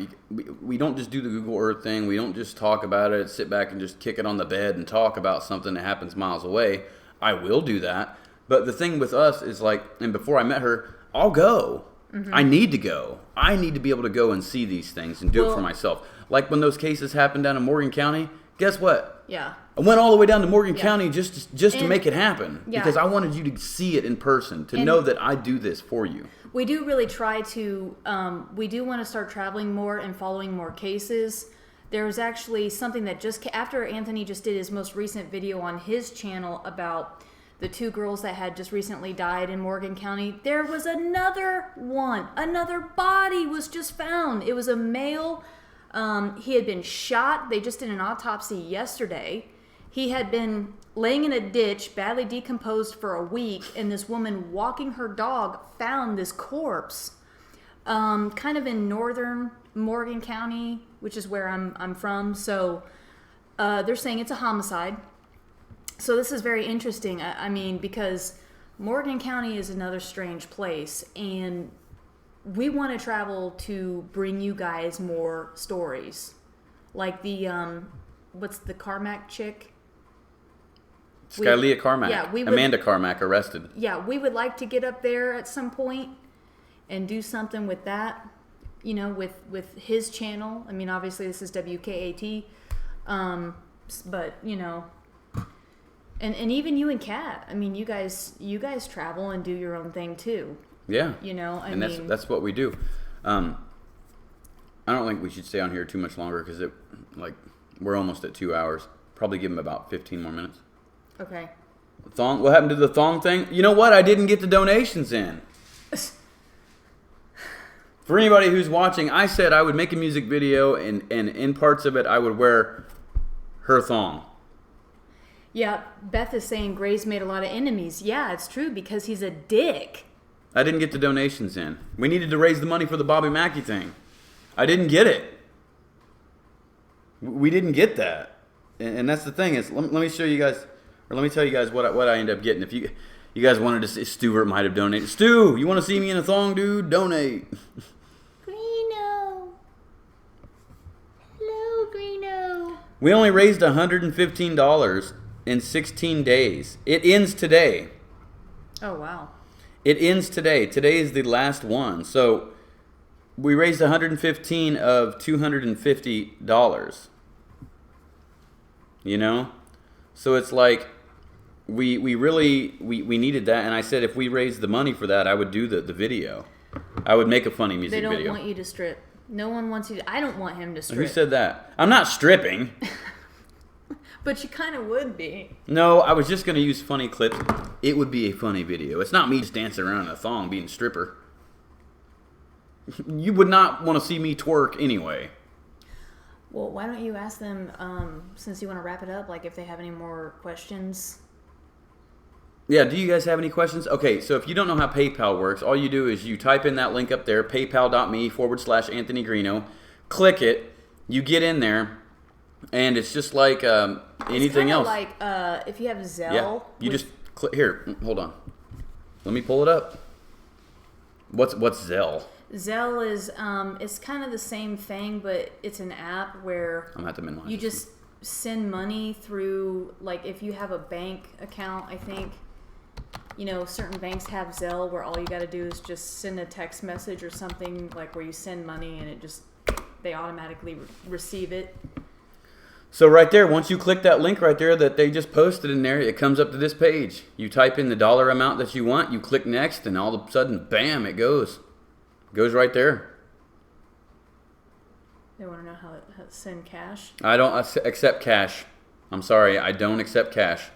we don't just do the Google Earth thing. We don't just talk about it, sit back and just kick it on the bed and talk about something that happens miles away. I will do that. But the thing with us is like, and before I met her, I'll go. Mm-hmm. I need to go. I need to be able to go and see these things and do it for myself. Like when those cases happened down in Morgan County, guess what? Yeah. I went all the way down to Morgan County just to make it happen. Yeah. Because I wanted you to see it in person, to know that I do this for you. We do really try to, we do want to start traveling more and following more cases. There was actually something that just, after Anthony just did his most recent video on his channel about the 2 girls that had just recently died in Morgan County, there was another one. Another body was just found. It was a male. He had been shot. They just did an autopsy yesterday. He had been laying in a ditch, badly decomposed for a week, and this woman walking her dog found this corpse kind of in northern Morgan County, which is where I'm from. So they're saying it's a homicide. So this is very interesting. I mean, because Morgan County is another strange place, and we want to travel to bring you guys more stories. Like the, what's the Carmack chick? Skylia Carmack. Yeah, Amanda Carmack arrested. Yeah, we would like to get up there at some point and do something with that, you know, with his channel. I mean, obviously this is WKAT, but, you know, and even you and Kat, I mean, you guys travel and do your own thing too. Yeah. You know, I mean, that's what we do. I don't think we should stay on here too much longer because we're almost at 2 hours. Probably give them about 15 more minutes. Okay. Thong. What happened to the thong thing? You know what? I didn't get the donations in. For anybody who's watching, I said I would make a music video and in parts of it I would wear her thong. Yeah, Beth is saying Gray's made a lot of enemies. Yeah, it's true because he's a dick. I didn't get the donations in. We needed to raise the money for the Bobby Mackey thing. I didn't get it. We didn't get that. And that's the thing is, let me show you guys, or let me tell you guys what I ended up getting. If you guys wanted to see, Stuart might have donated. Stu, you want to see me in a thong, dude? Donate. Greeno. Hello, Greeno. We only raised $115 in 16 days. It ends today. Oh, wow. It ends today. Today is the last one. So we raised $115 of $250. You know? So it's like we really needed that, and I said if we raised the money for that, I would do the video. I would make a funny music video. They don't want you to strip. No one wants you to. I don't want him to strip. Who said that? I'm not stripping. But you kind of would be. No, I was just going to use funny clips. It would be a funny video. It's not me just dancing around in a thong being a stripper. You would not want to see me twerk anyway. Well, why don't you ask them, since you want to wrap it up, like if they have any more questions? Yeah, do you guys have any questions? Okay, so if you don't know how PayPal works, all you do is you type in that link up there, paypal.me/Anthony Greeno. Click it. You get in there, and it's just like anything else. Like if you have Zelle. Yeah, you just click here. Hold on. Let me pull it up. What's Zelle? Zelle is it's kind of the same thing, but it's an app where I'm gonna have to minimize you this just send money through, like if you have a bank account, I think, you know, certain banks have Zelle where all you got to do is just send a text message or something, like where you send money and it just, they automatically receive it. So right there, once you click that link right there that they just posted in there, it comes up to this page. You type in the dollar amount that you want, you click next, and all of a sudden, bam, it goes. It goes right there. They want to know how to send cash. I don't accept cash. I'm sorry, I don't accept cash.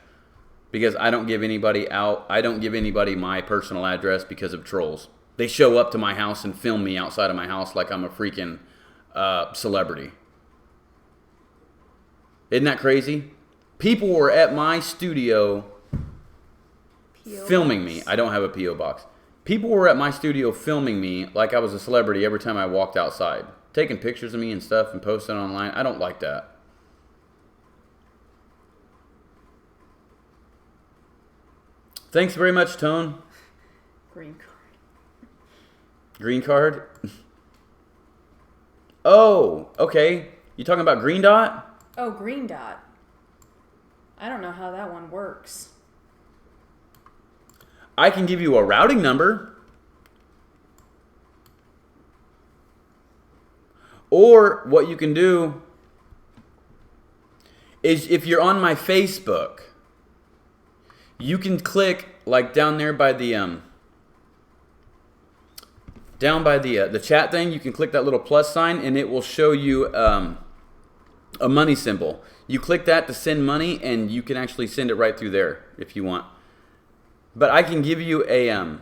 Because I don't give anybody out. I don't give anybody my personal address because of trolls. They show up to my house and film me outside of my house like I'm a freaking celebrity. Isn't that crazy? People were at my studio filming me. I don't have a P.O. box. People were at my studio filming me like I was a celebrity every time I walked outside. Taking pictures of me and stuff and posting it online. I don't like that. Thanks very much, Tone. Green card. Green card? Oh, okay. You talking about Green Dot? Oh, Green Dot. I don't know how that one works. I can give you a routing number. Or what you can do is if you're on my Facebook, you can click like down there by the the chat thing. You can click that little plus sign and it will show you a money symbol. You click that to send money and you can actually send it right through there if you want. But I can give you a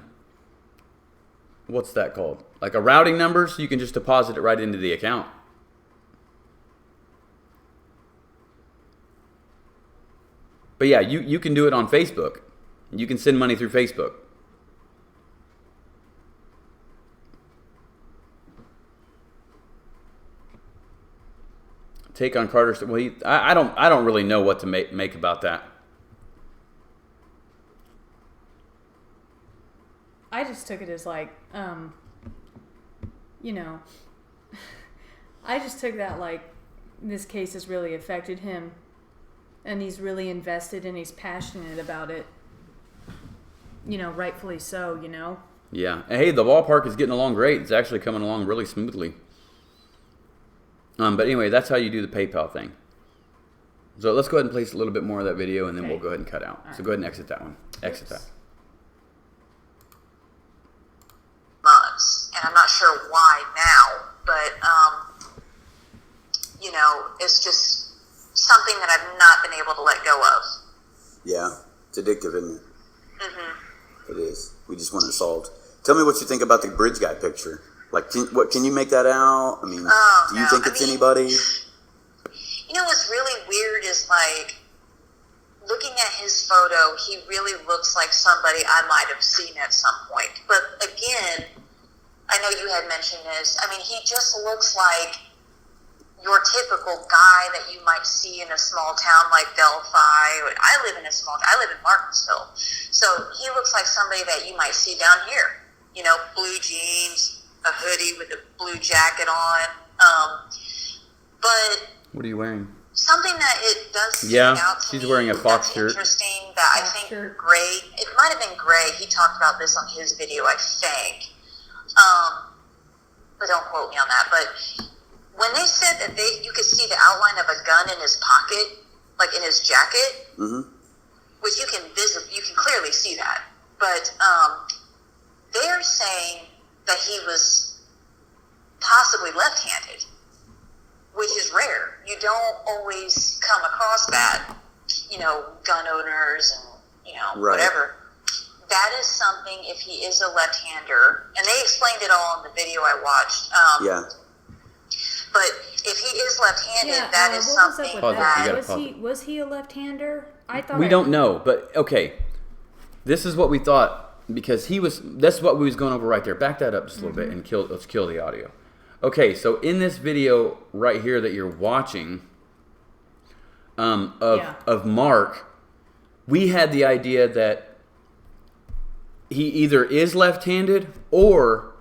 what's that called? Like a routing number, so you can just deposit it right into the account. But yeah, you can do it on Facebook. You can send money through Facebook. Take on Carter's. Well, I don't really know what to make about that. I just took it as like, you know, I just took that like this case has really affected him and he's really invested and he's passionate about it. You know, rightfully so, you know? Yeah. And hey, the ballpark is getting along great. It's actually coming along really smoothly. But anyway, that's how you do the PayPal thing. So let's go ahead and place a little bit more of that video and then we'll go ahead and cut out. So go ahead and exit that one. Exit that. Months, and I'm not sure why now, but you know, it's just something that I've not been able to let go of. Yeah, it's addictive, isn't it? Mm-hmm. It is. We just want it solved. Tell me what you think about the bridge guy picture. Like, can you make that out? I mean, do you think it's anybody? You know what's really weird is like looking at his photo, he really looks like somebody I might have seen at some point. But again, I know you had mentioned this. I mean, he just looks like your typical guy that you might see in a small town like Delphi. I live in Martinsville. So he looks like somebody that you might see down here. You know, blue jeans, a hoodie with a blue jacket on. But what are you wearing? something that it does stand out to she's me wearing a Fox shirt. Interesting that I think Gray, it might have been Gray, he talked about this on his video, I think. But don't quote me on that. But when they said that you could see the outline of a gun in his pocket, like in his jacket, which you can clearly see that. But they're saying that he was possibly left-handed, which is rare. You don't always come across that, gun owners and, whatever. That is something, if he is a left-hander, and they explained it all in the video I watched. But if he is left-handed, that is something that... Was he a left-hander? I thought we don't know, but okay. This is what we thought, because that's what we was going over right there. Back that up just a little bit and let's kill the audio. Okay, so in this video right here that you're watching of Mark, we had the idea that he either is left-handed or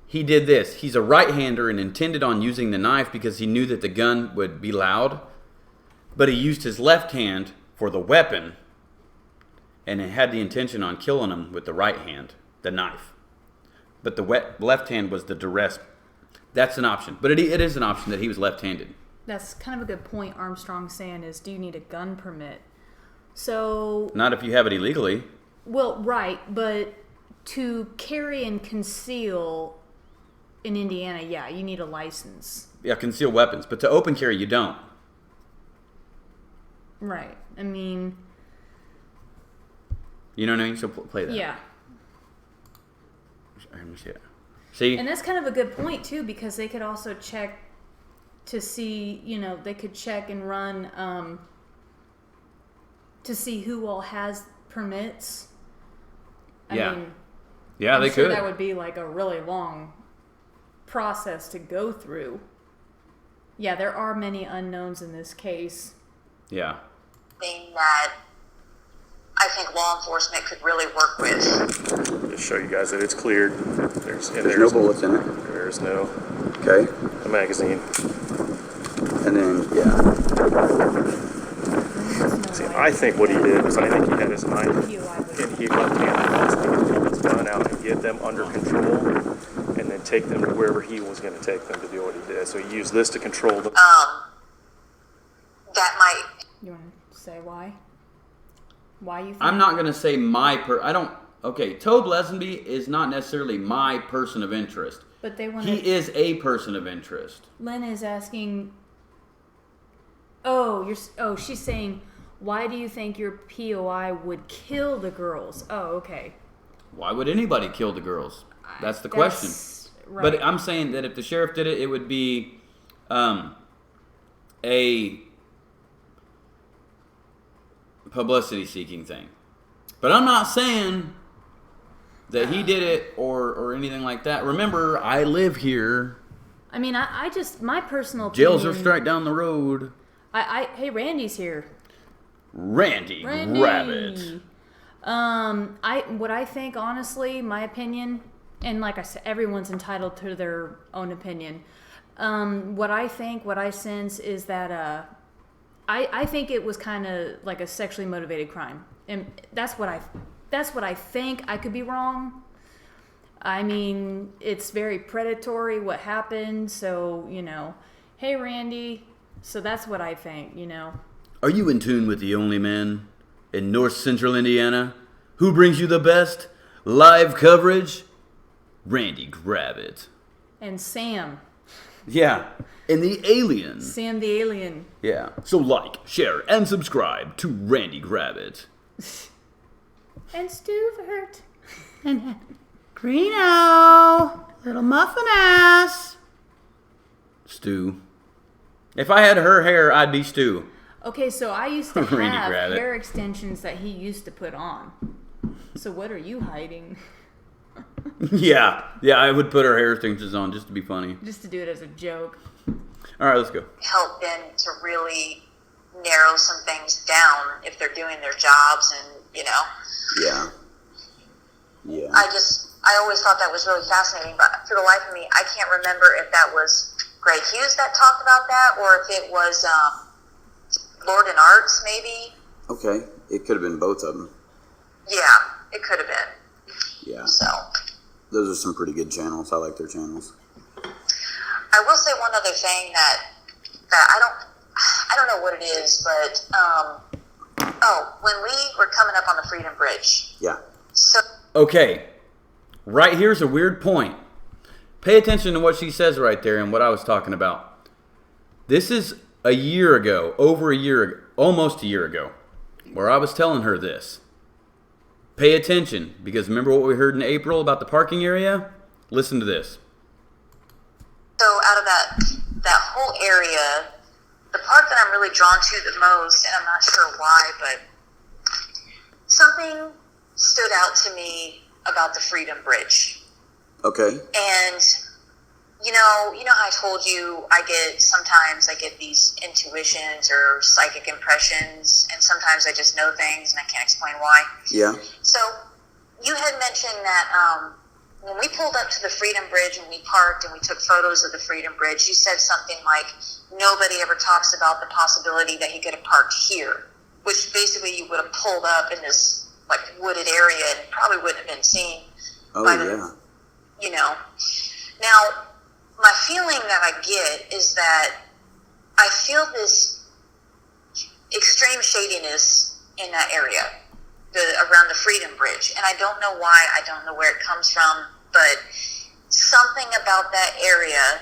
he did this. He's a right-hander and intended on using the knife because he knew that the gun would be loud, but he used his left hand for the weapon and had the intention on killing him with the right hand, the knife. But the left hand was the duress. That's an option. But it is an option that he was left-handed. That's kind of a good point Armstrong's saying is, do you need a gun permit? So... Not if you have it illegally. Well, right, but to carry and conceal in Indiana, yeah, you need a license. Yeah, conceal weapons. But to open carry, you don't. Right. I mean... You know what I mean? So play that. Yeah. Let me see it. See? And that's kind of a good point, too, because they could also check to see, they could check and run to see who all has permits. I mean, yeah, I'm they sure could. That would be like a really long process to go through. Yeah, there are many unknowns in this case. Yeah. Thing that I think law enforcement could really work with. Just show you guys that it's cleared. There's no bullets in it. There's no a magazine. And then, yeah. See, I think what he did was I think he had his knife and he left-handed his gun out and get them under control and then take them to wherever he was going to take them to do what he did. So he used this to control them. That might... You want to say why? Why you think? I'm not going to say okay, Tobe Lesenby is not necessarily my person of interest. But they want He is a person of interest. Lynn is asking... she's saying, why do you think your POI would kill the girls? Oh, okay. Why would anybody kill the girls? That's the question. Right. But I'm saying that if the sheriff did it, it would be a publicity-seeking thing. But I'm not saying that he did it or anything like that. Remember, I live here. I mean, I just, my personal opinion... Jails are straight down the road. Hey, Randy's here. Randy. Rabbit. What I think, honestly, my opinion, and like I said, everyone's entitled to their own opinion. What I sense is that I think it was kind of like a sexually motivated crime, and that's what I think. I could be wrong. I mean, it's very predatory what happened. So hey, Randy. So that's what I think. Are you in tune with the only man in North Central Indiana who brings you the best live coverage? Randy Gravitt. And Sam. Yeah, and the alien. Sam the alien. Yeah. So like, share, and subscribe to Randy Gravitt. And Stuvert. And Greeno. Little muffin ass. Stu. If I had her hair, I'd be Stu. Okay, so I used to Randy have Gravitt. hair extensions that he used to put on. So what are you hiding? Yeah, I would put her hair extensions on just to be funny. Just to do it as a joke. All right, let's go. Help them to really narrow some things down if they're doing their jobs and, Yeah. I always thought that was really fascinating, but for the life of me, I can't remember if that was Gray Hughes that talked about that or if it was Lord and Arts, maybe. Okay. It could have been both of them. Yeah, it could have been. Yeah. So. Those are some pretty good channels. I like their channels. I will say one other thing that I don't know what it is, but when we were coming up on the Freedom Bridge. Yeah. So. Okay, right here's a weird point. Pay attention to what she says right there and what I was talking about. This is a year ago, almost a year ago, where I was telling her this. Pay attention, because remember what we heard in April about the parking area? Listen to this. So out of that whole area, the part that I'm really drawn to the most, and I'm not sure why, but something stood out to me about the Freedom Bridge. Okay. And you know how I told you I get these intuitions or psychic impressions, and sometimes I just know things and I can't explain why. Yeah. So, you had mentioned that when we pulled up to the Freedom Bridge and we parked and we took photos of the Freedom Bridge, you said something like, nobody ever talks about the possibility that he could have parked here, which basically you would have pulled up in this like wooded area and probably wouldn't have been seen. Oh, by yeah. You know. Now, my feeling that I get is that I feel this extreme shadiness in that area, around the Freedom Bridge. And I don't know why, I don't know where it comes from, but something about that area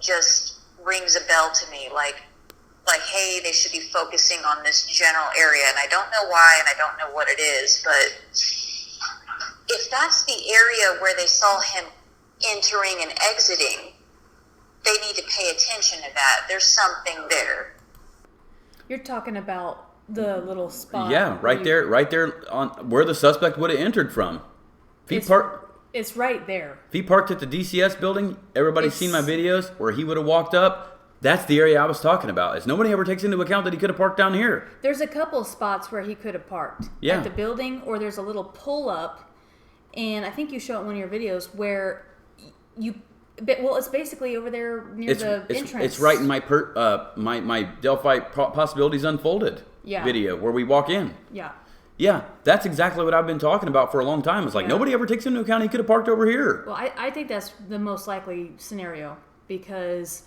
just rings a bell to me, like, hey, they should be focusing on this general area. And I don't know why, and I don't know what it is, but if that's the area where they saw him entering and exiting, they need to pay attention to that. There's something there. You're talking about the little spot. Yeah, right there on where the suspect would have entered from. It's right there. If he parked at the DCS building, everybody's seen my videos where he would have walked up. That's the area I was talking about. Is nobody ever takes into account that he could have parked down here. There's a couple spots where he could have parked. Yeah. At the building, or there's a little pull up, and I think you show it in one of your videos where it's basically over there near the entrance. It's right in my my Delphi Possibilities Unfolded video where we walk in. Yeah. Yeah, that's exactly what I've been talking about for a long time. It's like nobody ever takes into account he could have parked over here. Well, I think that's the most likely scenario because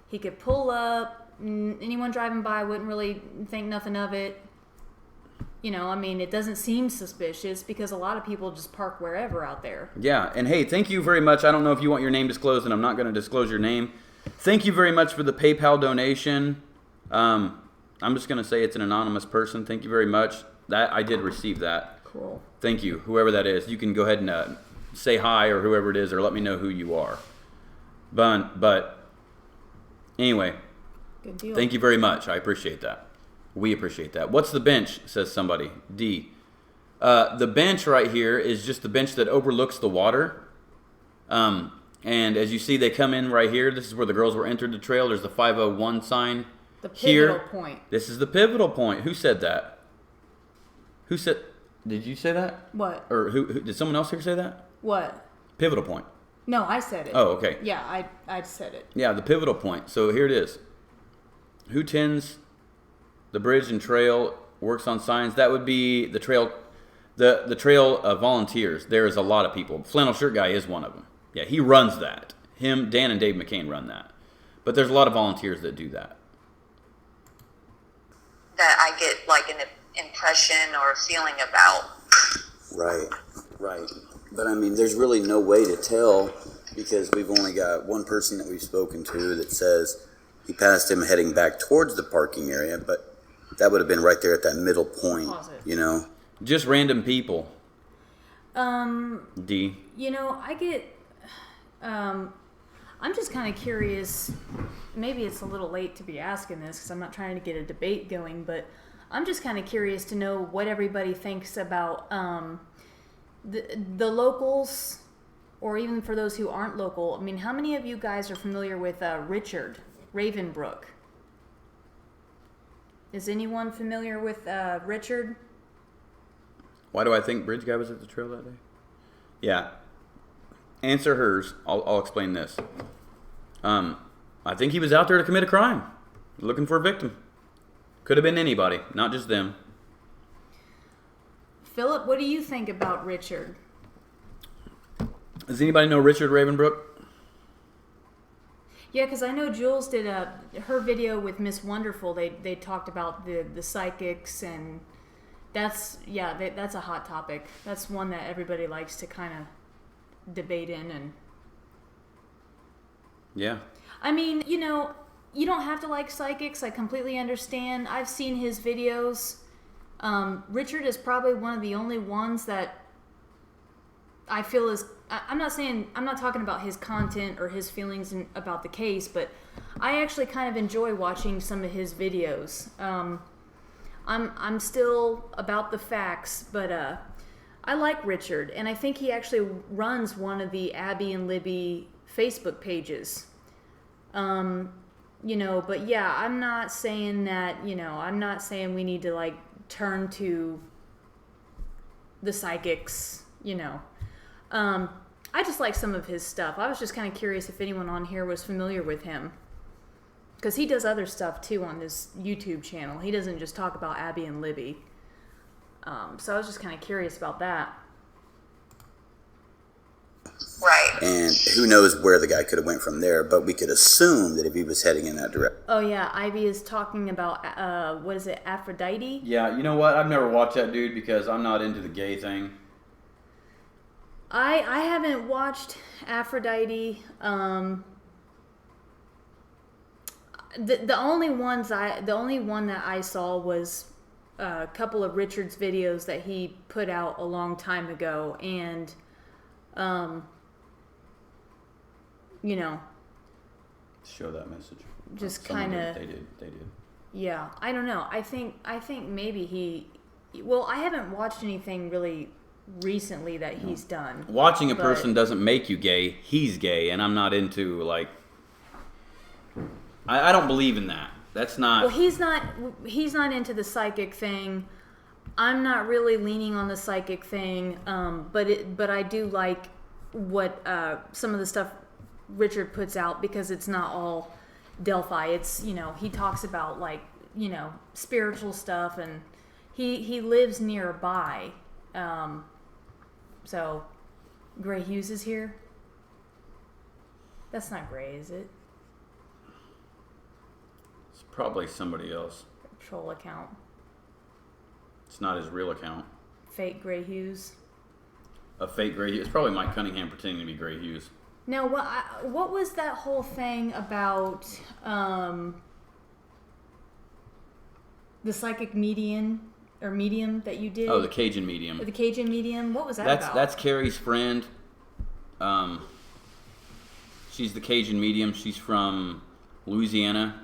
he could pull up. Anyone driving by wouldn't really think nothing of it. You know, I mean, it doesn't seem suspicious because a lot of people just park wherever out there. Yeah, and hey, thank you very much. I don't know if you want your name disclosed, and I'm not going to disclose your name. Thank you very much for the PayPal donation. I'm just going to say it's an anonymous person. Thank you very much. That I did receive that. Cool. Thank you, whoever that is. You can go ahead and say hi or whoever it is, or let me know who you are. But anyway, good deal. Thank you very much. I appreciate that. We appreciate that. What's the bench, says somebody. D. The bench right here is just the bench that overlooks the water. And as you see, they come in right here. This is where the girls were entered the trail. There's the 501 sign. The pivotal here. Point. This is the pivotal point. Who said that? Who said? Did you say that? What? Or who did someone else here say that? What? Pivotal point. No, I said it. Oh, okay. Yeah, I said it. Yeah, the pivotal point. So here it is. Who tends the bridge and trail, works on signs? That would be the trail, the trail volunteers. There is a lot of people. Flannel Shirt Guy is one of them. Yeah, he runs that. Him, Dan, and Dave McCain run that. But there's a lot of volunteers that do that. That I get like an impression or a feeling about. Right. But I mean, there's really no way to tell because we've only got one person that we've spoken to that says he passed him heading back towards the parking area, but that would have been right there at that middle point, you know? Just random people. D. You know, I get, I'm just kind of curious, maybe it's a little late to be asking this because I'm not trying to get a debate going, but I'm just kind of curious to know what everybody thinks about the locals, or even for those who aren't local. I mean, how many of you guys are familiar with Richard Ravenbrook? Is anyone familiar with Richard? Why do I think Bridge Guy was at the trail that day? Yeah. Answer hers. I'll explain this. I think he was out there to commit a crime, looking for a victim. Could have been anybody, not just them. Philip, what do you think about Richard? Does anybody know Richard Ravenbrook? Yeah, because I know Jules did her video with Miss Wonderful. They talked about the psychics, and that's a hot topic. That's one that everybody likes to kind of debate in. And yeah, I mean, you know, you don't have to like psychics. I completely understand. I've seen his videos. Richard is probably one of the only ones that I feel is, I'm not talking about his content or his feelings about the case, but I actually kind of enjoy watching some of his videos. I'm still about the facts, but I like Richard, and I think he actually runs one of the Abby and Libby Facebook pages. You know, but yeah, I'm not saying that, you know, I'm not saying we need to like turn to the psychics, you know. I just like some of his stuff. I was just kind of curious if anyone on here was familiar with him. Because he does other stuff, too, on his YouTube channel. He doesn't just talk about Abby and Libby. So I was just kind of curious about that. Right. And who knows where the guy could have went from there, but we could assume that if he was heading in that direction. Oh, yeah, Ivy is talking about, what is it, Aphrodite? Yeah, you know what? I've never watched that dude because I'm not into the gay thing. I haven't watched Aphrodite. The only one that I saw was a couple of Richard's videos that he put out a long time ago, and you know, show that message. Just Someone kind of. They did. Yeah, I don't know. I think maybe he. Well, I haven't watched anything really recently that he's done. Watching a person doesn't make you gay. He's gay, and I'm not into like. I don't believe in that. That's not. Well, he's not into the psychic thing. I'm not really leaning on the psychic thing. But I do like what some of the stuff Richard puts out, because it's not all Delphi. It's, you know, he talks about, like, you know, spiritual stuff, and he lives nearby. So Gray Hughes is here. That's not Gray, is it? It's probably somebody else. Troll account. It's not his real account. Fake Gray Hughes. A fake Gray Hughes. It's probably Mike Cunningham pretending to be Gray Hughes. Now, what was that whole thing about the psychic medium that you did? Oh, the Cajun medium. The Cajun medium? What was that about? That's Carrie's friend. She's the Cajun medium. She's from Louisiana.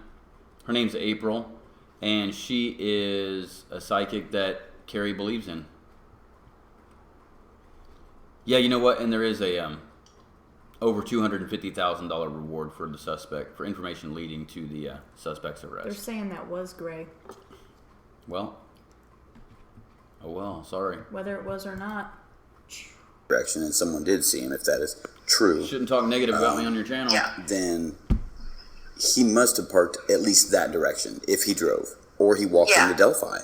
Her name's April, and she is a psychic that Carrie believes in. Yeah, you know what? And there is a over $250,000 reward for the suspect for information leading to the suspect's arrest. They're saying that was Gray. Well, oh well, sorry. Whether it was or not. Direction, and someone did see him, if that is true. Shouldn't talk negative about me on your channel. Then he must have parked at least that direction if he drove, or he walked into Delphi.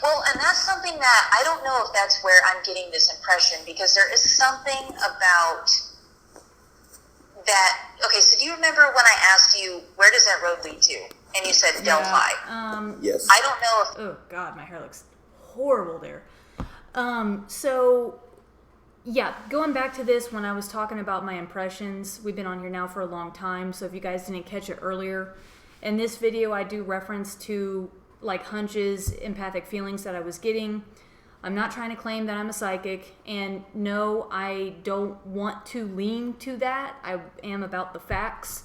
Well, and that's something that I don't know if that's where I'm getting this impression, because there is something about that. Okay, so do you remember when I asked you, where does that road lead to? And you said Delphi. Yes. I don't know if... Oh, God, my hair looks horrible there. So, yeah, going back to this, when I was talking about my impressions, we've been on here now for a long time, so if you guys didn't catch it earlier, in this video I do reference to, like, hunches, empathic feelings that I was getting. I'm not trying to claim that I'm a psychic, and no, I don't want to lean to that. I am about the facts.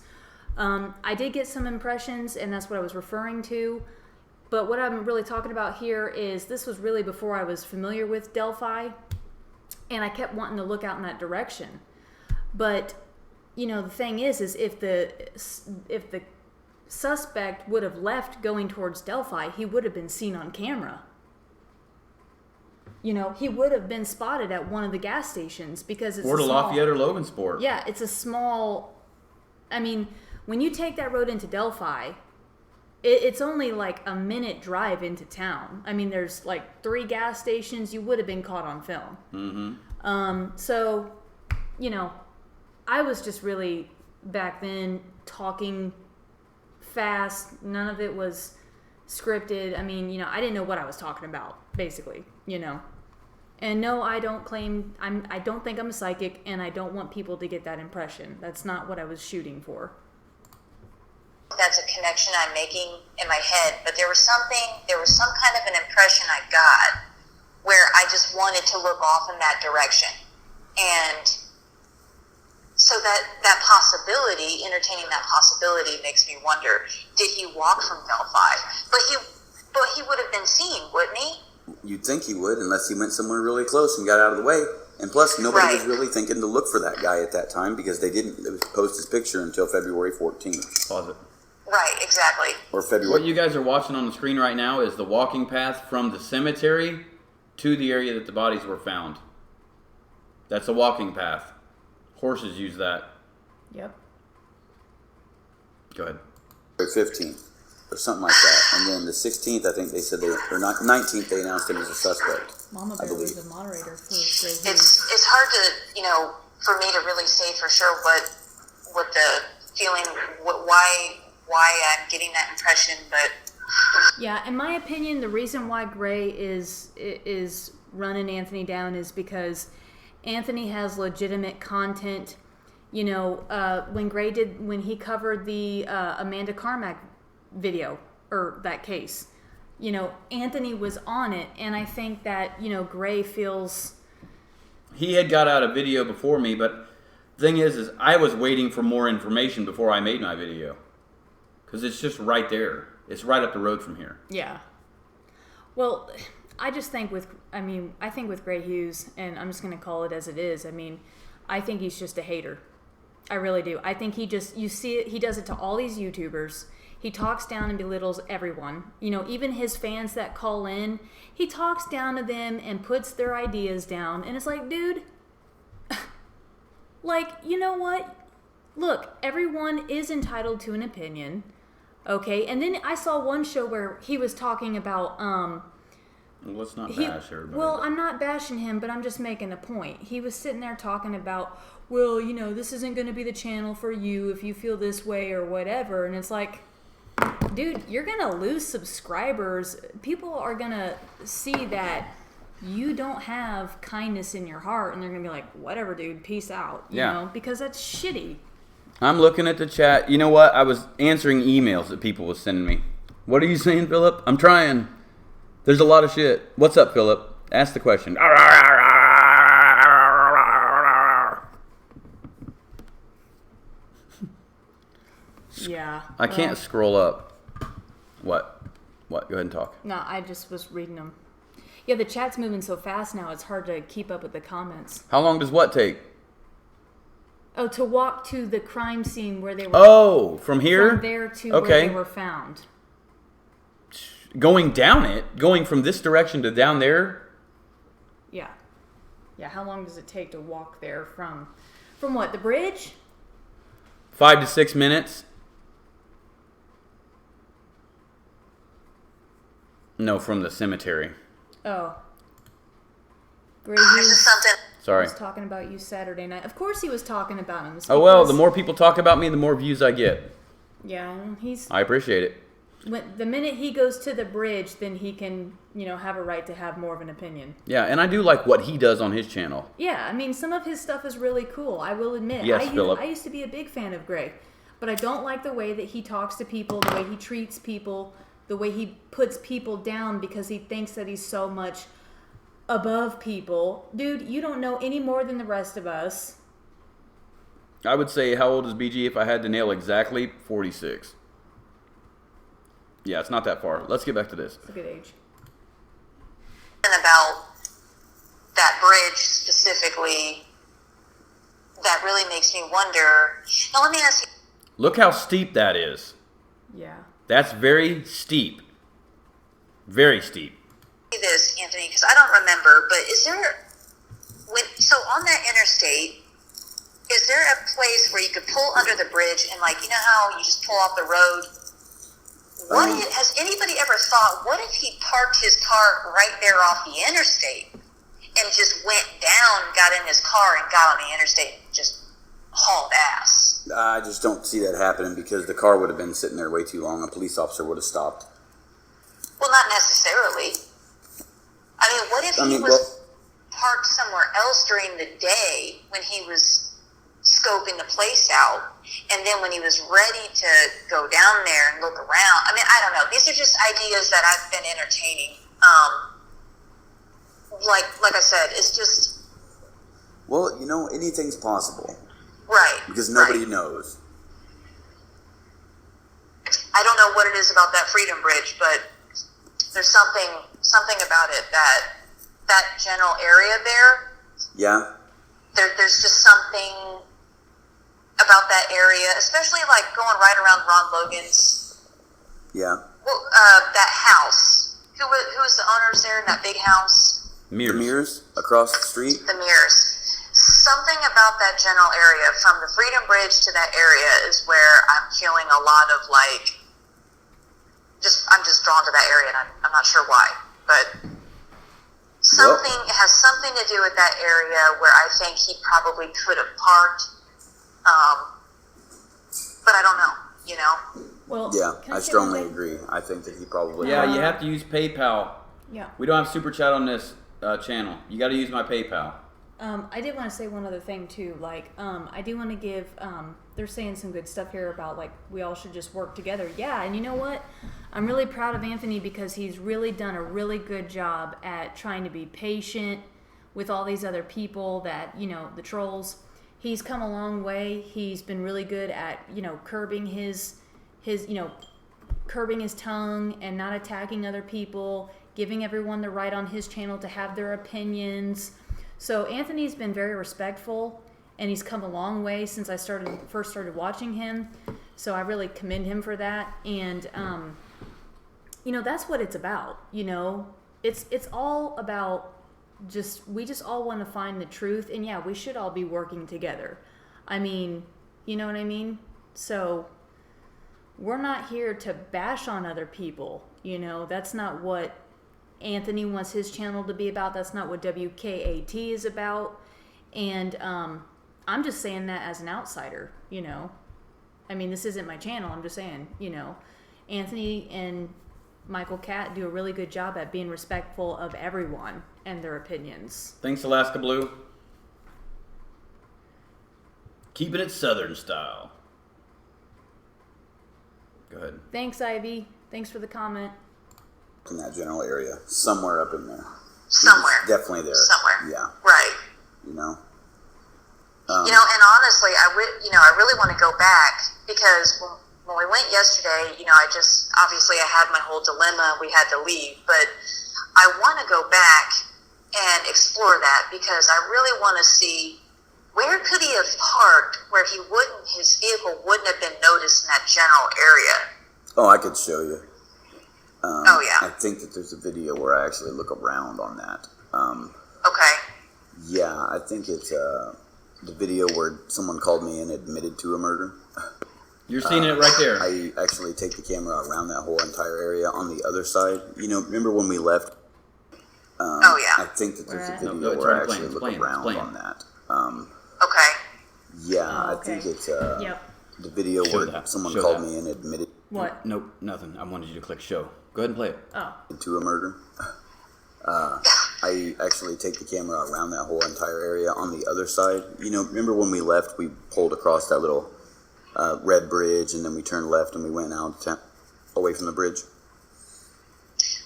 I did get some impressions, and that's what I was referring to. But what I'm really talking about here is this was really before I was familiar with Delphi, and I kept wanting to look out in that direction. But, you know, the thing is if the suspect would have left going towards Delphi, he would have been seen on camera. You know, he would have been spotted at one of the gas stations, because it's Or to Lafayette or Logansport. Yeah, it's a small... I mean, when you take that road into Delphi, it's only like a minute drive into town. I mean, there's like 3 gas stations. You would have been caught on film. Mm-hmm. So, you know, I was just really, back then, talking fast. None of it was scripted. I mean, you know, I didn't know what I was talking about, basically, you know. And no, I don't claim, I don't think I'm a psychic, and I don't want people to get that impression. That's not what I was shooting for. That's a connection I'm making in my head, but there was some kind of an impression I got where I just wanted to look off in that direction. And so that possibility, entertaining that possibility, makes me wonder, did he walk from Delphi? But he would have been seen, wouldn't he? You'd think he would, unless he went somewhere really close and got out of the way. And plus, nobody was really thinking to look for that guy at that time, because they didn't post his picture until February 14th. Pause it. Right, exactly. Or February. What you guys are watching on the screen right now is the walking path from the cemetery to the area that the bodies were found. That's a walking path. Horses use that. Yep. Go ahead. 15th or something like that. And then the 16th, I think they said or not 19th, they announced him as a suspect. Mama Bear was the moderator for Grey Hughes. It's hard to, you know, for me to really say for sure what the feeling, why I'm getting that impression, but yeah, in my opinion, the reason why Gray is running Anthony down is because Anthony has legitimate content. You know, when he covered the Amanda Carmack video or that case, you know, Anthony was on it, and I think that, you know, Gray feels he had got out a video before me, but the thing is I was waiting for more information before I made my video because it's just right there. It's right up the road from here. Yeah. Well, I just think with Gray Hughes, and I'm just going to call it as it is, I mean, I think he's just a hater. I really do. I think you see it, he does it to all these YouTubers. He talks down and belittles everyone. You know, even his fans that call in, he talks down to them and puts their ideas down. And it's like, dude, like, you know what? Look, everyone is entitled to an opinion. Okay, and then I saw one show where he was talking about Well, let's not bash everybody. well, I'm not bashing him, but I'm just making a point. He was sitting there talking about, well, you know, this isn't going to be the channel for you if you feel this way or whatever. And it's like, dude, you're going to lose subscribers. People are going to see that you don't have kindness in your heart, and they're going to be like, whatever, dude, peace out. You know, because that's shitty. I'm looking at the chat. You know what? I was answering emails that people were sending me. What are you saying, Philip? I'm trying. There's a lot of shit. What's up, Philip? Ask the question. Yeah. I can't scroll up. What? Go ahead and talk. No, I just was reading them. Yeah, the chat's moving so fast now, it's hard to keep up with the comments. How long does what take? Oh, to walk to the crime scene where they were... Oh, from here? From there to where they were found. Going down it? Going from this direction to down there? Yeah. Yeah, how long does it take to walk there from what, the bridge? 5 to 6 minutes. No, from the cemetery. Oh. Gray Hughes Sorry. was talking about you Saturday night. Of course he was talking about him. Oh, well, the more people talk about me, the more views I get. Yeah, I appreciate it. The minute he goes to the bridge, then he can, you know, have a right to have more of an opinion. Yeah, and I do like what he does on his channel. Yeah, I mean, some of his stuff is really cool. I will admit. Yes, Philip. I used to be a big fan of Gray, but I don't like the way that he talks to people, the way he treats people, the way he puts people down because he thinks that he's so much above people. Dude, you don't know any more than the rest of us. I would say, how old is BG if I had to nail exactly? 46. Yeah, it's not that far. Let's get back to this. It's a good age. About that bridge specifically, that really makes me wonder. Now, let me ask you. Look how steep that is. Yeah. That's very steep. Very steep. This, Anthony, because I don't remember, but is there, so on that interstate, is there a place where you could pull under the bridge and, like, you know how you just pull off the road? Has anybody ever thought, what if he parked his car right there off the interstate and just went down, got in his car, and got on the interstate and just hauled ass? I just don't see that happening because the car would have been sitting there way too long. A police officer would have stopped. Well, not necessarily. I mean, what if he was parked somewhere else during the day when he was scoping the place out, and then when he was ready to go down there and look around? I mean, I don't know. These are just ideas that I've been entertaining. Like I said, it's just... Well, you know, anything's possible. Right. Because nobody knows. I don't know what it is about that Freedom Bridge, but there's something about it that general area there. Yeah. There's just something about that area, especially like going right around Ron Logan's. Yeah. Well, that house. Who was the owners there in that big house? Mears. The Mears across the street. The Mears. something about that general area, from the Freedom Bridge to that area, is where I'm feeling a lot of like, I'm just drawn to that area, and I'm not sure why, but something it has something to do with that area where I think he probably could have parked, but I don't know, you know. Well, yeah, I strongly agree. I think that he probably. Yeah, you have to use PayPal. Yeah. We don't have Super Chat on this channel. You got to use my PayPal. I did want to say one other thing too. Like, I do want to give. They're saying some good stuff here about like we all should just work together. Yeah, and you know what? I'm really proud of Anthony because he's really done a really good job at trying to be patient with all these other people that, you know, the trolls. He's come a long way. He's been really good at, you know, curbing his tongue and not attacking other people, giving everyone the right on his channel to have their opinions. So Anthony's been very respectful, and he's come a long way since I first started watching him. So I really commend him for that. And you know, that's what it's about. You know, it's all about we just all want to find the truth. And yeah, we should all be working together. I mean, you know what I mean? So we're not here to bash on other people. You know, that's not what Anthony wants his channel to be about. That's not what WKAT is about. And I'm just saying that as an outsider, you know. I mean, this isn't my channel. I'm just saying, you know, Anthony and Michael Catt do a really good job at being respectful of everyone and their opinions. Thanks, Alaska Blue. Keeping it Southern style. Go ahead. Thanks, Ivy. Thanks for the comment. In that general area, somewhere up in there. Somewhere. Definitely there. Somewhere. Yeah. Right. You know. You know, and honestly, I really want to go back because when we went yesterday, you know, obviously I had my whole dilemma. We had to leave, but I want to go back and explore that because I really want to see where could he have parked where his vehicle wouldn't have been noticed in that general area. Oh, I could show you. Oh, yeah. I think that there's a video where I actually look around on that. Okay. Yeah, I think it's the video where someone called me and admitted to a murder. You're seeing it right there. I actually take the camera around that whole entire area on the other side. You know, remember when we left? Oh, yeah. I think that there's a video where I actually look around on that. Okay. Yeah, I think it's the video where someone called me and admitted. What? Nope, nothing. I wanted you to click show. Go ahead and play it. Oh. To a murder. I actually take the camera around that whole entire area on the other side. You know, remember when we left, we pulled across that little red bridge, and then we turned left and we went out away from the bridge?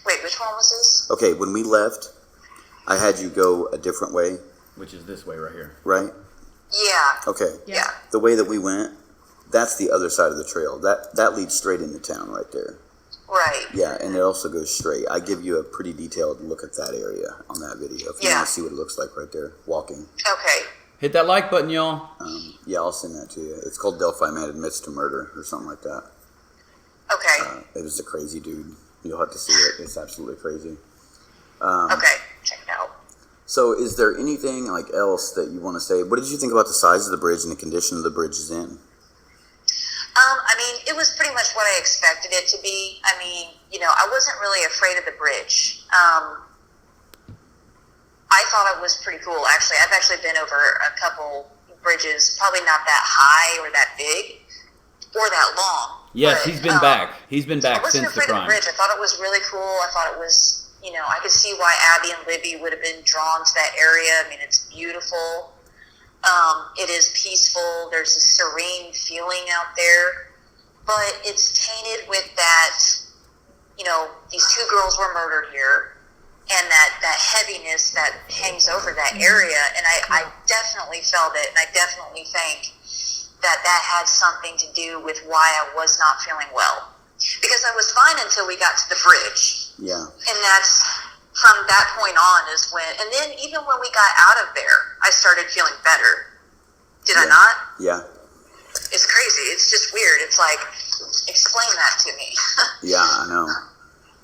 Wait, which one was this? Okay, when we left, I had you go a different way. Which is this way right here. Right? Yeah. Okay. Yeah. The way that we went, that's the other side of the trail. That leads straight into town right there. Right. Yeah, and it also goes straight. I give you a pretty detailed look at that area on that video. If you want to see what it looks like right there, walking. Okay. Hit that like button, y'all. Yeah, I'll send that to you. It's called Delphi Man Admits to Murder or something like that. Okay. It was a crazy dude. You'll have to see it. It's absolutely crazy. Okay, check it out. So is there anything like else that you want to say? What did you think about the size of the bridge and the condition the bridge is in? I mean, it was pretty much what I expected it to be. I mean, you know, I wasn't really afraid of the bridge. I thought it was pretty cool, actually. I've actually been over a couple bridges, probably not that high or that big or that long. Yes, but, he's been back. He's been back since the I wasn't afraid of the crime. bridge. I thought it was really cool. I thought it was, you know, I could see why Abby and Libby would have been drawn to that area. I mean, it's beautiful. It is peaceful. There's a serene feeling out there. But it's tainted with that, you know, these two girls were murdered here, and that heaviness that hangs over that area. And I definitely felt it, and I definitely think that had something to do with why I was not feeling well. Because I was fine until we got to the bridge. Yeah. And that's, from that point on is when, and then even when we got out of there, I started feeling better. Did I not? Yeah. It's crazy. It's just weird. It's like, explain that to me. Yeah, I know.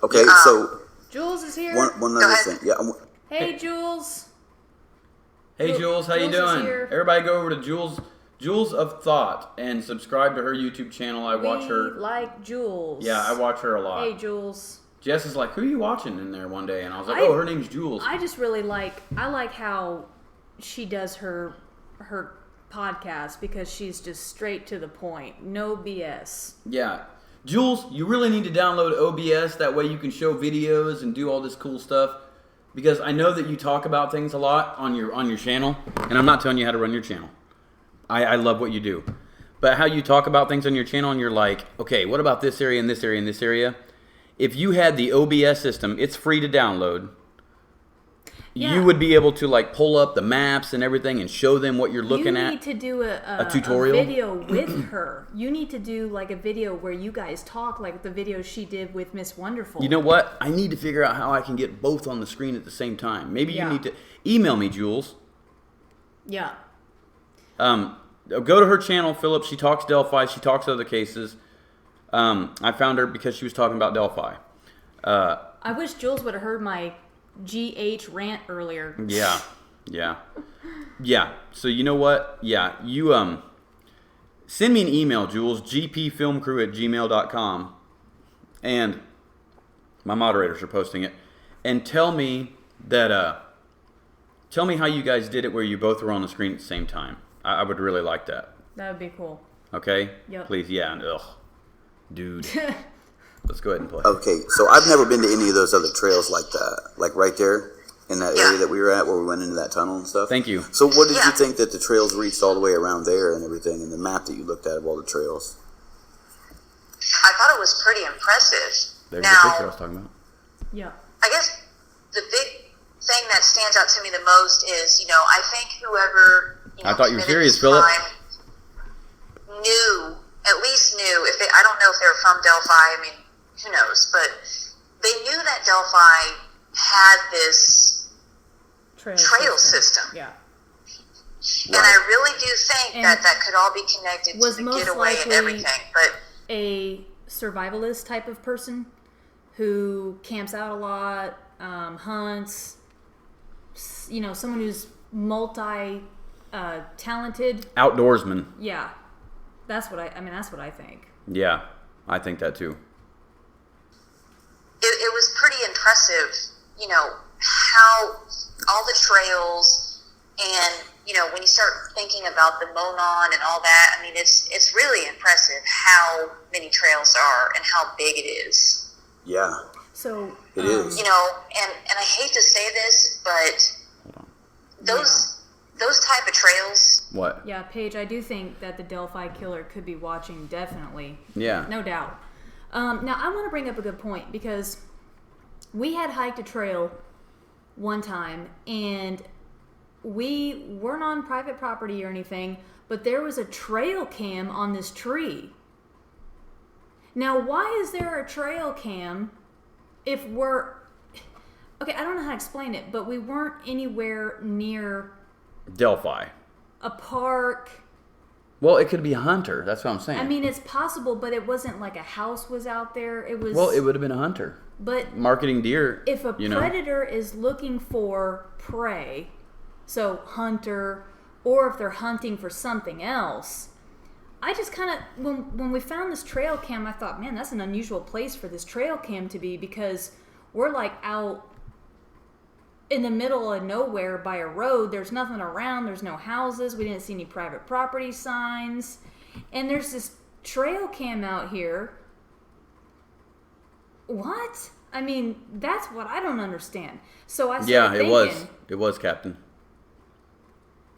Okay, so Jules is here. one other thing. Yeah. Hey, Jules. Hey, Jules, how you Jules is doing? here. Everybody go over to Jules of Thought and subscribe to her YouTube channel. I watch her. We like Jules. Yeah, I watch her a lot. Hey, Jules. Jess is like, who are you watching in there one day? And I was like, I- oh, her name's Jules. I just really like how she does her podcast because she's just straight to the point. No BS. Yeah. Jules, you really need to download OBS. That way you can show videos and do all this cool stuff. Because I know that you talk about things a lot on your channel. And I'm not telling you how to run your channel. I love what you do. But how you talk about things on your channel and you're like, okay, what about this area and this area and this area? If you had the OBS system, it's free to download. Yeah. You would be able to like pull up the maps and everything and show them what you're looking You at. need to do a tutorial? a video with her. You need to do like a video where you guys talk like the video she did with Miss Wonderful. You know what? I need to figure out how I can get both on the screen at the same time. Maybe Yeah. you need to email me, Jules. Yeah. Go to her channel, Philip. She talks Delphi. She talks other cases. I found her because she was talking about Delphi. I wish Jules would have heard my GH rant earlier. Yeah. So you know what? Yeah, you send me an email, Jules, gpfilmcrew@gmail.com, and my moderators are posting it, and tell me that tell me how you guys did it where you both were on the screen at the same time. I would really like that. That would be cool. Okay? Yep. Please, yeah. And, dude. Let's go ahead and play. Okay, so I've never been to any of those other trails like that, like right there in that area that we were at where we went into that tunnel and stuff. Thank you. So what did you think that the trails reached all the way around there and everything, and the map that you looked at of all the trails? I thought it was pretty impressive. There's now, the picture I was talking about. Yeah. I guess the big thing that stands out to me the most is, I think whoever I thought you were committed serious, this Philip. crime at least knew, I don't know if they were from Delphi, I mean, who knows, but they knew that Delphi had this trail system. Yeah. And I really do think that could all be connected Was to the most getaway and likely everything. But a survivalist type of person who camps out a lot, hunts, someone who's talented. Outdoorsman. Yeah. That's what I think. Yeah, I think that too. it was pretty impressive, how all the trails and, when you start thinking about the Monon and all that, I mean, it's really impressive how many trails are and how big it is. Yeah. So it is. And I hate to say this, but those type of trails. What? Yeah, Paige, I do think that the Delphi killer could be watching, definitely. Yeah. No doubt. Now, I want to bring up a good point because we had hiked a trail one time, and we weren't on private property or anything, but there was a trail cam on this tree. Now, why is there a trail cam if we're... Okay, I don't know how to explain it, but we weren't anywhere near... Delphi. A park. Well, it could be a hunter. That's what I'm saying. I mean, it's possible, but it wasn't like a house was out there. It was... Well, it would have been a hunter. But... Marketing deer, If a predator is looking for prey, so hunter, or if they're hunting for something else... I just kind of... When we found this trail cam, I thought, man, that's an unusual place for this trail cam to be because we're like out... in the middle of nowhere by a road. There's nothing around. There's no houses. We didn't see any private property signs. And there's this trail cam out here. What? I mean, that's what I don't understand. So I started thinking... It was, Captain.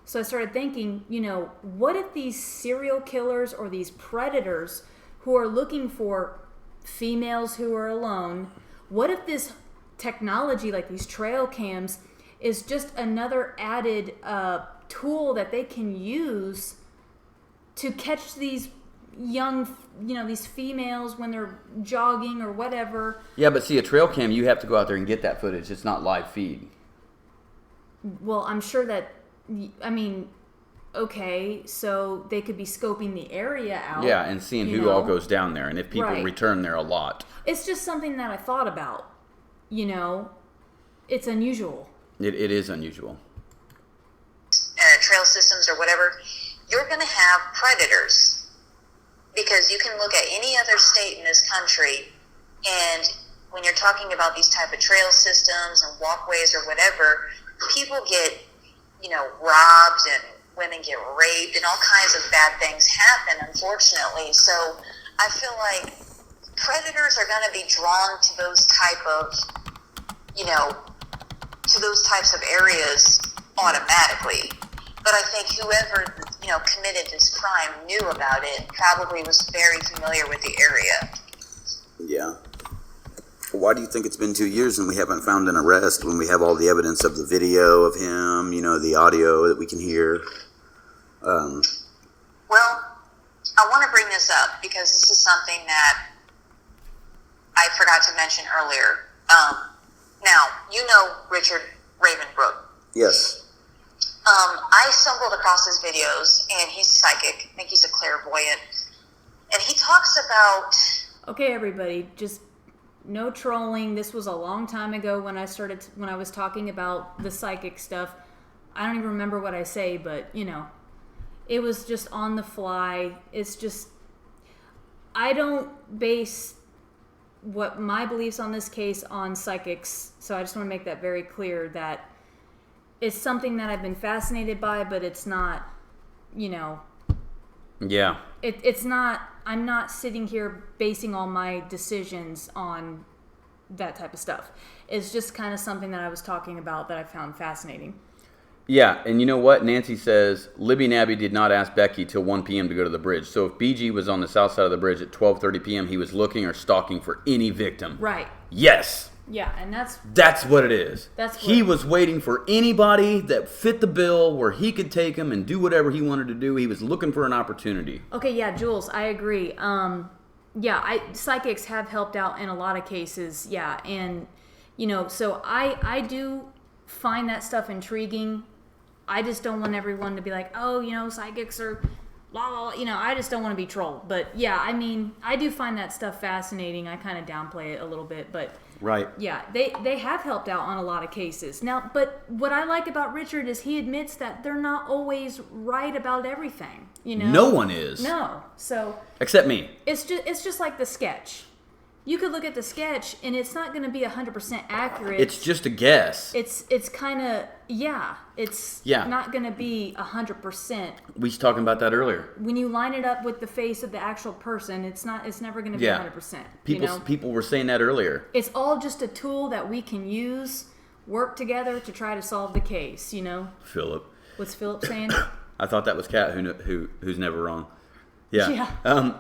So I started thinking, what if these serial killers or these predators who are looking for females who are alone, what if this technology like these trail cams is just another added tool that they can use to catch these young, these females when they're jogging or whatever. Yeah, but see, a trail cam, you have to go out there and get that footage. It's not live feed. Well, I'm sure that, okay, so they could be scoping the area out. Yeah, and seeing who all goes down there and if people return there a lot. It's just something that I thought about. It's unusual. It is unusual. trail systems or whatever, you're going to have predators. Because you can look at any other state in this country, and when you're talking about these type of trail systems and walkways or whatever, people get, robbed and women get raped and all kinds of bad things happen, unfortunately. So I feel like predators are going to be drawn to those type of, to those types of areas automatically. But I think whoever, committed this crime knew about it, probably was very familiar with the area. Yeah. Well, why do you think it's been 2 years and we haven't found an arrest when we have all the evidence of the video of him, the audio that we can hear? Well, I want to bring this up because this is something that I forgot to mention earlier. Now, Richard Ravenbrook. Yes. I stumbled across his videos, and he's psychic. I think he's a clairvoyant. And he talks about... Okay, everybody, just no trolling. This was a long time ago when I was talking about the psychic stuff. I don't even remember what I say, but, it was just on the fly. It's just... I don't base what my beliefs on this case on psychics, so I just want to make that very clear that it's something that I've been fascinated by, but it's not, Yeah. It's not, I'm not sitting here basing all my decisions on that type of stuff. It's just kind of something that I was talking about that I found fascinating. Yeah, and you know what? Nancy says, Libby and Abby did not ask Becky till 1 p.m. to go to the bridge. So if BG was on the south side of the bridge at 12:30 p.m., he was looking or stalking for any victim. Right. Yes. Yeah, and that's what it is. He was waiting for anybody that fit the bill where he could take him and do whatever he wanted to do. He was looking for an opportunity. Okay, yeah, Jules, I agree. Psychics have helped out in a lot of cases, yeah, and so I do find that stuff intriguing. I just don't want everyone to be like, oh, psychics are blah, blah, I just don't want to be trolled. But yeah, I mean, I do find that stuff fascinating. I kind of downplay it a little bit, but right. Yeah, they have helped out on a lot of cases. Now, but what I like about Richard is he admits that they're not always right about everything, No one is. No. So except me. It's just like the sketch. You could look at the sketch and it's not going to be 100% accurate. It's just a guess. It's kind of not going to be 100%. We was talking about that earlier. When you line it up with the face of the actual person, it's never going to be 100%. People were saying that earlier. It's all just a tool that we can use, work together to try to solve the case, Philip. What's Philip saying? I thought that was Kat who's never wrong. Yeah. Yeah.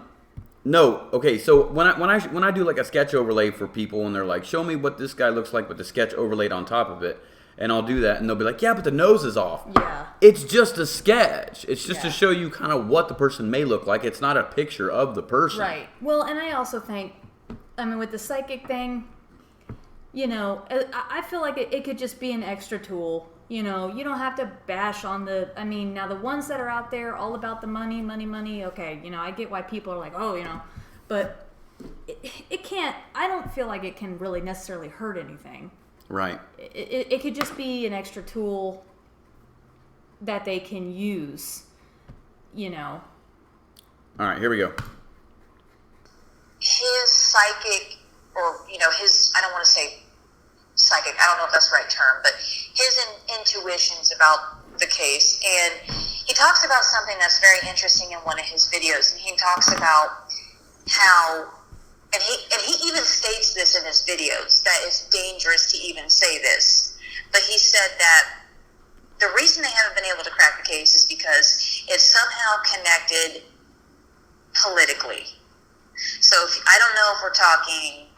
No, okay. So when I do like a sketch overlay for people and they're like, show me what this guy looks like with the sketch overlaid on top of it, and I'll do that, and they'll be like, yeah, but the nose is off. Yeah. It's just a sketch. It's just to show you kind of what the person may look like. It's not a picture of the person. Right. Well, and I also think, with the psychic thing, I feel like it could just be an extra tool. You don't have to bash on now the ones that are out there all about the money, okay, I get why people are like, but it can't, I don't feel like it can really necessarily hurt anything. Right. It could just be an extra tool that they can use, All right, here we go. His psychic, or, I don't want to say psychic, I don't know if that's the right term, but his intuitions about the case. And he talks about something that's very interesting in one of his videos. And he talks about how, and he even states this in his videos, that it's dangerous to even say this. But he said that the reason they haven't been able to crack the case is because it's somehow connected politically. So I don't know if we're talking,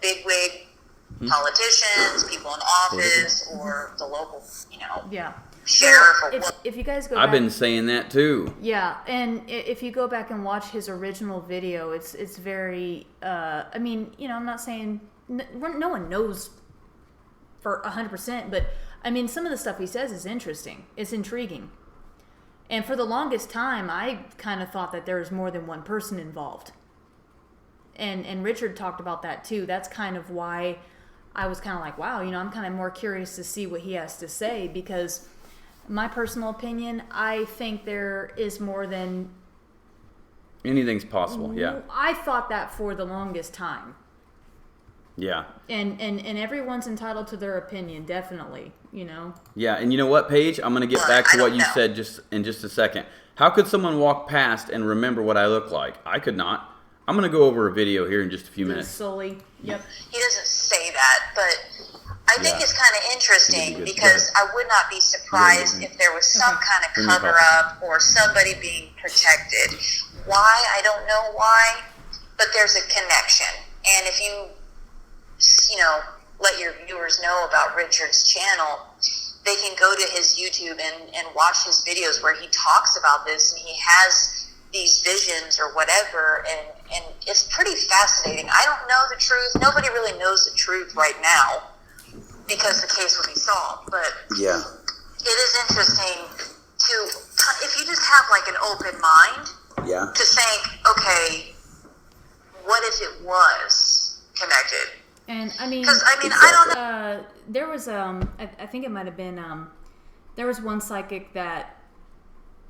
bigwig politicians, people in office, or the local, sheriff. Well, if you guys go I've back, been saying that too. Yeah, and if you go back and watch his original video, it's very. I'm not saying no one knows for 100%, but some of the stuff he says is interesting. It's intriguing, and for the longest time, I kind of thought that there was more than one person involved. And Richard talked about that too. That's kind of why I was kind of like, wow, I'm kind of more curious to see what he has to say, because my personal opinion, I think there is more than Anything's possible, yeah. I thought that for the longest time. Yeah. And everyone's entitled to their opinion, definitely, you know. Yeah, and you know what, Paige? I'm going to get back to what you said in just a second. How could someone walk past and remember what I look like? I could not. I'm going to go over a video here in just a few minutes. Sully, yep. He doesn't say that, but I think it's kind of interesting because I would not be surprised if there was some kind of cover-up or somebody being protected. Why? I don't know why, but there's a connection. And if you let your viewers know about Richard's channel, they can go to his YouTube and watch his videos where he talks about this, and he has these visions or whatever, and it's pretty fascinating. I don't know the truth. Nobody really knows the truth right now because the case will be solved, but yeah, it is interesting if you just have like an open mind to think, okay, what if it was connected? And I mean, exactly. I don't know. There was I think it might have been there was one psychic that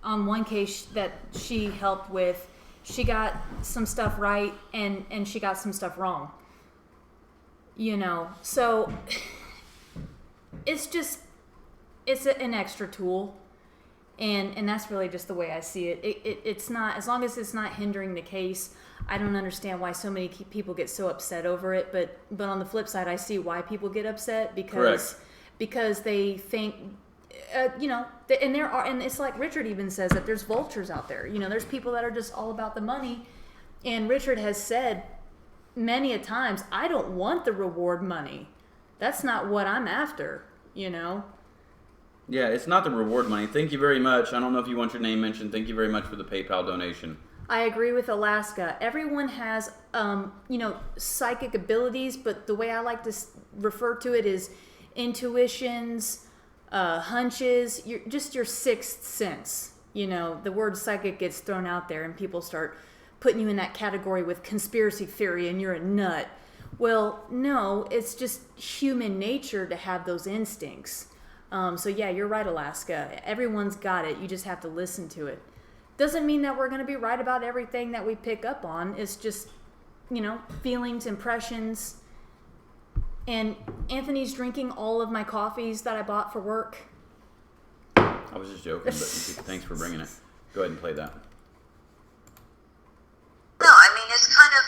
on one case that she helped with, she got some stuff right and she got some stuff wrong. You know, so it's an extra tool, and that's really just the way I see it. It's not, as long as it's not hindering the case. I don't understand why so many people get so upset over it, but on the flip side, I see why people get upset because they think, and it's like Richard even says that there's vultures out there. You know, there's people that are just all about the money, and Richard has said many a times, I don't want the reward money. That's not what I'm after. You know. Yeah, it's not the reward money. Thank you very much. I don't know if you want your name mentioned. Thank you very much for the PayPal donation. I agree with Alaska. Everyone has, psychic abilities, but the way I like to refer to it is intuitions, hunches, your sixth sense. You know, the word psychic gets thrown out there and people start putting you in that category with conspiracy theory and you're a nut. Well, no, it's just human nature to have those instincts. So yeah, you're right, Alaska. Everyone's got it. You just have to listen to it. Doesn't mean that we're going to be right about everything that we pick up on. It's just, feelings, impressions. And Anthony's drinking all of my coffees that I bought for work. I was just joking, but thanks for bringing it. Go ahead and play that. No, I mean, it's kind of,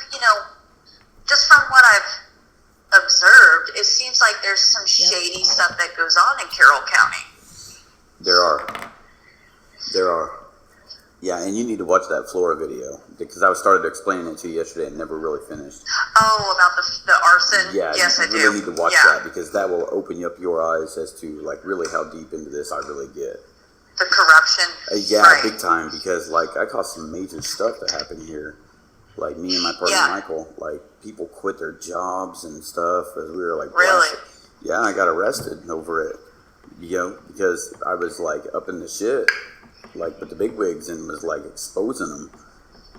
just from what I've observed, it seems like there's some shady stuff that goes on in Carroll County. There are. Yeah, and you need to watch that Flora video because I started explaining it to you yesterday and never really finished. Oh, about the arson? Yeah, yes, you really need to watch that because that will open you up your eyes as to really how deep into this I really get. The corruption? Right. Big time, because I caused some major stuff to happen here. Like me and my partner Michael, people quit their jobs and stuff as we were really? Yeah, I got arrested over it, because I was up in the shit. But the bigwigs and was exposing them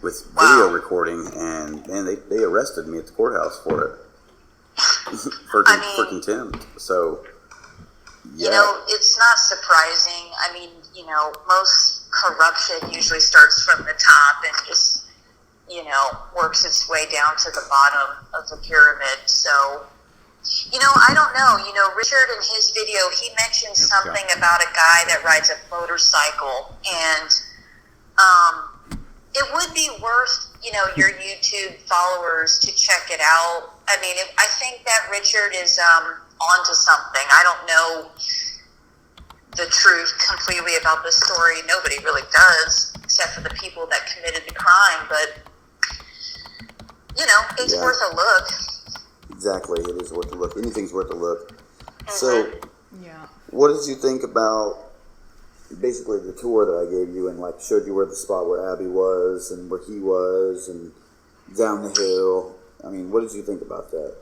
with video recording, and man, they arrested me at the courthouse for it for contempt. So it's not surprising. I mean, most corruption usually starts from the top and just works its way down to the bottom of the pyramid. So I don't know. Richard in his video, he mentioned something about a guy that rides a motorcycle, and it would be worth, your YouTube followers to check it out. I mean, I think that Richard is onto something. I don't know the truth completely about this story. Nobody really does, except for the people that committed the crime, but, it's worth a look. Exactly, it is worth a look. Anything's worth a look. So, what did you think about basically the tour that I gave you and showed you where the spot where Abby was and where he was and down the hill? I mean, what did you think about that?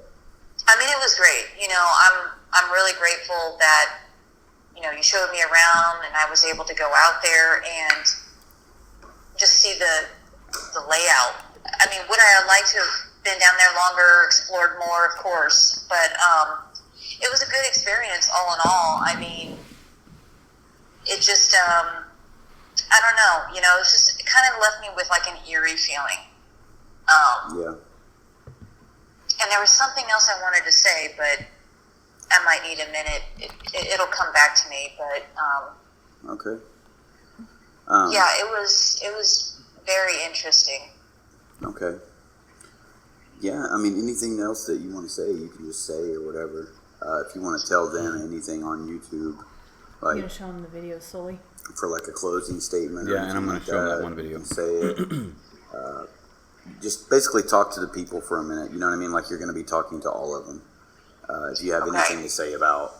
I mean, it was great. I'm really grateful that you showed me around and I was able to go out there and just see the layout. I mean, would I have liked to have been down there longer, explored more, of course, but it was a good experience all in all. I mean, it just, I don't know, you know, it kind of left me with like an eerie feeling. Yeah. And there was something else I wanted to say, but I might need a minute. It'll come back to me, but Okay. yeah, it was very interesting. Okay. Yeah, I mean, anything else that you want to say, you can just say or whatever. If you want to tell them anything on YouTube, You're like gonna show them the video solely. for like a closing statement. or Yeah, and I'm anything gonna show them like that one video. Say it. Just basically talk to the people for a minute. You know what I mean? Like you're going to be talking to all of them. If you have anything to say about,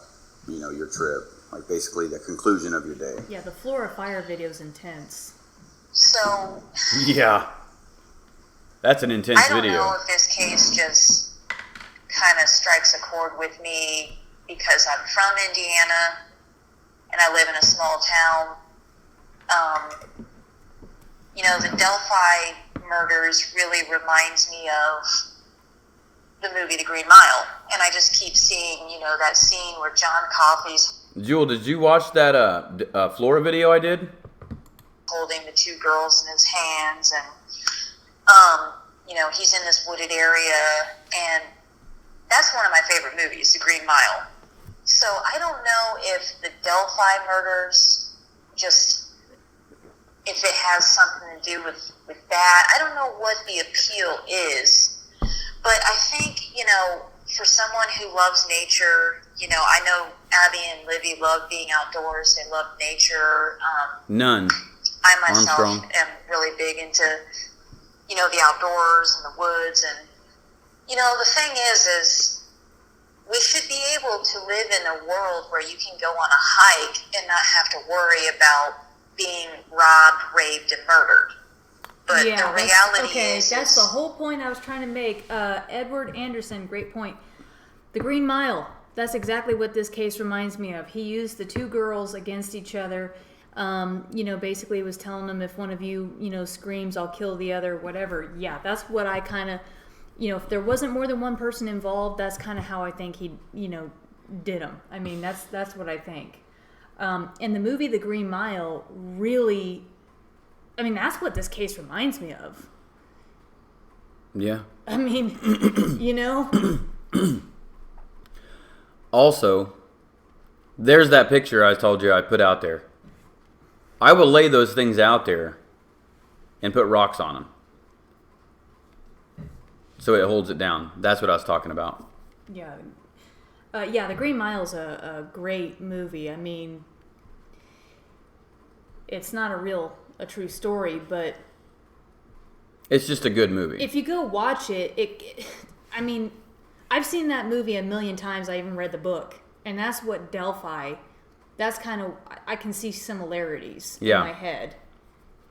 you know, your trip, like basically the conclusion of your day. Yeah, the Floor of Fire video is intense. So Yeah. That's an intense I don't video. know if this case just kind of strikes a chord with me because I'm from Indiana and I live in a small town. You know, the Delphi murders really reminds me of the movie The Green Mile. And I just keep seeing, you know, that scene where John Coffey's Jewel, did you watch that Flora video I did? holding the two girls in his hands, and you know, he's in this wooded area, and that's one of my favorite movies, The Green Mile. So I don't know if the Delphi murders if it has something to do with that. I don't know what the appeal is, but I think, you know, for someone who loves nature, you know, I know Abby and Livy love being outdoors. They love nature. None. I myself Armstrong. am really big into, you know, the outdoors and the woods. And, you know, the thing is we should be able to live in a world where you can go on a hike and not have to worry about being robbed, raped, and murdered. But yeah, the reality that's the whole point I was trying to make. Edward Anderson, great point. The Green Mile. That's exactly what this case reminds me of. He used the two girls against each other. You know, basically was telling them, if one of you, you know, screams, I'll kill the other, whatever. Yeah, that's what I kind of, you know, if there wasn't more than one person involved, that's kind of how I think he, you know, did them. I mean, that's what I think. And the movie The Green Mile really, I mean, that's what this case reminds me of. Yeah. I mean, you know? Also, there's that picture I told you I put out there. I will lay those things out there and put rocks on them, so it holds it down. That's what I was talking about. Yeah. Yeah, The Green Mile's a great movie. I mean, it's not a true story, but It's just a good movie. if you go watch it, I mean, I've seen that movie a million times. I even read the book. And that's what Delphi, that's kind of, I can see similarities in my head,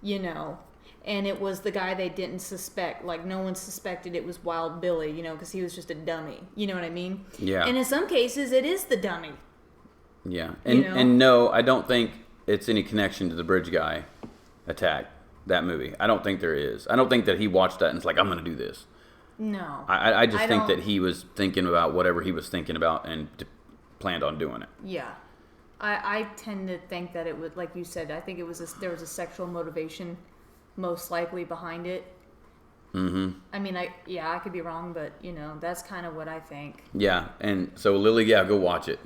you know. And it was the guy they didn't suspect. Like, no one suspected it was Wild Billy, you know, because he was just a dummy. You know what I mean? Yeah. And in some cases, it is the dummy. Yeah. And, You know? and no, I don't think it's any connection to the bridge guy attack, that movie. I don't think there is. I don't think that he watched that and it's like, I'm going to do this. No. I just think don't- that he was thinking about whatever he was thinking about and planned on doing it. Yeah. I tend to think that it would, like you said, I think it was there was a sexual motivation most likely behind it. Mm-hmm. I mean, I could be wrong, but, you know, that's kind of what I think. Yeah, and so Lily, yeah, go watch it.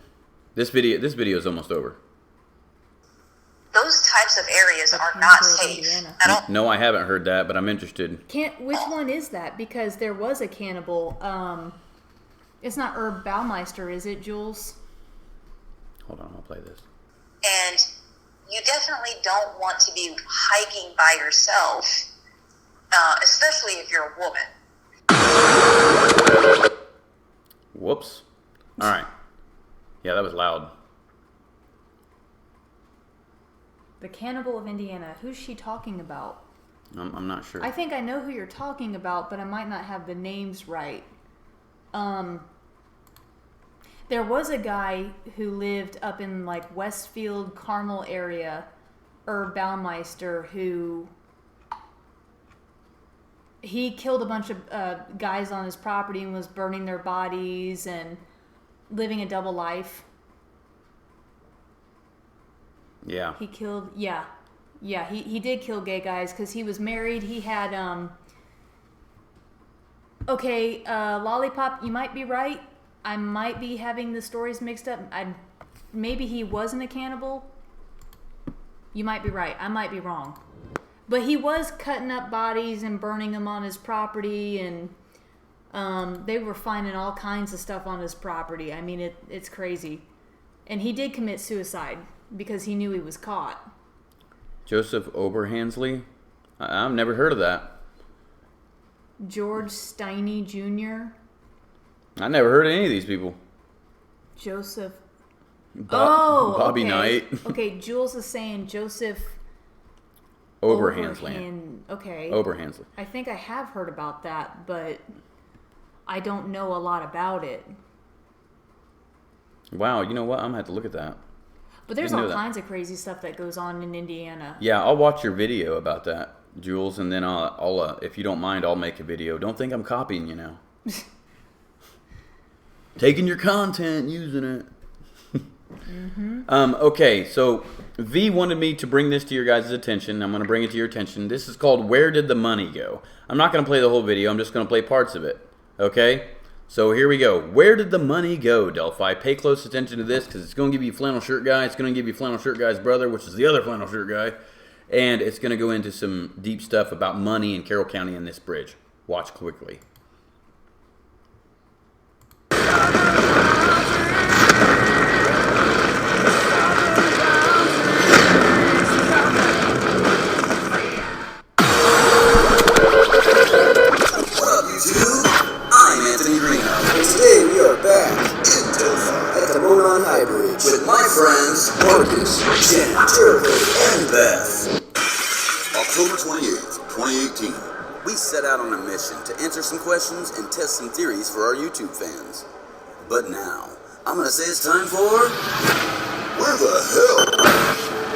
This video is almost over. those types of areas are not safe. I don't. No, I haven't heard that, but I'm interested. Which one is that? Because there was a cannibal. It's not Herb Baumeister, is it, Jules? Hold on, I'll play this. And you definitely don't want to be hiking by yourself, especially if you're a woman. Whoops. All right. Yeah, that was loud. The Cannibal of Indiana. Who's she talking about? I'm not sure. I think I know who you're talking about, but I might not have the names right. There was a guy who lived up in like Westfield, Carmel area, Herb Baumeister, who he killed a bunch of guys on his property and was burning their bodies and living a double life. Yeah. He killed, yeah. Yeah, he did kill gay guys because he was married. He had, Lollipop, you might be right. I might be having the stories mixed up. Maybe he wasn't a cannibal. You might be right. I might be wrong. But he was cutting up bodies and burning them on his property, and they were finding all kinds of stuff on his property. I mean, it's crazy. And he did commit suicide because he knew he was caught. Joseph Oberhansley? I've never heard of that. George Steiny Jr. I never heard of any of these people. Joseph. Bobby okay. Knight. Okay, Jules is saying Joseph Oberhansley. Okay. Oberhansley. I think I have heard about that, but I don't know a lot about it. Wow, you know what? I'm going to have to look at that. But there's all kinds of crazy stuff that goes on in Indiana. Yeah, I'll watch your video about that, Jules, and then I'll if you don't mind, I'll make a video. Don't think I'm copying you now. Taking your content, using it. Okay, so V wanted me to bring this to your guys' attention. I'm going to bring it to your attention. This is called Where Did the Money Go? I'm not going to play the whole video. I'm just going to play parts of it. Okay? So here we go. Where did the money go, Delphi? Pay close attention to this because it's going to give you Flannel Shirt Guy. It's going to give you Flannel Shirt Guy's brother, which is the other Flannel Shirt Guy. And it's going to go into some deep stuff about money in Carroll County and this bridge. Watch quickly. Today we are back in Delphi at the Monon High Bridge with my friends Marcus, Jen, Jericho, and Beth. October 28th, 2018. We set out on a mission to answer some questions and test some theories for our YouTube fans. But now, I'm gonna say it's time for... Where the hell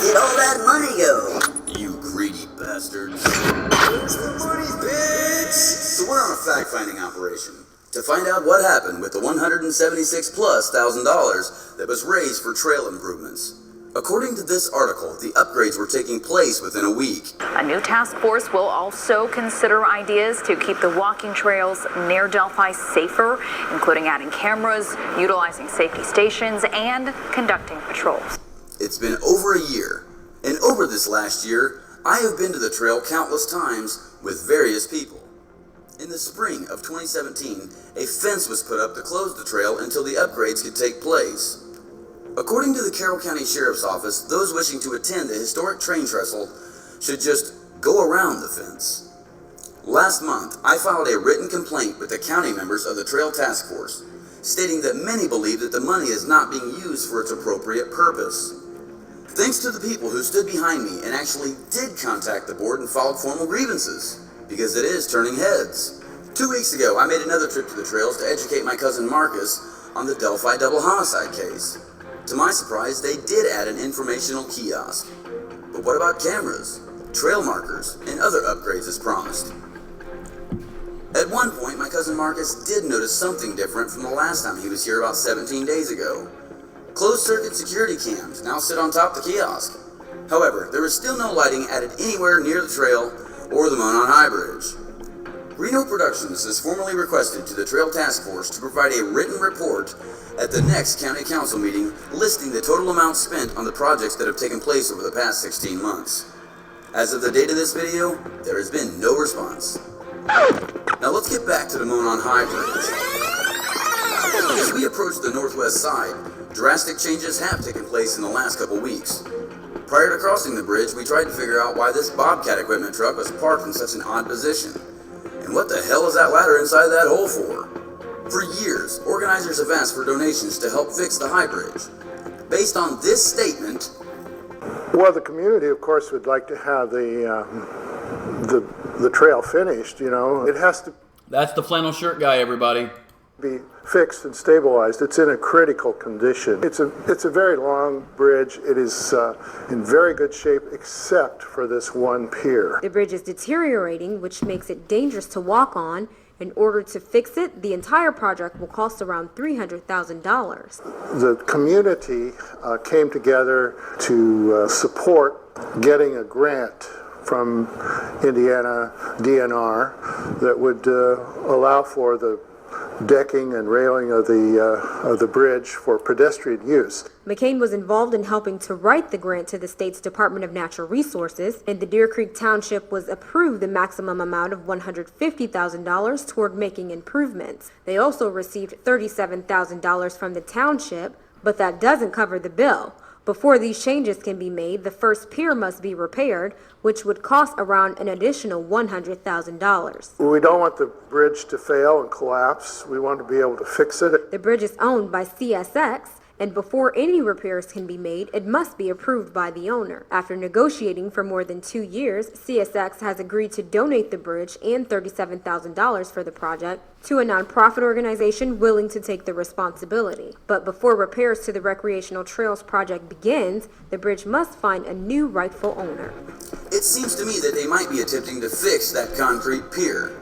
did all that money go? You greedy bastards. Where's the money, bitch? So we're on a fact-finding operation to find out what happened with the $176,000+ that was raised for trail improvements. According to this article, the upgrades were taking place within a week. A new task force will also consider ideas to keep the walking trails near Delphi safer, including adding cameras, utilizing safety stations, and conducting patrols. It's been over a year, and over this last year, I have been to the trail countless times with various people. In the spring of 2017, a fence was put up to close the trail until the upgrades could take place. According to the Carroll County Sheriff's Office, those wishing to attend the historic train trestle should just go around the fence. Last month, I filed a written complaint with the county members of the Trail Task Force, stating that many believe that the money is not being used for its appropriate purpose. Thanks to the people who stood behind me and actually did contact the board and filed formal grievances, because it is turning heads. 2 weeks ago, I made another trip to the trails to educate my cousin Marcus on the Delphi double homicide case. To my surprise, they did add an informational kiosk. But what about cameras, trail markers, and other upgrades as promised? At one point, my cousin Marcus did notice something different from the last time he was here about 17 days ago. Closed-circuit security cams now sit on top of the kiosk. However, there is still no lighting added anywhere near the trail or the Monon High Bridge. Reno Productions has formally requested to the Trail Task Force to provide a written report at the next County Council meeting listing the total amount spent on the projects that have taken place over the past 16 months. As of the date of this video, there has been no response. Now let's get back to the Monon High Bridge. As we approach the northwest side, drastic changes have taken place in the last couple weeks. Prior to crossing the bridge, we tried to figure out why this Bobcat equipment truck was parked in such an odd position. And what the hell is that ladder inside that hole for? For years, organizers have asked for donations to help fix the high bridge. Based on this statement... Well, the community, of course, would like to have the trail finished, you know. It has to... That's the Flannel Shirt Guy, everybody. ...be fixed and stabilized. It's in a critical condition. It's a very long bridge. It is in very good shape except for this one pier. The bridge is deteriorating, which makes it dangerous to walk on, In order to fix it, the entire project will cost around $300,000. The community came together to support getting a grant from Indiana DNR that would allow for the decking and railing of the bridge for pedestrian use. McCain was involved in helping to write the grant to the state's Department of Natural Resources, and the Deer Creek Township was approved the maximum amount of $150,000 toward making improvements. They also received $37,000 from the township, but that doesn't cover the bill. Before these changes can be made, the first pier must be repaired, which would cost around an additional $100,000. We don't want the bridge to fail and collapse. We want to be able to fix it. The bridge is owned by CSX, and before any repairs can be made, it must be approved by the owner. After negotiating for more than 2 years, CSX has agreed to donate the bridge and $37,000 for the project to a nonprofit organization willing to take the responsibility. But before repairs to the recreational trails project begins, the bridge must find a new rightful owner. It seems to me that they might be attempting to fix that concrete pier.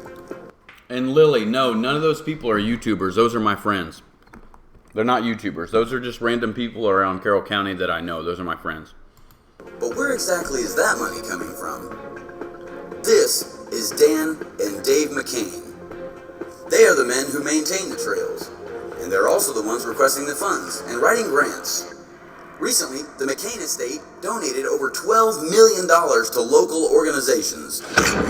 And Lily, no, none of those people are YouTubers. Those are my friends. They're not YouTubers. Those are just random people around Carroll County that I know. Those are my friends. But where exactly is that money coming from? This is Dan and Dave McCain. They are the men who maintain the trails, and they're also the ones requesting the funds and writing grants. Recently, the McCain estate donated over $12 million to local organizations.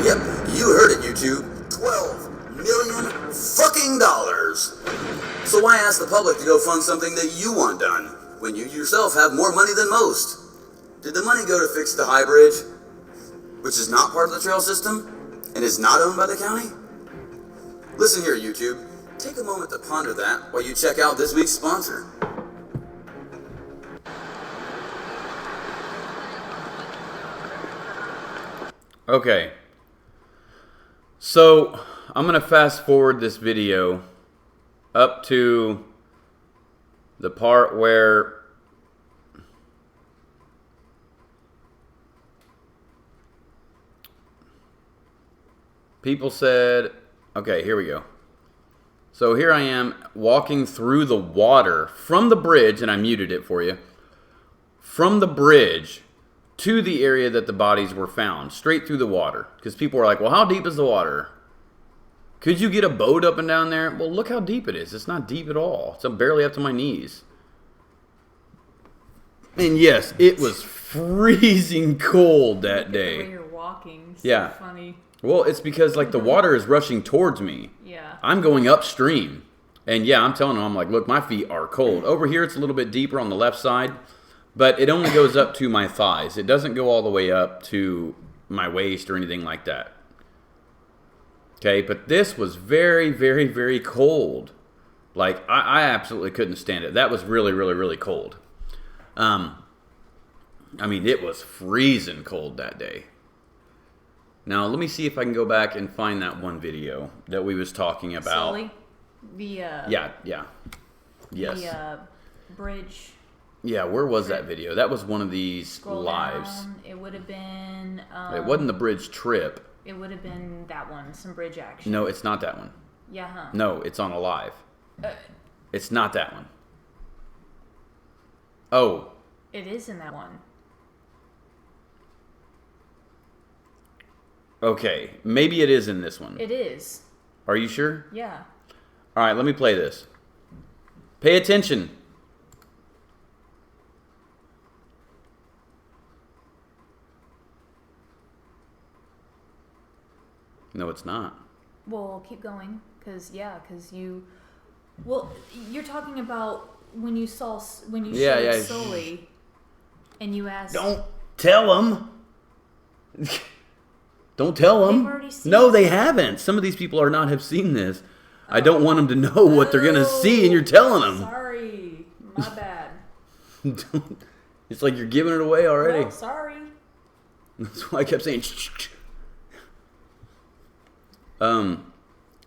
Yep, you heard it, YouTube. $12 million fucking dollars. So why ask the public to go fund something that you want done, when you yourself have more money than most? Did the money go to fix the High Bridge, which is not part of the trail system, and is not owned by the county? Listen here, YouTube. Take a moment to ponder that while you check out this week's sponsor. Okay. So, I'm going to fast forward this video up to the part where people said, okay, here we go. So here I am walking through the water from the bridge, and I muted it for you, from the bridge to the area that the bodies were found, straight through the water. Because people were like, well, how deep is the water? Could you get a boat up and down there? Well, look how deep it is. It's not deep at all. It's barely up to my knees. And yes, it was freezing cold that day. The way you're walking. So yeah. Funny. Well, it's because like the water is rushing towards me. Yeah. I'm going upstream. And yeah, I'm telling them, I'm like, look, my feet are cold. Over here, it's a little bit deeper on the left side. But it only goes up to my thighs. It doesn't go all the way up to my waist or anything like that. Okay, but this was very, very, very cold. Like, I absolutely couldn't stand it. That was really, really, really cold. I mean, it was freezing cold that day. Now, let me see if I can go back and find that one video that we was talking about. Sully? Yeah. Yes. The bridge. Yeah, where was that video? That was one of these Scroll lives. Down. It would have been... it wasn't the bridge trip. It would have been that one, some bridge action. No, it's not that one. Yeah, huh? No, it's on Alive. It's not that one. Oh. It is in that one. Okay, maybe it is in this one. It is. Are you sure? Yeah. All right, let me play this. Pay attention. No, it's not. Well, keep going, because you... Well, you're talking about when you showed Sully, and you asked... Don't tell them. Don't tell them. They've already seen No, it. they haven't. Some of these people are not have seen this. I don't want them to know what they're going to see, and you're telling them. Sorry. My bad. It's like you're giving it away already. Well, sorry. That's why I kept saying...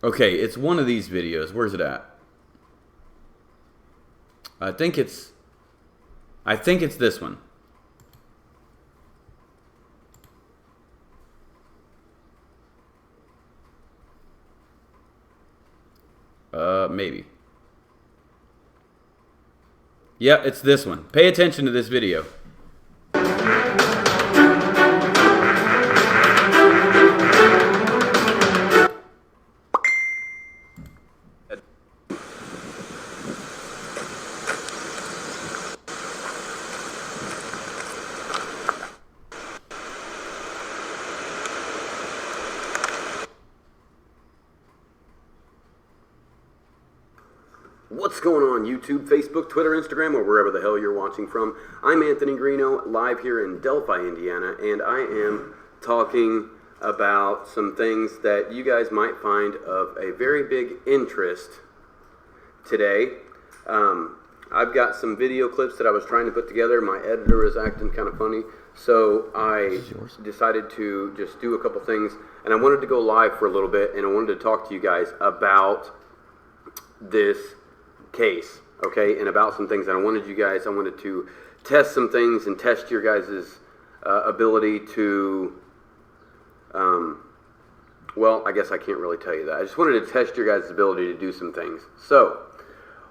Okay, it's one of these videos. Where's it at? I think it's this one. Maybe. Yeah, it's this one. Pay attention to this video. What's going on YouTube, Facebook, Twitter, Instagram, or wherever the hell you're watching from? I'm Anthony Greeno, live here in Delphi, Indiana, and I am talking about some things that you guys might find of a very big interest today. I've got some video clips that I was trying to put together. My editor is acting kind of funny, so I decided to just do a couple things, and I wanted to go live for a little bit, and I wanted to talk to you guys about this case, okay, and about some things that I wanted to test some things and test your guys' ability to, well, I guess I can't really tell you that. I just wanted to test your guys' ability to do some things. So,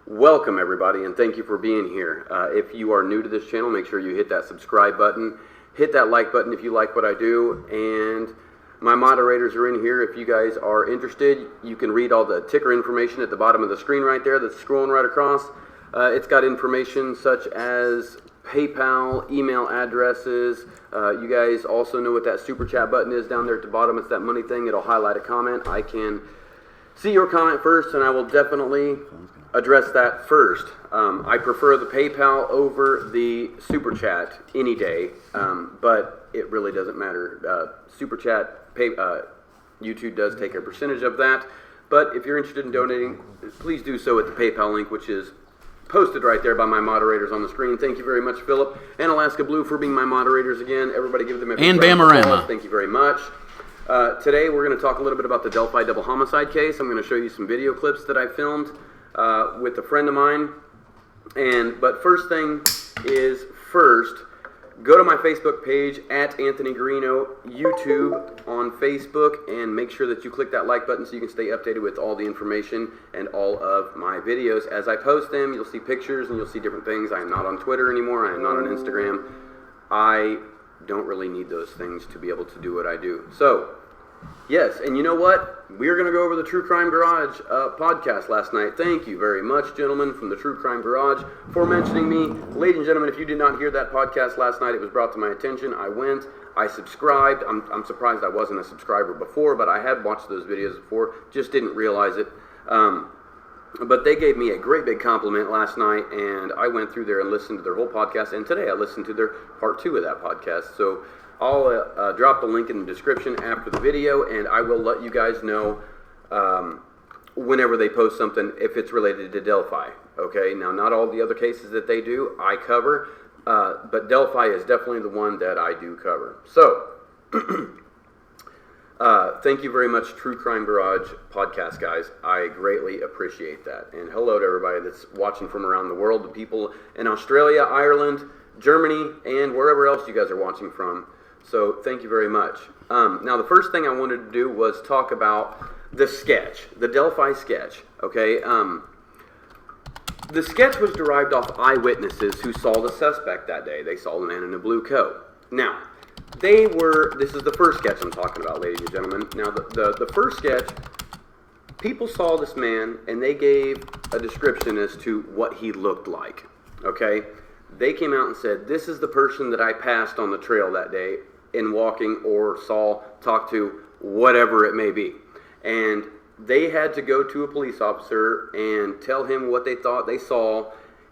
welcome everybody, and thank you for being here. If you are new to this channel, make sure you hit that subscribe button, hit that like button if you like what I do, and my moderators are in here. If you guys are interested, you can read all the ticker information at the bottom of the screen right there that's scrolling right across. It's got information such as PayPal, email addresses. You guys also know what that super chat button is down there at the bottom. It's that money thing. It'll highlight a comment. I can see your comment first, and I will definitely address that first. I prefer the PayPal over the super chat any day, but it really doesn't matter. Super chat, YouTube does take a percentage of that, but if you're interested in donating, please do so at the PayPal link, which is posted right there by my moderators on the screen. Thank you very much, Philip and Alaska Blue, for being my moderators again. Everybody give them a big round of applause. Thank you very much. Today we're going to talk a little bit about the Delphi double homicide case. I'm going to show you some video clips that I filmed with a friend of mine. But first thing is first, go to my Facebook page at Anthony Greeno YouTube on Facebook, and make sure that you click that like button so you can stay updated with all the information and all of my videos. As I post them, you'll see pictures and you'll see different things. I am not on Twitter anymore. I am not on Instagram. I don't really need those things to be able to do what I do. So, yes, and you know what? We're going to go over the True Crime Garage podcast last night. Thank you very much, gentlemen, from the True Crime Garage, for mentioning me. Ladies and gentlemen, if you did not hear that podcast last night, it was brought to my attention. I went, I subscribed. I'm surprised I wasn't a subscriber before, but I had watched those videos before, just didn't realize it. But they gave me a great big compliment last night, and I went through there and listened to their whole podcast, and today I listened to their part 2 of that podcast. So I'll drop the link in the description after the video, and I will let you guys know whenever they post something if it's related to Delphi. Okay, now not all the other cases that they do I cover, but Delphi is definitely the one that I do cover. So, thank you very much, True Crime Garage podcast guys. I greatly appreciate that. And hello to everybody that's watching from around the world, the people in Australia, Ireland, Germany, and wherever else you guys are watching from. So thank you very much. Now the first thing I wanted to do was talk about the sketch, the Delphi sketch, okay? The sketch was derived off eyewitnesses who saw the suspect that day. They saw the man in a blue coat. Now, this is the first sketch I'm talking about, ladies and gentlemen. Now the first sketch, people saw this man and they gave a description as to what he looked like, okay? They came out and said, this is the person that I passed on the trail that day in walking or saw, talked to, whatever it may be. And they had to go to a police officer and tell him what they thought they saw,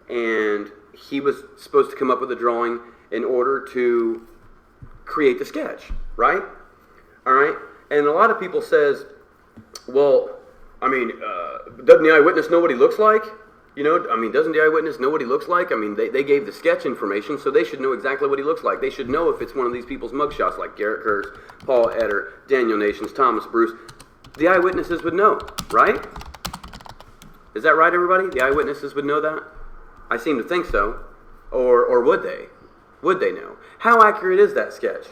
and he was supposed to come up with a drawing in order to create the sketch, right? All right? And a lot of people says, well, I mean, doesn't the eyewitness know what he looks like? You know, I mean, doesn't the eyewitness know what he looks like? I mean, they gave the sketch information, so they should know exactly what he looks like. They should know if it's one of these people's mugshots, like Garrett Kurtz, Paul Eder, Daniel Nations, Thomas Bruce. The eyewitnesses would know, right? Is that right, everybody? The eyewitnesses would know that? I seem to think so. Or would they? Would they know? How accurate is that sketch?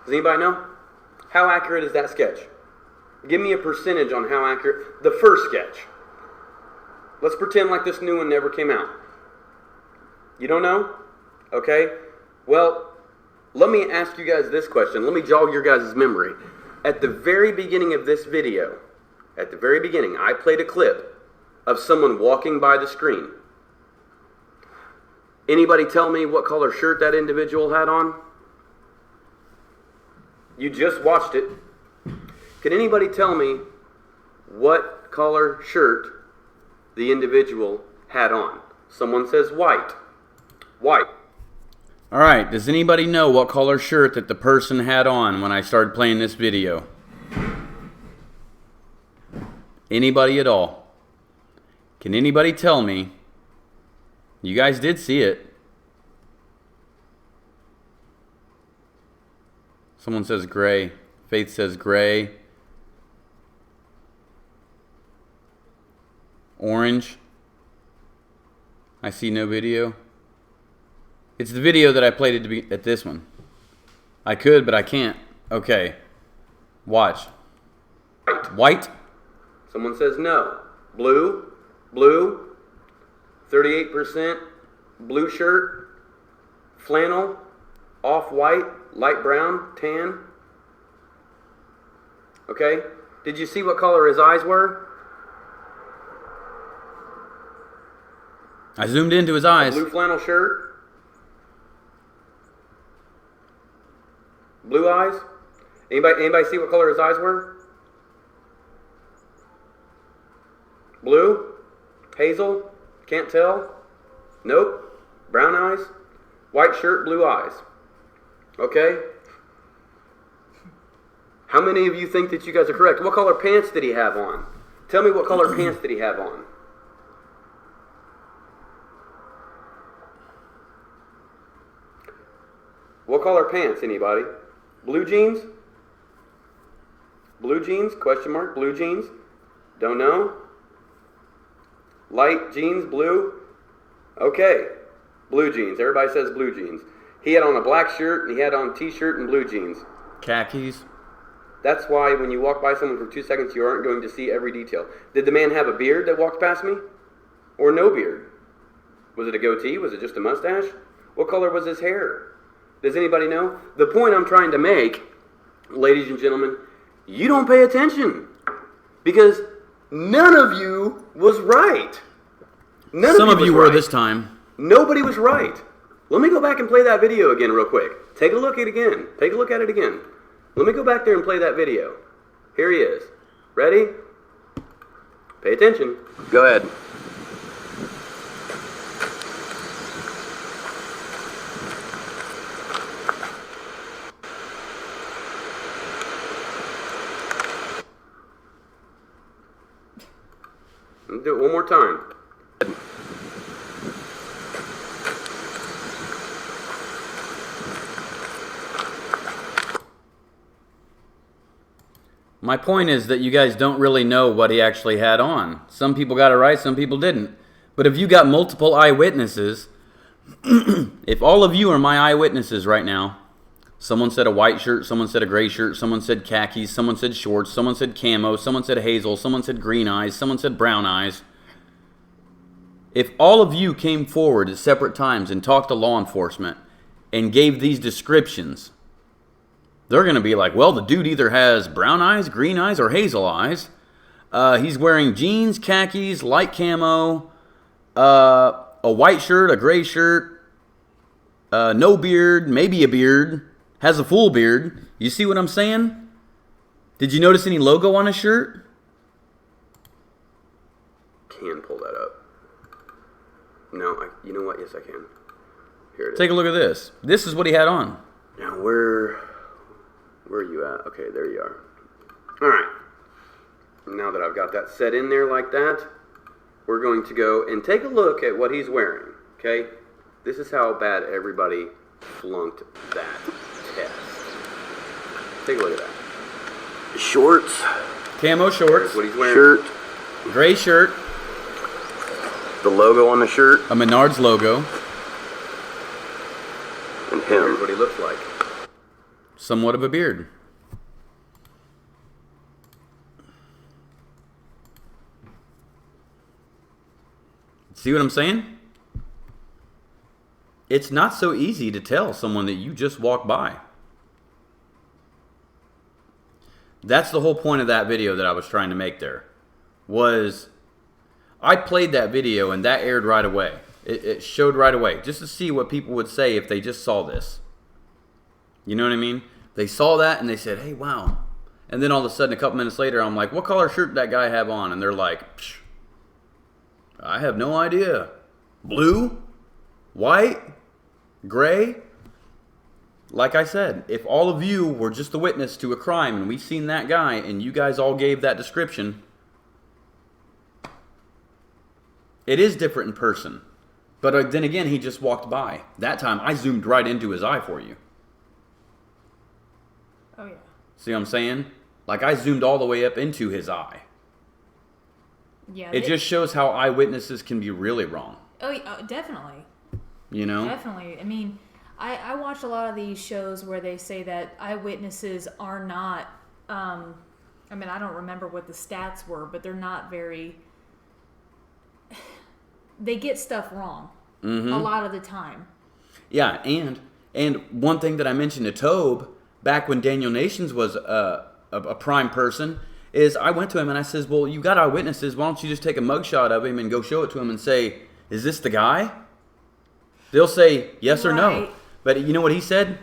Does anybody know? How accurate is that sketch? Give me a percentage on how accurate. The first sketch. Let's pretend like this new one never came out. You don't know? Okay. Well, let me ask you guys this question. Let me jog your guys' memory. At the very beginning of this video, at the very beginning, I played a clip of someone walking by the screen. Anybody tell me what color shirt that individual had on? You just watched it. Can anybody tell me what color shirt the individual had on? Someone says white. White. All right, does anybody know what color shirt that the person had on when I started playing this video? Anybody at all? Can anybody tell me? You guys did see it. Someone says gray. Faith says gray. Orange. I see no video. It's the video that I played at this one. I could, but I can't. Okay. Watch. White. Someone says no. Blue. Blue. 38%. Blue shirt. Flannel. Off-white. Light brown. Tan. Okay. Did you see what color his eyes were? I zoomed into his eyes. Blue flannel shirt. Blue eyes. Anybody see what color his eyes were? Blue? Hazel? Can't tell? Nope. Brown eyes? White shirt, blue eyes. Okay? How many of you think that you guys are correct? What color pants did he have on? Tell me what color pants did he have on? What color pants, anybody? Blue jeans? Blue jeans? Question mark. Blue jeans? Don't know. Light jeans, blue? Okay. Blue jeans. Everybody says blue jeans. He had on a black shirt, and he had on t-shirt and blue jeans. Khakis. That's why when you walk by someone for 2 seconds, you aren't going to see every detail. Did the man have a beard that walked past me? Or no beard? Was it a goatee? Was it just a mustache? What color was his hair? Does anybody know? The point I'm trying to make, ladies and gentlemen, you don't pay attention. Because none of you was right. Some of you were this time. Nobody was right. Let me go back and play that video again real quick. Take a look at it again. Take a look at it again. Let me go back there and play that video. Here he is. Ready? Pay attention. Go ahead. Do it one more time. My point is that you guys don't really know what he actually had on. Some people got it right, some people didn't. But if you got multiple eyewitnesses, if all of you are my eyewitnesses right now, someone said a white shirt, someone said a gray shirt, someone said khakis, someone said shorts, someone said camo, someone said hazel, someone said green eyes, someone said brown eyes. If all of you came forward at separate times and talked to law enforcement and gave these descriptions, they're going to be like, well, the dude either has brown eyes, green eyes, or hazel eyes. He's wearing jeans, khakis, light camo, a white shirt, a gray shirt, no beard, maybe a beard, has a full beard. You see what I'm saying? Did you notice any logo on his shirt? Can pull that up. No, you know what? Yes, I can. Here it is. Take a look at this. This is what he had on. Now, where are you at? Okay, there you are. All right. Now that I've got that set in there like that, we're going to go and take a look at what he's wearing, okay? This is how bad everybody flunked that test. Take a look at that. Shorts. Camo shorts. There's what he's wearing. Shirt. Gray shirt. The logo on the shirt. A Menards logo. And him. Here's what he looks like. Somewhat of a beard. See what I'm saying? It's not so easy to tell someone that you just walked by. That's the whole point of that video that I was trying to make there. Was I played that video and that aired right away. It showed right away just to see what people would say if they just saw this. You know what I mean? They saw that and they said, hey, wow. And then all of a sudden, a couple minutes later, I'm like, what color shirt did that guy have on? And they're like, psh, I have no idea. Blue? White? Gray? Like I said, if all of you were just a witness to a crime and we seen that guy and you guys all gave that description, it is different in person. But then again, he just walked by. That time, I zoomed right into his eye for you. Oh, yeah. See what I'm saying? Like, I zoomed all the way up into his eye. Yeah. It just shows how eyewitnesses can be really wrong. Oh, definitely. You know? Definitely. I mean, I watch a lot of these shows where they say that eyewitnesses are not, I mean, I don't remember what the stats were, but they're not very, they get stuff wrong a lot of the time. Yeah, and one thing that I mentioned to Tobe back when Daniel Nations was a prime person is I went to him and I says, well, you got eyewitnesses. Why don't you just take a mugshot of him and go show it to him and say, is this the guy? They'll say yes or no. But you know what he said?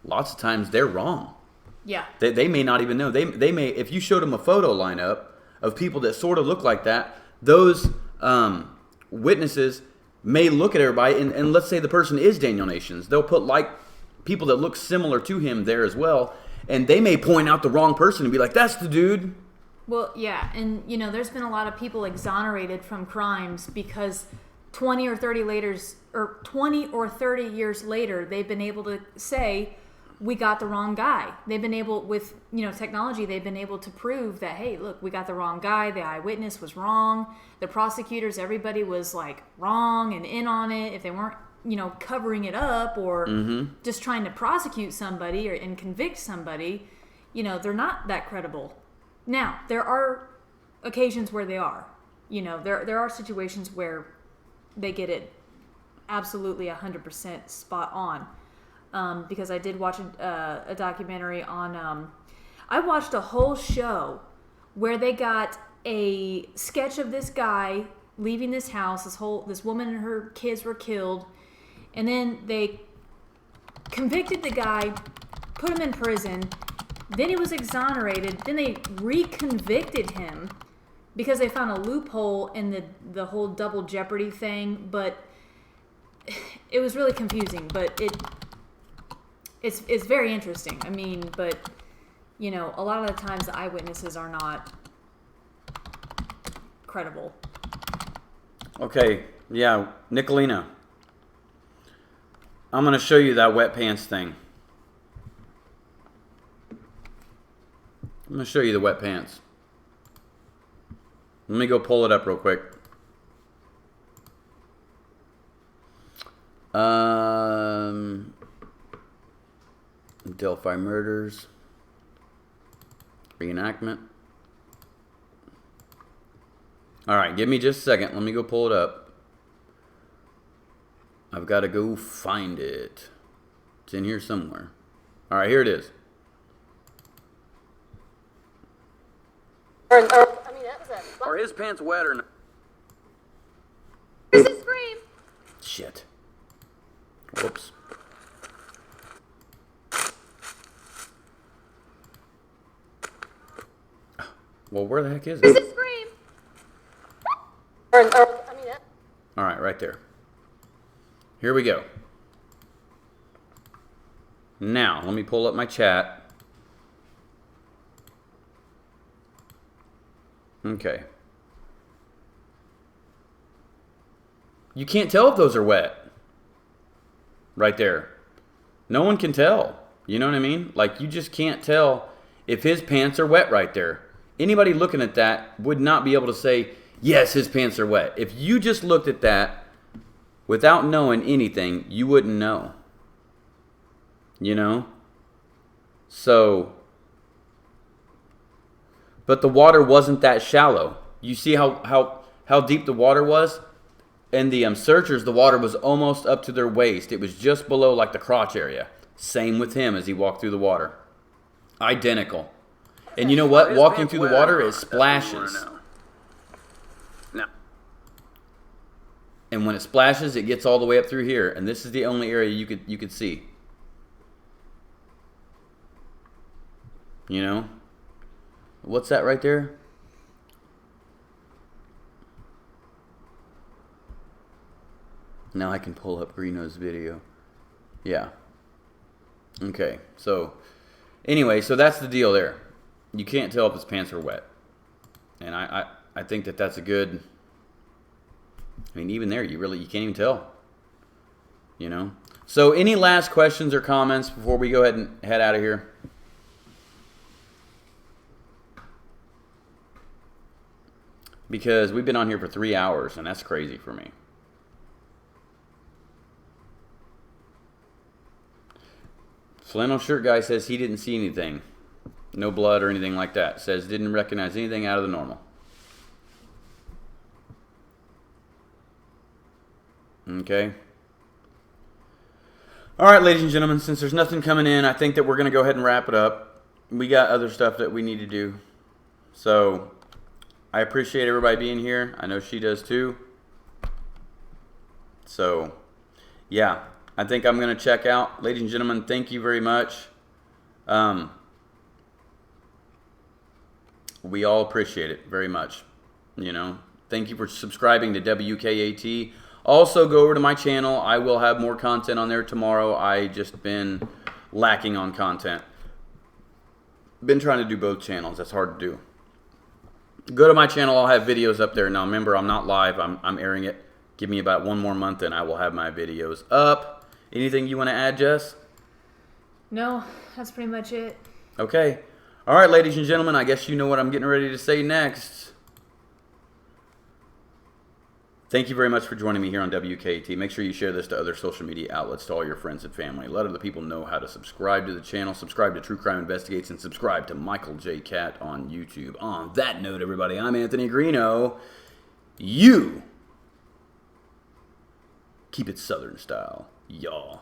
Lots of times they're wrong. Yeah. They may not even know. They may, if you showed them a photo lineup of people that sort of look like that, those witnesses may look at everybody, and let's say the person is Daniel Nations. They'll put like people that look similar to him there as well, and they may point out the wrong person and be like, that's the dude. Well, yeah, and you know, there's been a lot of people exonerated from crimes because 20 or 30 years later, they've been able to say, we got the wrong guy. They've been able, with, you know, technology, they've been able to prove that, hey, look, we got the wrong guy. The eyewitness was wrong. The prosecutors, everybody was like wrong and in on it. If they weren't, you know, covering it up or just trying to prosecute somebody and convict somebody, you know, they're not that credible. Now, there are occasions where they are. You know, there are situations where they get it absolutely 100% spot on. Because I did watch a documentary on... I watched a whole show where they got a sketch of this guy leaving this house. This woman and her kids were killed. And then they convicted the guy, put him in prison. Then he was exonerated. Then they reconvicted him because they found a loophole in the whole double jeopardy thing. But it was really confusing. But it's very interesting. I mean, but, you know, a lot of the times the eyewitnesses are not credible. Okay, yeah, Nicolina. I'm going to show you that wet pants thing. I'm going to show you the wet pants. Let me go pull it up real quick. Delphi murders. Reenactment. Alright, give me just a second. Let me go pull it up. I've got to go find it. It's in here somewhere. Alright, here it is. Are his pants wet or not? There's a scream. Shit. Whoops. Well, where the heck is it? There's a scream. Alright, right there. Here we go. Now, let me pull up my chat. Okay. You can't tell if those are wet. Right there. No one can tell. You know what I mean? Like, you just can't tell if his pants are wet right there. Anybody looking at that would not be able to say, yes, his pants are wet. If you just looked at that without knowing anything, you wouldn't know. You know? So, but the water wasn't that shallow. You see how deep the water was? And the searchers, the water was almost up to their waist. It was just below like the crotch area. Same with him as he walked through the water. Identical. And you know what? Walking through the water, it splashes. No. And when it splashes, it gets all the way up through here. And this is the only area you could see. You know? What's that right there? Now I can pull up Greeno's video. Yeah. Okay, so anyway, so that's the deal there. You can't tell if his pants are wet. And I think that that's a good... I mean, even there, you can't even tell. You know? So any last questions or comments before we go ahead and head out of here? Because we've been on here for 3 hours, and that's crazy for me. Flannel shirt guy says he didn't see anything. No blood or anything like that. Says didn't recognize anything out of the normal. Okay. All right, ladies and gentlemen, since there's nothing coming in, I think that we're going to go ahead and wrap it up. We got other stuff that we need to do. So, I appreciate everybody being here. I know she does too. So, yeah. I think I'm going to check out. Ladies and gentlemen, thank you very much. We all appreciate it very much. You know, thank you for subscribing to WKAT. Also, go over to my channel. I will have more content on there tomorrow. I just been lacking on content. Been trying to do both channels. That's hard to do. Go to my channel. I'll have videos up there. Now, remember, I'm not live. I'm airing it. Give me about 1 more month and I will have my videos up. Anything you want to add, Jess? No, that's pretty much it. Okay. All right, ladies and gentlemen, I guess you know what I'm getting ready to say next. Thank you very much for joining me here on WKT. Make sure you share this to other social media outlets, to all your friends and family. Let other people know how to subscribe to the channel, subscribe to True Crime Investigates, and subscribe to Michael J. Cat on YouTube. On that note, everybody, I'm Anthony Greeno. You keep it Southern style, y'all.